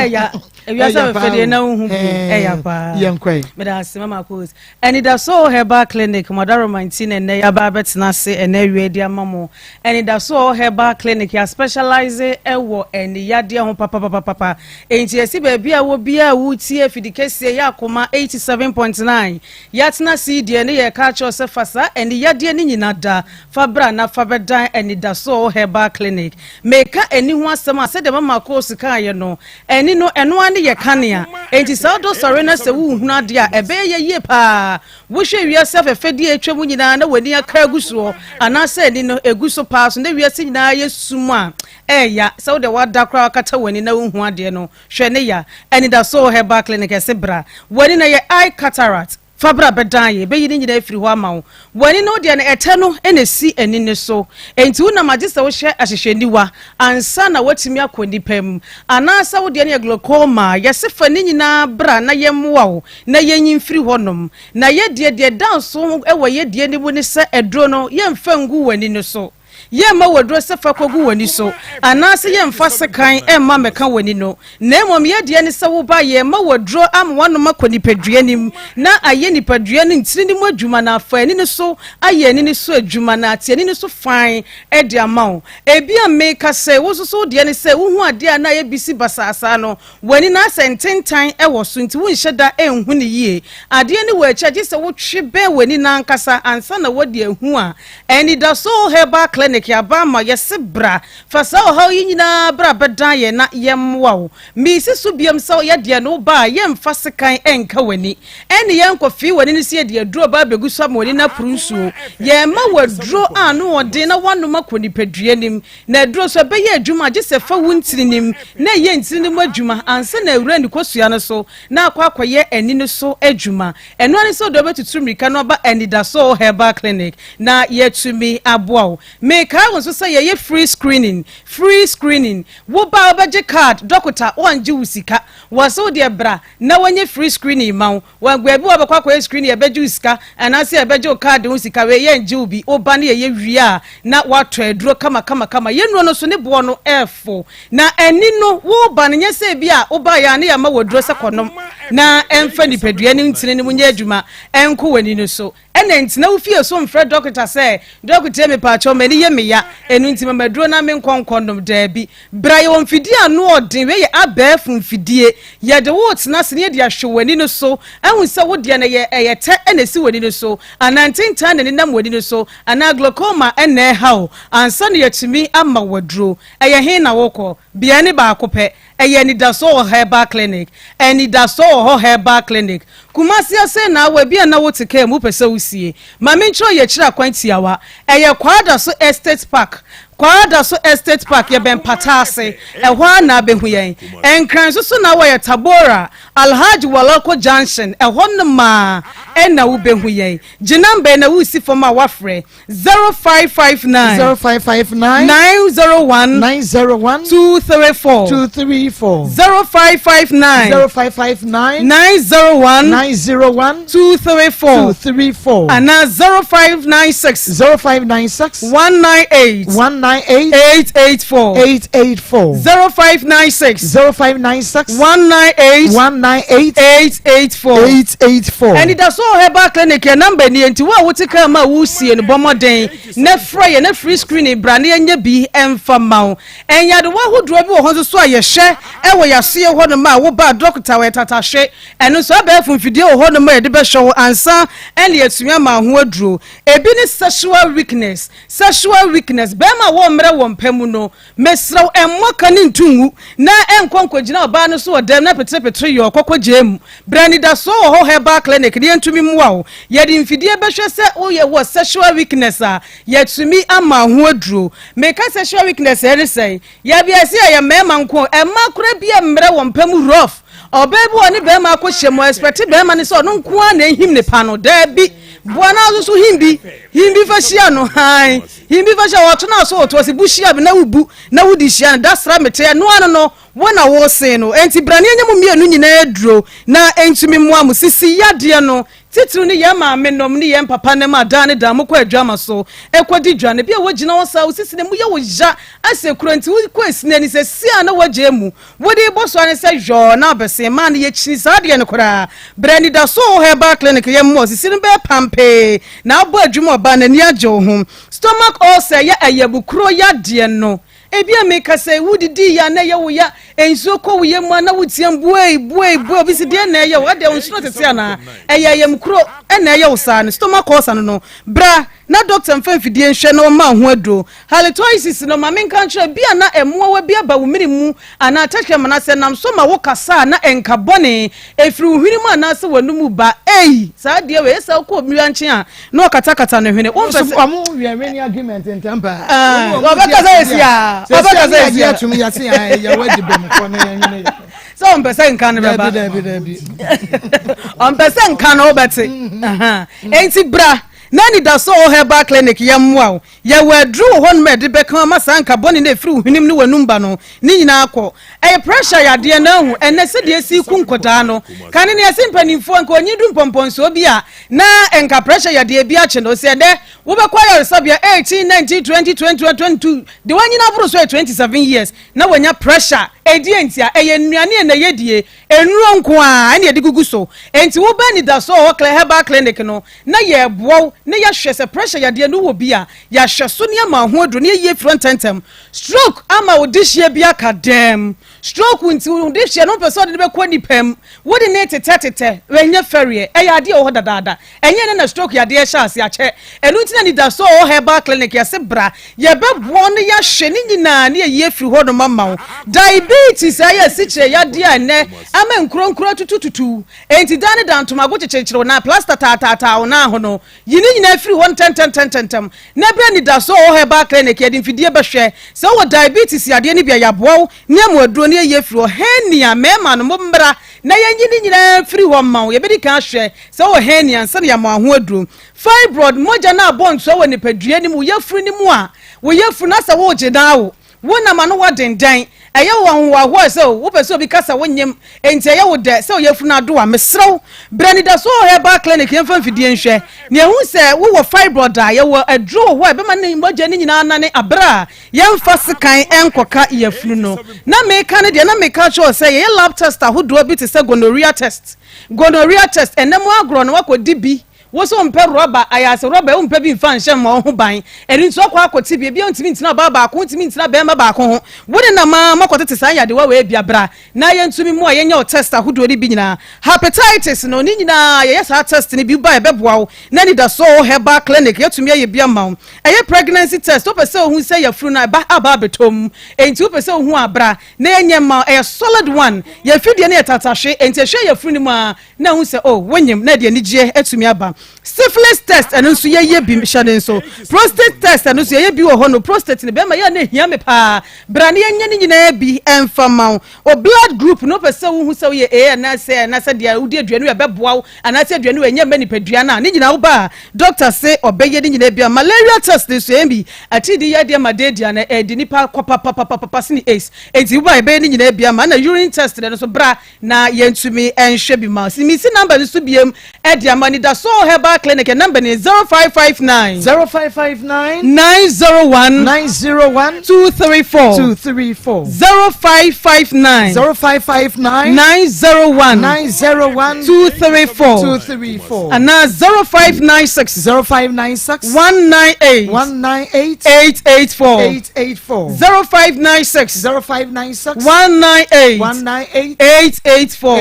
ya ewia sa fede na hu ya pa yenkwai me da se Maa Akos and it so herbal clinic modern 19 and ya ba betina se and ewie dia mamo and it so herbal clinic ya specialize ewo and ya dia ho papa enti esi ba bia wo bia wo tie fidikese ya Akoma 87.9 ya tina si die ne ya ka cho se fasa and ya die ni nyina da fabra na fabedan and it so herbal clinic meka eni ho asem ase de Maa Akos kan ye no eni no eno ane ye kanea enti sa do sore na se wu hunu ade a ebe ye pa wo hwe wi ase fefedi atwa mu nyina na wani aka aguso ana se eni no eguso pa so na wi ase nyina ye sumu a ya so de wada kra kata wani na wu hu ade no hwe ne ya eni da so herbal clinic ese bra wani na ye eye cataract fabra bedan be yini nyina afiri ho amawo wani no de na ete no enesi enine so enti una magista wo hye ahyehyendiwa ansa na watimi akoni pam anasa wo de na glaucoma yesefa ni nyina bra na yemwa wo na yenyin firi honom na ye de dan so ewo ye de ni bu ni se edro no yemfa ngu wani no so ye ma wodro se fa kogu wani so anase ye mfa sekan emma meka wani no na mom ye de ne se wo ba ye ma wodro am wano makoni padua nim na aye ni padua ni ntiri ni mu adwuma na afa ni ne so aye ni so adwuma na atie ni so fine e de amawo ebi ameka se wo so de ne se wo hu ade na ye bisi basasa no wani na sententan e wo so nti wo nheda enhu ne yie ade ni wo achaje se wo twe be wani na nkasa ansa na wo de ehu a eni da so herbal clinic ya ba ma yesi bra fasa o ha yinyina bra bedan ye na yemwa wo mi sisu biam so ye de no ba ye mfa sekan enka wani eni ye nkofi wani ni se de aduro ba begu so ma wani na prunsu ye ma waduro anu ode na wanu makoni padua nim na aduro so be ye adwuma je se fa wuntiri nim na ye ntiri nim adwuma anse na awura ni kosua no so na akwakoye eni no so adwuma eno ani so do betutu mrika no ba eni da so herbal clinic na ye tumi aboa me ka won so say ye free screening wo ba obeje card doctor wanje usika waso de bra na wonye free screening ma wa gwa bi wa bakwa screening ye beje usika anase ye beje card usika we ye nje ubi oba na ye wi na wato aduro kama ye no so ne bo no efo na eni no wo ba ne nyese bi a oba ya ne ya ma woduro se konom na emfa ni padua ni ntine ni munye adwuma enko wani no so ene ntina wo fie so mfre doctor say doctor me pa cho me ni ye me ya enu ntima maduro na me nkonkondom da bi bra ye wonfidi anu odin we ye abafu mfidie ye de wo tena se ne de ahwe wani no so ehun se wo de na ye te ene si wani no so anantinta ne nam wani no so ana glaucoma ene hawo ansa ne yetumi ama waduro eye he na wokọ bia ne ba akopẹ eye ni da so herbal clinic eni da so herbal clinic kumasi ase na wa bia na wotike mu pese usie ma me ncho ye kira kwantiawa eye kwada so estate park ye ben patase ehwa na behu yen enkran so na wa ye tabora alhaji walako junction ehon ma ena wo behu yen ginambe na wusi foma wafre 0559 901 234 0559 901 234 and 0596 198 884 0596 198 884 and it does so herbal clinic your number ni enti wa wotika ma wusie no bomoden na free na free screening brand enya bi emfa mawo enya de wa hodro bi wo ho so a ye hye e wo yase ho no ma wo ba doctor we tata hwe eno so ba funfidie wo ho no ma ye de be hwe ansa en le atumi ma ho aduro ebi ni sexual weakness be ma wo mre wo mpam no mesraw emmoka ne ntungu na enkonkogina oba no so odam na petre yo kokogem brani da so ho herbal clinic de ntumi muwa wo ye di mfidie behwe se wo ye wo sexual weakness a ye tumi ama ho aduro meka sexual weakness ere sei ya bia se ya mema nko emma kura bia mre wo mpam rough obebu oni be ma ko hyemo expect be ma ne so no nko na ehim ne pa no da bi buana so himbi fa hia no han himbi fa hia woto na so woto se bu hia be na wubu na wudi hia da sra mete no ano no wona wo se no enti brane nyemu mienu nyina aduro na entumi mo am sisi yade no titru ni ye ma menom ni ye papa ne ma da ne da mo kwa adwama so ekodi dwane bia wogina wo sa sisi ne mu ye wo ja asekuro enti wo kwa esine ni se sia na woje mu wodi boso ane se jo na bese ma ne ye chini sa de ne kora brani da so herbal clinic ye mo sisi ne be pampe na abo adwuma oba na ni agye wo ho stomach ulcer ye ayebukuro yade no ebia me kase wudidi ya na ye wo ya enso ko wo ye mu na wutiam buei obisi de na ye wo de onso tete ana eyeyem kro na ye wo sa no stomach ulcer no bra na doctor mfa mfidie nhwe no ma ho ado halitosis no ma men kan try bia na emoa wa bia ba wo minimu ana atahwe mana se nam so ma wo kasa na enka bone efiri hwinimu ana se wanumu ba saa de we sa ko miwa nche a na okatakata no hwene wo mfa amu wiameni agreement ntempa wo ba kasa esia wo ba kasa esia tumi ya se ya wadi bem ko na yenye so on person kan beba on person kan obeti enti bra nani da so herbal clinic yamwa ya wadru hon med be kan masanka boni na efiri hwinim ni wanumba no ni nyina akọ pressure ya de na hu ene se de si ku nkoda no kan ne ese mpanimfo nka onyi du mpomponso bi a na enka pressure ya de bi a che no se de wo be kwa ya sabia 18 19 20 20 22 de wanyina buru so 27 years na wanya pressure edientia eye nnuane na yedie enuro nko a ene edigugu so enti wo ba ni da so herbal clinic no na ye bow na ya hwese pressure ya de no wo bi a ya hweso ne ma ho adro ne ye front tentem stroke ama odihye bi akadem stroke unti odihye no person de be kwani pam wo de ne tete wenya ferie eya de wo dadada enye na stroke ya de hye ase ache enu ntina ni da so herbal clinic ya se bra ye be bo ne ya hwe ni nyina ne ye firi ho no mama diabetes ya siche ya de ane ama nkronkro tutututu enti dane dantoma go chechechiro na plaster tata na ho no yini nyina firi ho tentem na be ni da so herbal clinic ya de mfidie behwe se wo diabetes ya de ni bia ya bo ne mo aduro ne ye firi ho henia mema no mbra na yenyi nyina firi ho ma ye be di kan hwe se wo henia nse ya mo ho aduro fibroid moja na bond so wo ni padua ni mu ye firi ni mu a wo ye firi na se wo gyedawo wo na ma no wo dendan eye wo ho se wo pese obi kasa wonyem enti eye wo de se wo ye firi na do a mesrew brani da so herbal clinic yemfa mfidie nhwe ne hu se wo fibroid a ye wo aduro ho e be ma ni moja ni nyina na ne abra yemfa sekan enkoka ye firi no na me ka ne de na me ka cho se ye lab test a hodo bi te se gonorrhea test enemo agro no wakodi bi wo so mpe roba ayase roba mpe bi mfa nhye mo ho ban eri nso kwa akoti bi ontimi ntina ba ko ontimi ntina be ma ba ko ho wo de na ma makotete san yade wa we bia bra na ye ntumi mu a ye nya test ahodo ri bi nyina hepatitis no ni nyina ye sa test ni bi ba e beboa wo na ni da so herbal clinic ye tumi ye bia ma eye pregnancy test opese ohun se ye furu na ba aba betom enti opese ohun abra na ye nya ma a solid one ye fidie na ye tatahwe enti hwe ye furu ni mu a na hu se wonyem na de ni gye etumi aba syphilis test and nso ye bi hye so prostate test and nso ye bi wo ho no prostate ne be ma ye na hia me pa brane ye nya ni nyina bi emfama o blood group no pese wo hu se ye na se dia udi aduanu ye beboa ana se aduanu enya mani padua na ni nyina wo ba doctor say obeye ni nyina bi malaria test nso ye bi atidi ye de madedia na edi nipa papa sini ace enti wo ba be ni nyina bi ma na urine test ne so bra na ye ntumi enhwe bi ma si number nso biem edi amani da so herbal clinic number is 0559 0559 901 234 0559 901 234 and now 0596 198 884 0596 198 884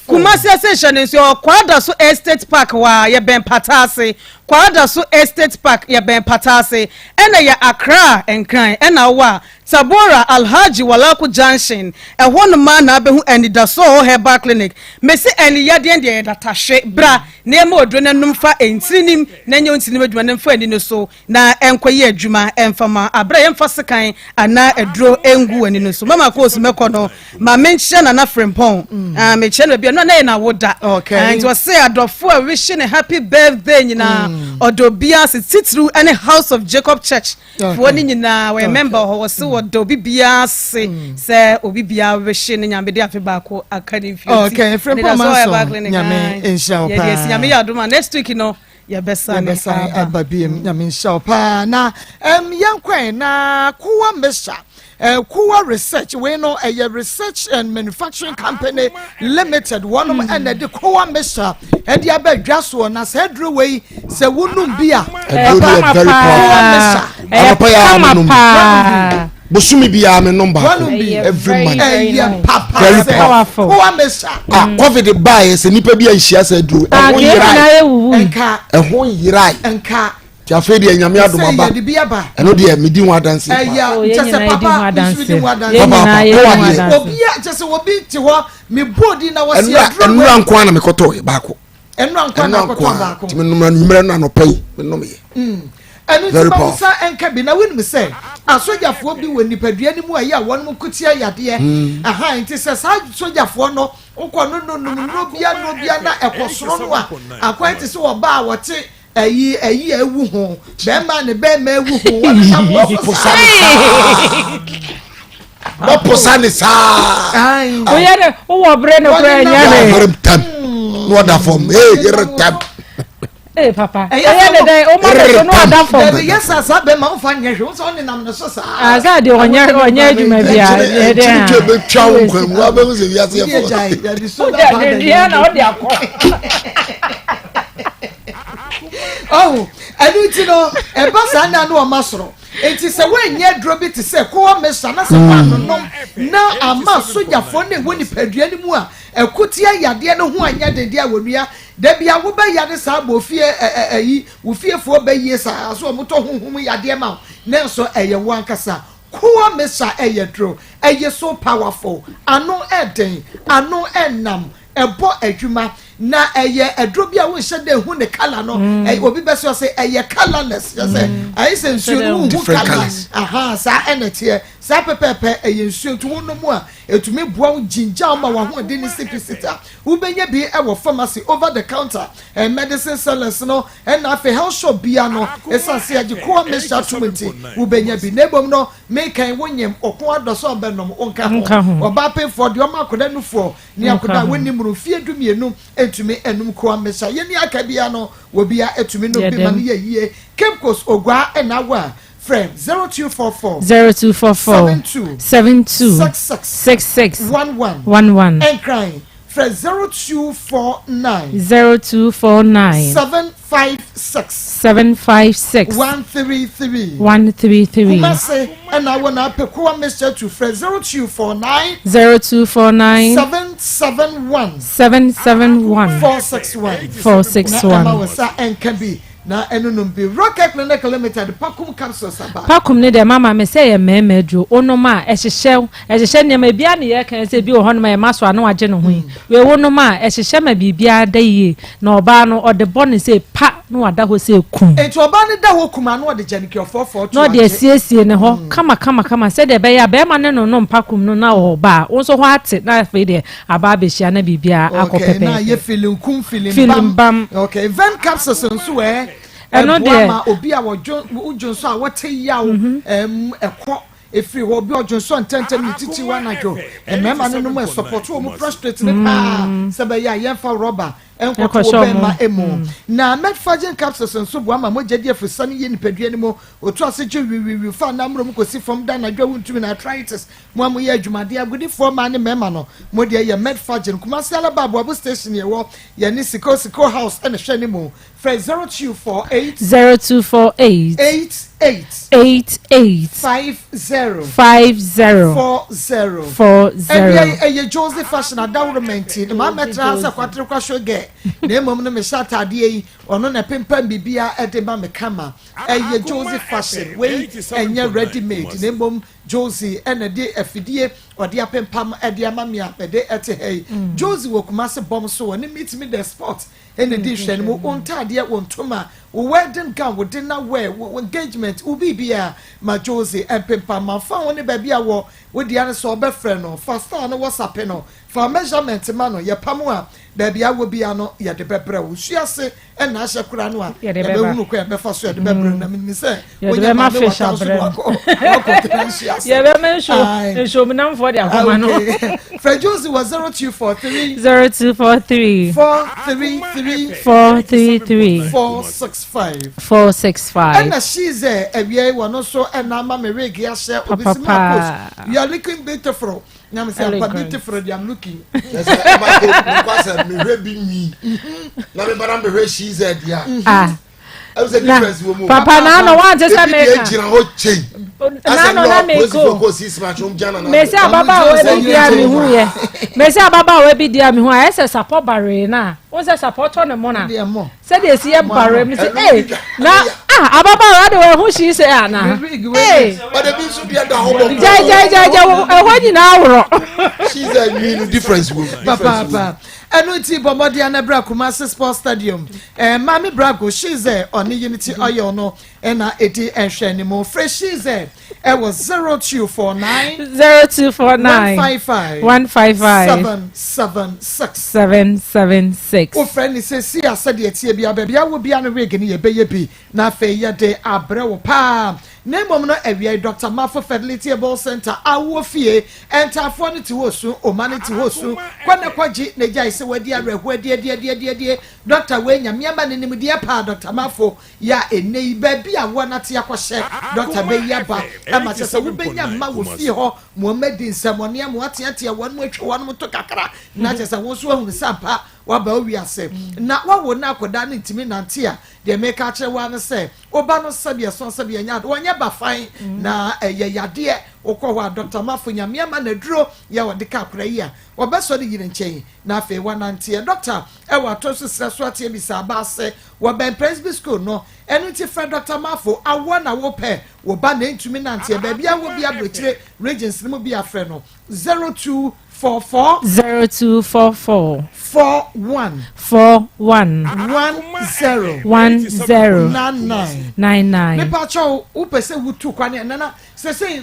Kumasi session is your kwada so estate park wa ye ben patase kwada so estate park ye ben patase ena ye Accra enkran ena wa Tabora Alhaji Walaku Junction ehon ma na abehu anidaso herbal clinic mesi eni yade de datashe bra na ema odro na numfa entinim na nye entinim adwuma na mfa ani no so na enkoye adwuma emfama abra yemfa sekan ana edro engu ani no so Mama Akos mekono ma menche na frempon me che no bia no na woda and was say adofo a wishing a happy birthday nyina odobia se titru any House of Jacob Church for ni nyina we member ho was odobi bia se obi bia wishing nyamede afeba ko akani fi frempon ma nyame insha Allah yes nyame ya duma next week no ya besa ababiem nyame insha Allah na yankwan na kuwa mesha Kuwa Research, we know a research and manufacturing company limited. One of and the Kuwa Mesha, and the Abba Jaswan as headway, say, wouldn't be a Busumi be a number every month. Very powerful. Kuwa Mesha, COVID bias and Nipa be a she has a do a 1 year and car. Afraid the nyame adoma ba eno de medi ho adanse just papa obia just obi ti ho me body na wasi adro eno anko na me koto ba ko eno anko na koto ba ko ti me numra na no pai me no me eno ti ba sa enka bi na win me say asojafo bi woni padua ni mu ayi a won mu kutia yade aha nti se sa sojafo no nko no bia na ekosoro no a akwanti se wo ba wote ayi ewu ho be ma ne be ma ewu ho wa posani sa o yere o wo bre no bre nya ne no da form tab papa yere de o ma de no da form yes asa be ma fa nya hwe so ne nam no so sa asa de onya adwuma bia de de ke be twa wo kwam wa be se wiase ya fo ya na o de akọ oh anu no e ba sa na no o masoro enti se we nya dro bi ti se ko o mesa na se pa no na ama sojafo ne woni padua ni mu a ekutia yade no ho anya dede a wonua da bia wo ba yade sa bo fie ayi wo fiefo ba yie sa so mo to honhom yade ma na so eye wankasa ko o mesa eye dro eye so powerful ano eden ano enam ebo adwuma na eye edro bia wo hye de hu ne color no obi be so say eye colorless you say I say nsuo no hu color aha sa enete sa pepepe eye nsuo to wo no mu a etumi bua wo jinja ma wa ho de ni sipita wo benya bi e wo pharmacy over the counter medicine sellers no and na fe health shop bia no esa se age ko mesha tumenti wo benya bi nebom no me kan wonyem okon adoso benom onka ho oba pay for de o makoda nufo ni akoda woni muru fie dumienu etumi enum ko amesa yeni akabia no wo bia etumi no bi man ye yie Kempkos ogwa enawa friend 0244 72 66 11 and crying friend 0249 756 133 Kumase and I wanna pe ko amesa to friend 0249 771 461 and can be na enunum bi rocket clinic limited pakum capsules aba pakum ne de mama me say mema dro onoma ehye ne ma bia ne ye kan say bi ohonoma e maso anu age ne ho we wonoma ehye ma bibia da yi na oba no ode bone say pa no wada ho say kum eto oba ne da ho kum anu ode janike 44 no de asiesie ne ho kama say de be ya be ma ne no pakum no na oba wonso ho ate na fe de aba be hia na bibia akopepe na ye feeling bam okay event capsules nso we eno de obi a wojo so a wote yawo ekọ efiri wo bi ojo so ntentem ni titi wanajo mema ne no mo support wo mo prostrate ne pa se be ya yen fa rubber enko to be ma emu na metfagen capsules nso bo ama mo jedi afisa ne ye nipadua ne mo otu aseje wi fa na mro mo kosi from da na dwa wuntumi na arthritis mo am ye adwumade agudi for ma ne mema no mo de ye metfagen kuma se ala babo abo station ye wo ye ni siko house ene hwe ne mo 0248 88 50 40 Joseph fashion adawrement no ma metra asa kwatre kwasho ge na emom no me shata ade yi ono na pempam bibia ede ma me kama Joseph fashion we enye ready made na emom Josie ene de afidie ode apempam ede ama me apede ete hey Josie wo kuma se bom so woni meet me the spot ene di hwe no ontade wontoma wedding gown we did not wear engagement ubi bia ma Josie empempam ma fa woni ba bia wo the other so be friend no first no WhatsApp no for measurement man no ye pam a da bia wo bia no ye de bebre wo suase e na hye kura no a ye be hunu ko ye be fa so ye de bebre na me say wo ye ma fe shabre ye be me show me nam for the Akoma no for Josie was 0243 433 465 and she's a we no so and na ma me reg ya share obisi ma post you are looking beautiful. Now me say I'm beautiful. I'm looking. Yes, because me rebi me. Na me baram be she's there. Ah. I was a difference woman. Papa na no want just say make. Na no make go. Me say baba we bi dia me hu ye. Me say baba we bi dia me hu. I say support bare na. Won say support on mo na. Say dey see e bare me say eh na ababa we dey we hu she say ana. Eh. But the bin so be da ho. Ja ho nyina awro. She's a mean difference woman. Papa. Enuti bomodi anabra Kumasi Sports Stadium. Mami Brago she's on Unity Oil no na edi enhwe ni mo fresh she's it was 0249 776 o friend ni say see asade etie bia bia wo bia no wege ni ye beye bi na fe ye de abre wo pa Name no area Dr. Mafo Fertility Ball Center awo fie enter for ni ti wosu o mani ti wosu kwana kwaji ne jai se wadi arehu die Dr. Wenya miamba ne nim die pa Dr. Mafo ya enei ba bi awo na te akwhye Dr. Beya ba ama se wo benya ma wo fie ho Muhammad Nsem am ate wonu atwa wonu to kakra na se wo so ahunu sampa waba owiase na wawo na akoda ne ntimi nante a de make a kire wa ne se oba no sabia so sabia nya wonya ba fan na yade okwa Dr. Mafo nyamia ma na duro ya wode ka akora yi a obeso de yire nchen na afi wanante doctor e wa to so sreso ate bi sa ba se wo ben Presby school no enu ti friend Dr. Mafo awo na wo pe wo ba na ntumi nante ba bia wo bia brochire regions mu bia frɛ no 0244 41 10 me pa cho upese wutu kwane nana se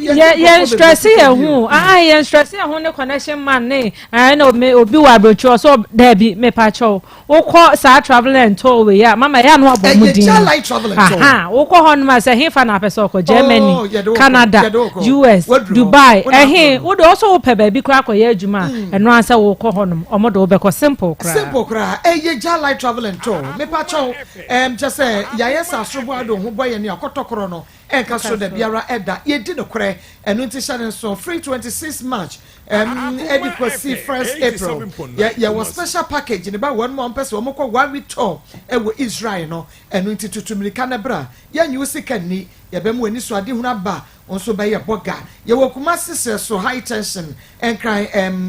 yeah stress here hu yeah stress here hu ne connection man ne no me obi wa brocho so there be me pa cho wo ko sa travel and tour we ya mama ya no abomudin wo ko ho no ma se he fa na pese ko Germany Canada US Dubai wo do also pe ba bi kra ko ya adwuma eno ansa wo ko ho no omodo wo be ko simple kra ja light travel and tour me pa cho just say ya yes asrobo ado ho boy ne akotokoro no enka so da biara eda ye di no kre enu nti share so free 26 March adequacy 1st April ya was special package ne ba one more person wo ko 1 week tour e wo Israel no enu nti tutumirika na bra ya nyu sika ni ya be mu ani so ade huna ba onso ba ye boga ya wo Kumasi so high tension enka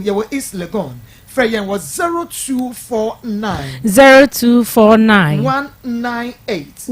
ya wo East Legon Freyen was 0249 198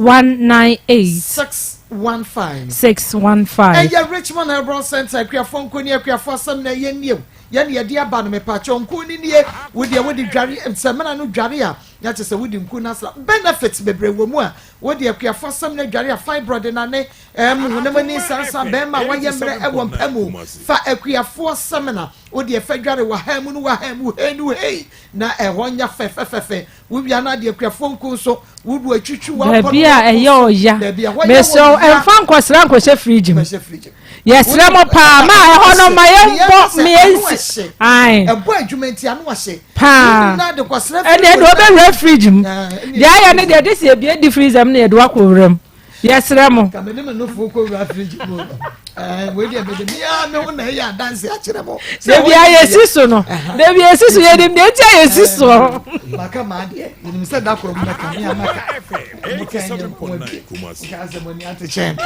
615 and your Richmond Herbal Center Kriafon Kunia Kriafosam na yeniem yan ye dia ba no me pa cho nku ni nie we dia we di dware semana no dware a ya che se we di nku na sa benefits bebre wo mu a we dia Kriafosam na dware a fibroid na ne hunamani sansa be ma wa yemre e wo mpamu fa Kriafosam na we dia fa dware wa ha mu no wa ha mu henu hei na e honya fefefefe we bia na dia Kriafon nku so we du atwitwu wa po bia e ye oya me so emfa nkosra nkose fridge yes remo pa ma e hono ma ye mbo me ensi ai e bo adwumenti anu ahye pa na de kwasra e de do be fridge ya ya ne de se bia di freezer na ye do akowrem Yes, Ramo. Come in no fool fridge. We get the Mia no one here dance at Ramo. Maybe I assist no. Maybe I assist you him the assist so. Makama dear, you said that from Makama. 87.9 Kumasi. Kaza money at the champ.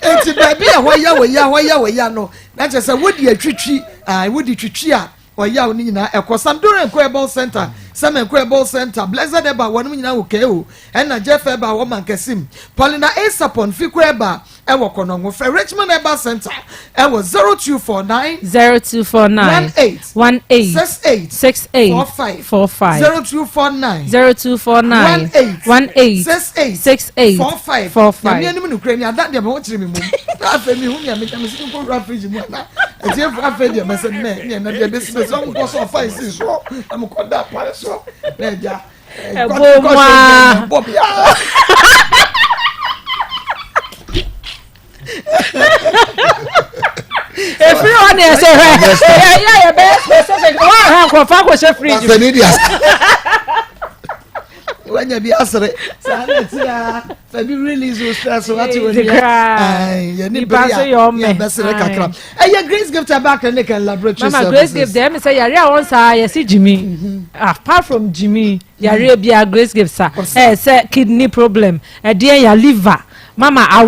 Enti baby waya no. Na just say would you twitwi would you twitwi a waya oni nyina ekosandore enkweball center some enkweball center blessed eba wonu nyina okay o na Jeff eba wo mankesim Paulina A Sapon fikweba e wo konongo fe Richmond eba center e wo 0249 18 45 0249 18 45 ya ni nukre ni ada de mo chiri mi mu afa mi hu ni ameka mi sin ko ra fridge mu na e ti afa de mesen me na de business on go so fine sin so am ko da pare so na ja If you want to say, yeah, best specific. Oh, I have a fridge. When you be asking, Fabi release your stress. So what you Grace gift back and make a laboratory. Mama, Grace gift them say, yeah, once I see Jimmy. Apart from Jimmy, yeah, be a Grace gift, sir. Say kidney problem, a dear your liver. Mama, I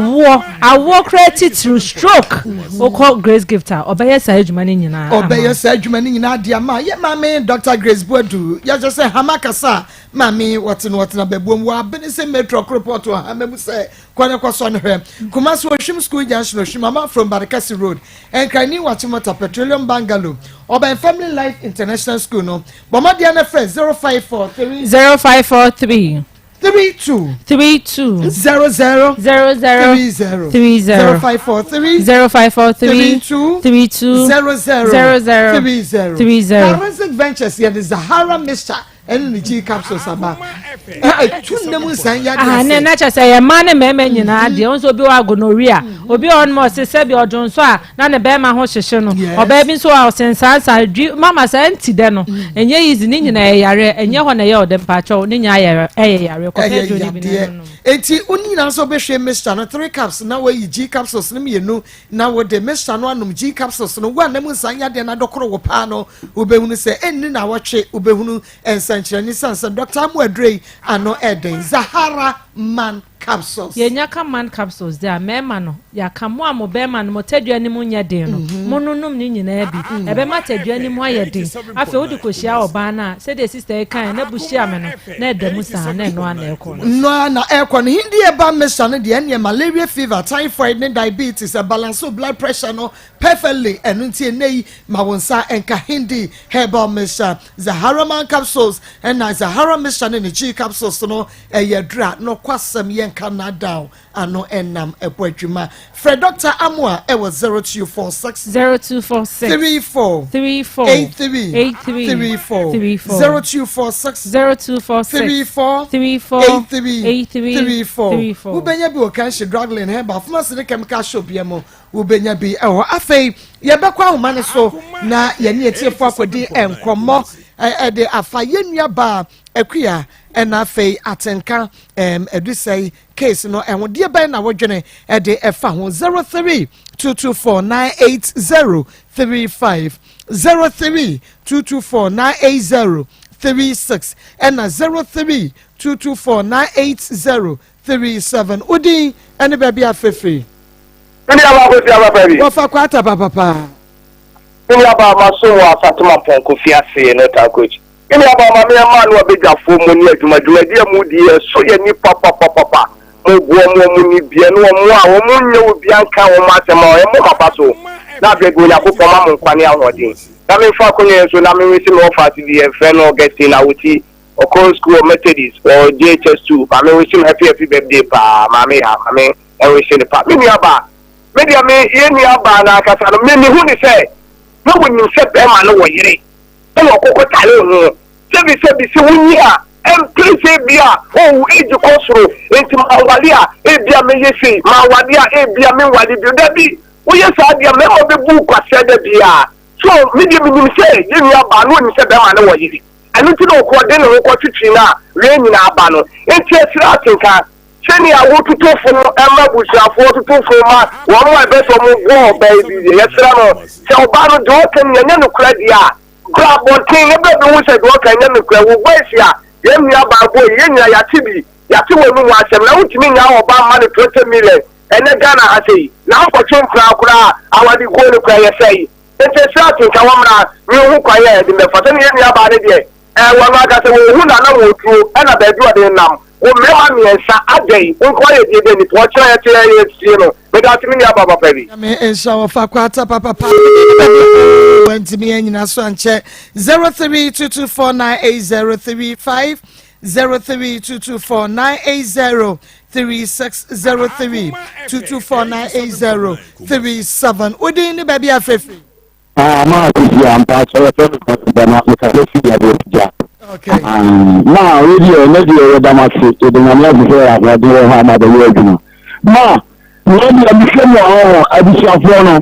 walk credit through stroke. O call Grace gifter. Obey your surgery money in na. Obey your surgery money in na dear ma. Yeah, mommy, Dr. Grace Bodu. Ya just say hamakasa. Mami, what's na bebum wa been say metro report to ha say kwana kwaso on her. Kumasi Oshim School Junction Oshimama from Barakasi Road. And can you watch Mota Petroleum Bungalow. Obey Family Life International School no. Mama Diana Fresh 0543 32 00 30 0543 32 00 30 Forensic Ventures here the Zahara Mixture and the G capsules about na cha say man meme nyina de onso bi wa gonorrhea obi on mo se se bi odun so a na ne be ma ho hyehye no oba bi so a sensansa mama say anti de no enye yizi ni nyina yare enye ho na ye odem pa cho ni nya yare ko pe jo ni bi no enti oni na so be hwe Mr. no 3 caps na we G capsules no mienu na we de Mr. no anum G capsules no wa na mu sanya de na dokoro wo pa no obehunu se enni na wotwe obehunu ensankyerani sansa Dr. Amuadrey ano eden Zahara man capsules yenyaka man capsules there mema no yakamo amobema no motadua ni munya den no monunum ni nyina bi ebe matadua ni mu ayeden afi odi kohia oba na se the sister kan na buhia me no na edamu sa na eno ana ekọ no na ekọ no hindi eba mesha no de ene malaria fever typhoid ne diabetes a balance of blood pressure no perfectly enu ntie nei ma wonsa enka hindi herbal mesha Zahara man capsules and Zahara mesha ne G capsules no eyedra no kwasam yen Canada ano enam epoadwuma Fred Dr. Amwa e was 0246 34 83 0246 34 ubenya bi o kan she dragging heba pharmacy ne chemical shop yemo ubenya bi eho afei ye bekwa homa ne so na ye ne etiefo akodi enkomo de afa yenua ba akua ena fei atenka edusai case no ehwo de ba na wodwene de efa ho 0322498035 0322498036 ena 0322498037 udi ene baby afefe ene aba baby wo fa kwata papa ene aba maso wa Fatima Ponko fiase no ta coach ene aba ma me ma no abega fo mo ni adwuma dia mu di so ye ni papa mo go mo ni bia no mo a wo mo nye obi anka wo ma tema o mo papa so na bego ya ko ma mo kwani ahodi na me fa ko nye so na me wisi no fa ti di e no get na wuti o ko school Methodist or JHS2 pa me wisi happy birthday pa ma me ha ma me e wisi ni pa me ni aba me dia me ye ni aba na aka sa no me ni hu ni se no woni se be ma no wo yire e wo ko tale ho se bi woni a please bia o eji kosoro enti mawalia bia me yesi mawalia bia me wali bi da bi wo yesa bia me o be bu kwase da bia so me di mi say ye ni aba no ni se be ma no wo yiri anu ti no ko de no ko twitwi na we nyina aba no enti esira atenka seni a wotuto funu emma busiafo wotuto funu ma wo mo ebe so mo go baby yesra no se oba no do kan nyanya no kura dia grab on thing ebe be wo se do kan nyanya no kura wo gbesia ye nua ba bo ye nua ya tibi ya ti wo nu mu asem na wutimi nya oba ma ne 20 million ene Ghana asei na ko chon kura awadi go no kura yesai ente shati ka wamra mi hu kwa ye de me fata ne ye nua ba ne de wa ma ka se wo hu na wo tu e na ba du de nam o mema miensa adai nko ye de ni to kira ye tie no me da timi ni ababa pedi me ensha wo fa kwata papa went me anyina so anche 0322498035 0322498036 02498037 odi ni baby afefi Maa Akos ya mpa so so na ka fi ya do ja. Okay. Ma radio na di damasi to de na na bi ya na di ha ma de yo aduna. Ma no di amse mo ho abisiafo no.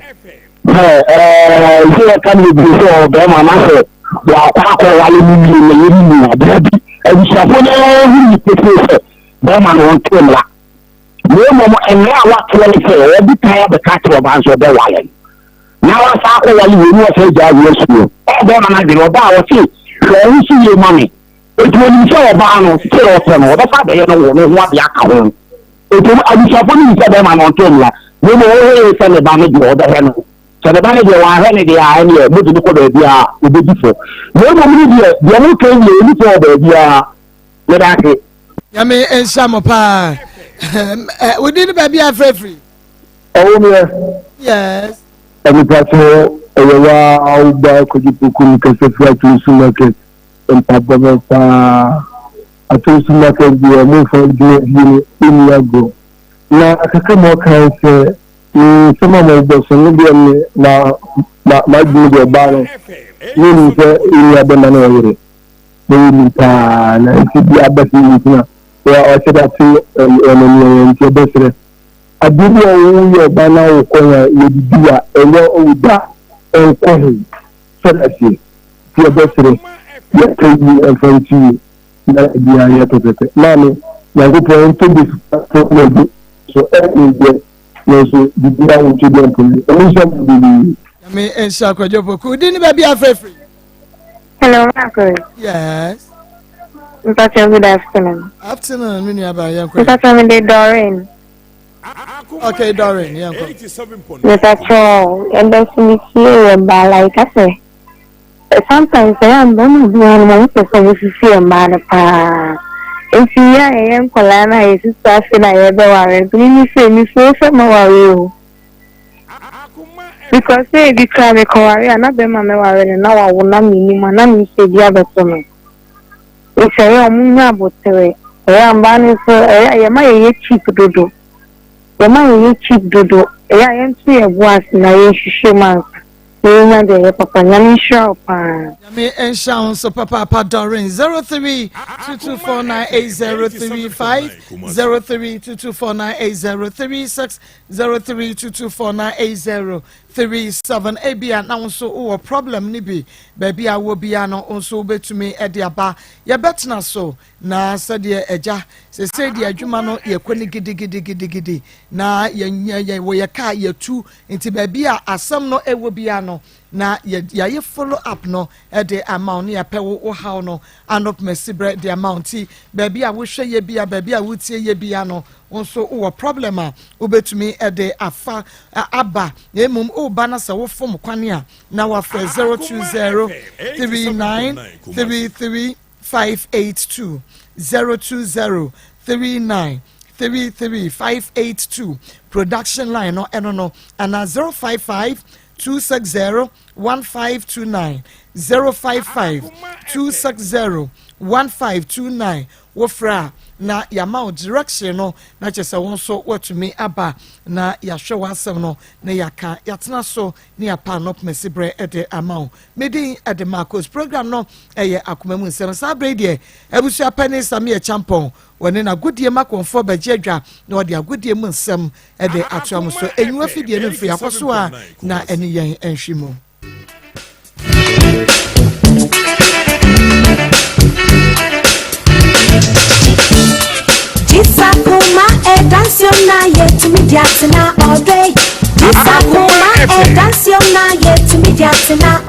Je ka ni bi so be ma na se wa kwa ko wale ni ni na yiri ni na bi abisiafo no ni pepe be ma no ntemla. Mo enra wa to ni se o bi ta be ka to ba so be wale. Na wa sa ko wale ni o se ja yesu. O be ma na de o ba o ti so you see money. It will be so bad, still open, or the father, you know, what the account. It will be so funny to them on Tumla. You know, always send the manager or the hen. So the manager, I had the idea, but the code will be different. No media, the only thing you for the let us say. Yami and Shamopa. We did baby free. Oh, yes. Every person, I'll buy could you put to market. And Papa, I told you not to be a move for you in Yago. Now, I can more kind say, some of my books and maybe now my good battle. You in your banana. Maybe time, and to be a better. Where I said that to your best. I did your banana corner with Dia and your old da and Cohen. So that's it. Your best. Yes, and from you. That idea yet to get. Mammy, now go to this. So every day, so the dear will children to me. I mean, and Shaka Jopo, didn't baby free. Hello, Marco. Yes. Good afternoon. Afternoon, Miniaba, young Good afternoon, Doreen. Okay, Doreen, young. That's all. And that's me here, but like I say. Sometimes I am not doing to see a man. If you are a young Colana, is starting I ever worry. Please say me so worry. Because they declare me worry, and not be my worry, and now I will not mean my name is the other summer. It's a young but I am banning so I am a cheap dodo. The man cheap dodo. I am three of once, and I show man. Papa, Yami and Shaun, so Papa Doreen 0322498035 0322498036 0322498037 Abia now so problem nibi baby I will be also be to me at the aba ya betna so na said ye eja se said ye adwuma no ye kwani gidi na ye wo ye ka ye tu nti baby a asem no e wo bia no na ye follow up no e the amount ya pe wo how no anop mesibre the amount baby a wo hwe ye bia baby a wo tie ye bia no also o problem a obetumi e de afa aba emum o bana se wo fom kwane a na wa fra 02039335582 02039335582 production line no eno no and 055-260-1529 055-260-1529 wofra na yama direction no na chese won so watumi aba na yahwe wasem no na yaka yatena so na yapa no mesibre ede amount medin ede Maa Akos program no eye Akoma mu Nsem sabre de ebusua pani same e champon woni na godie makonfo baje adwa na ode agodie mu Nsem ede atoam so enwa fidie no mfiri akoso a na eni yen enhwimo Akoma Dancium na yet to me Jacksona all day. This Akoma, Dancium na yet to me Jacksona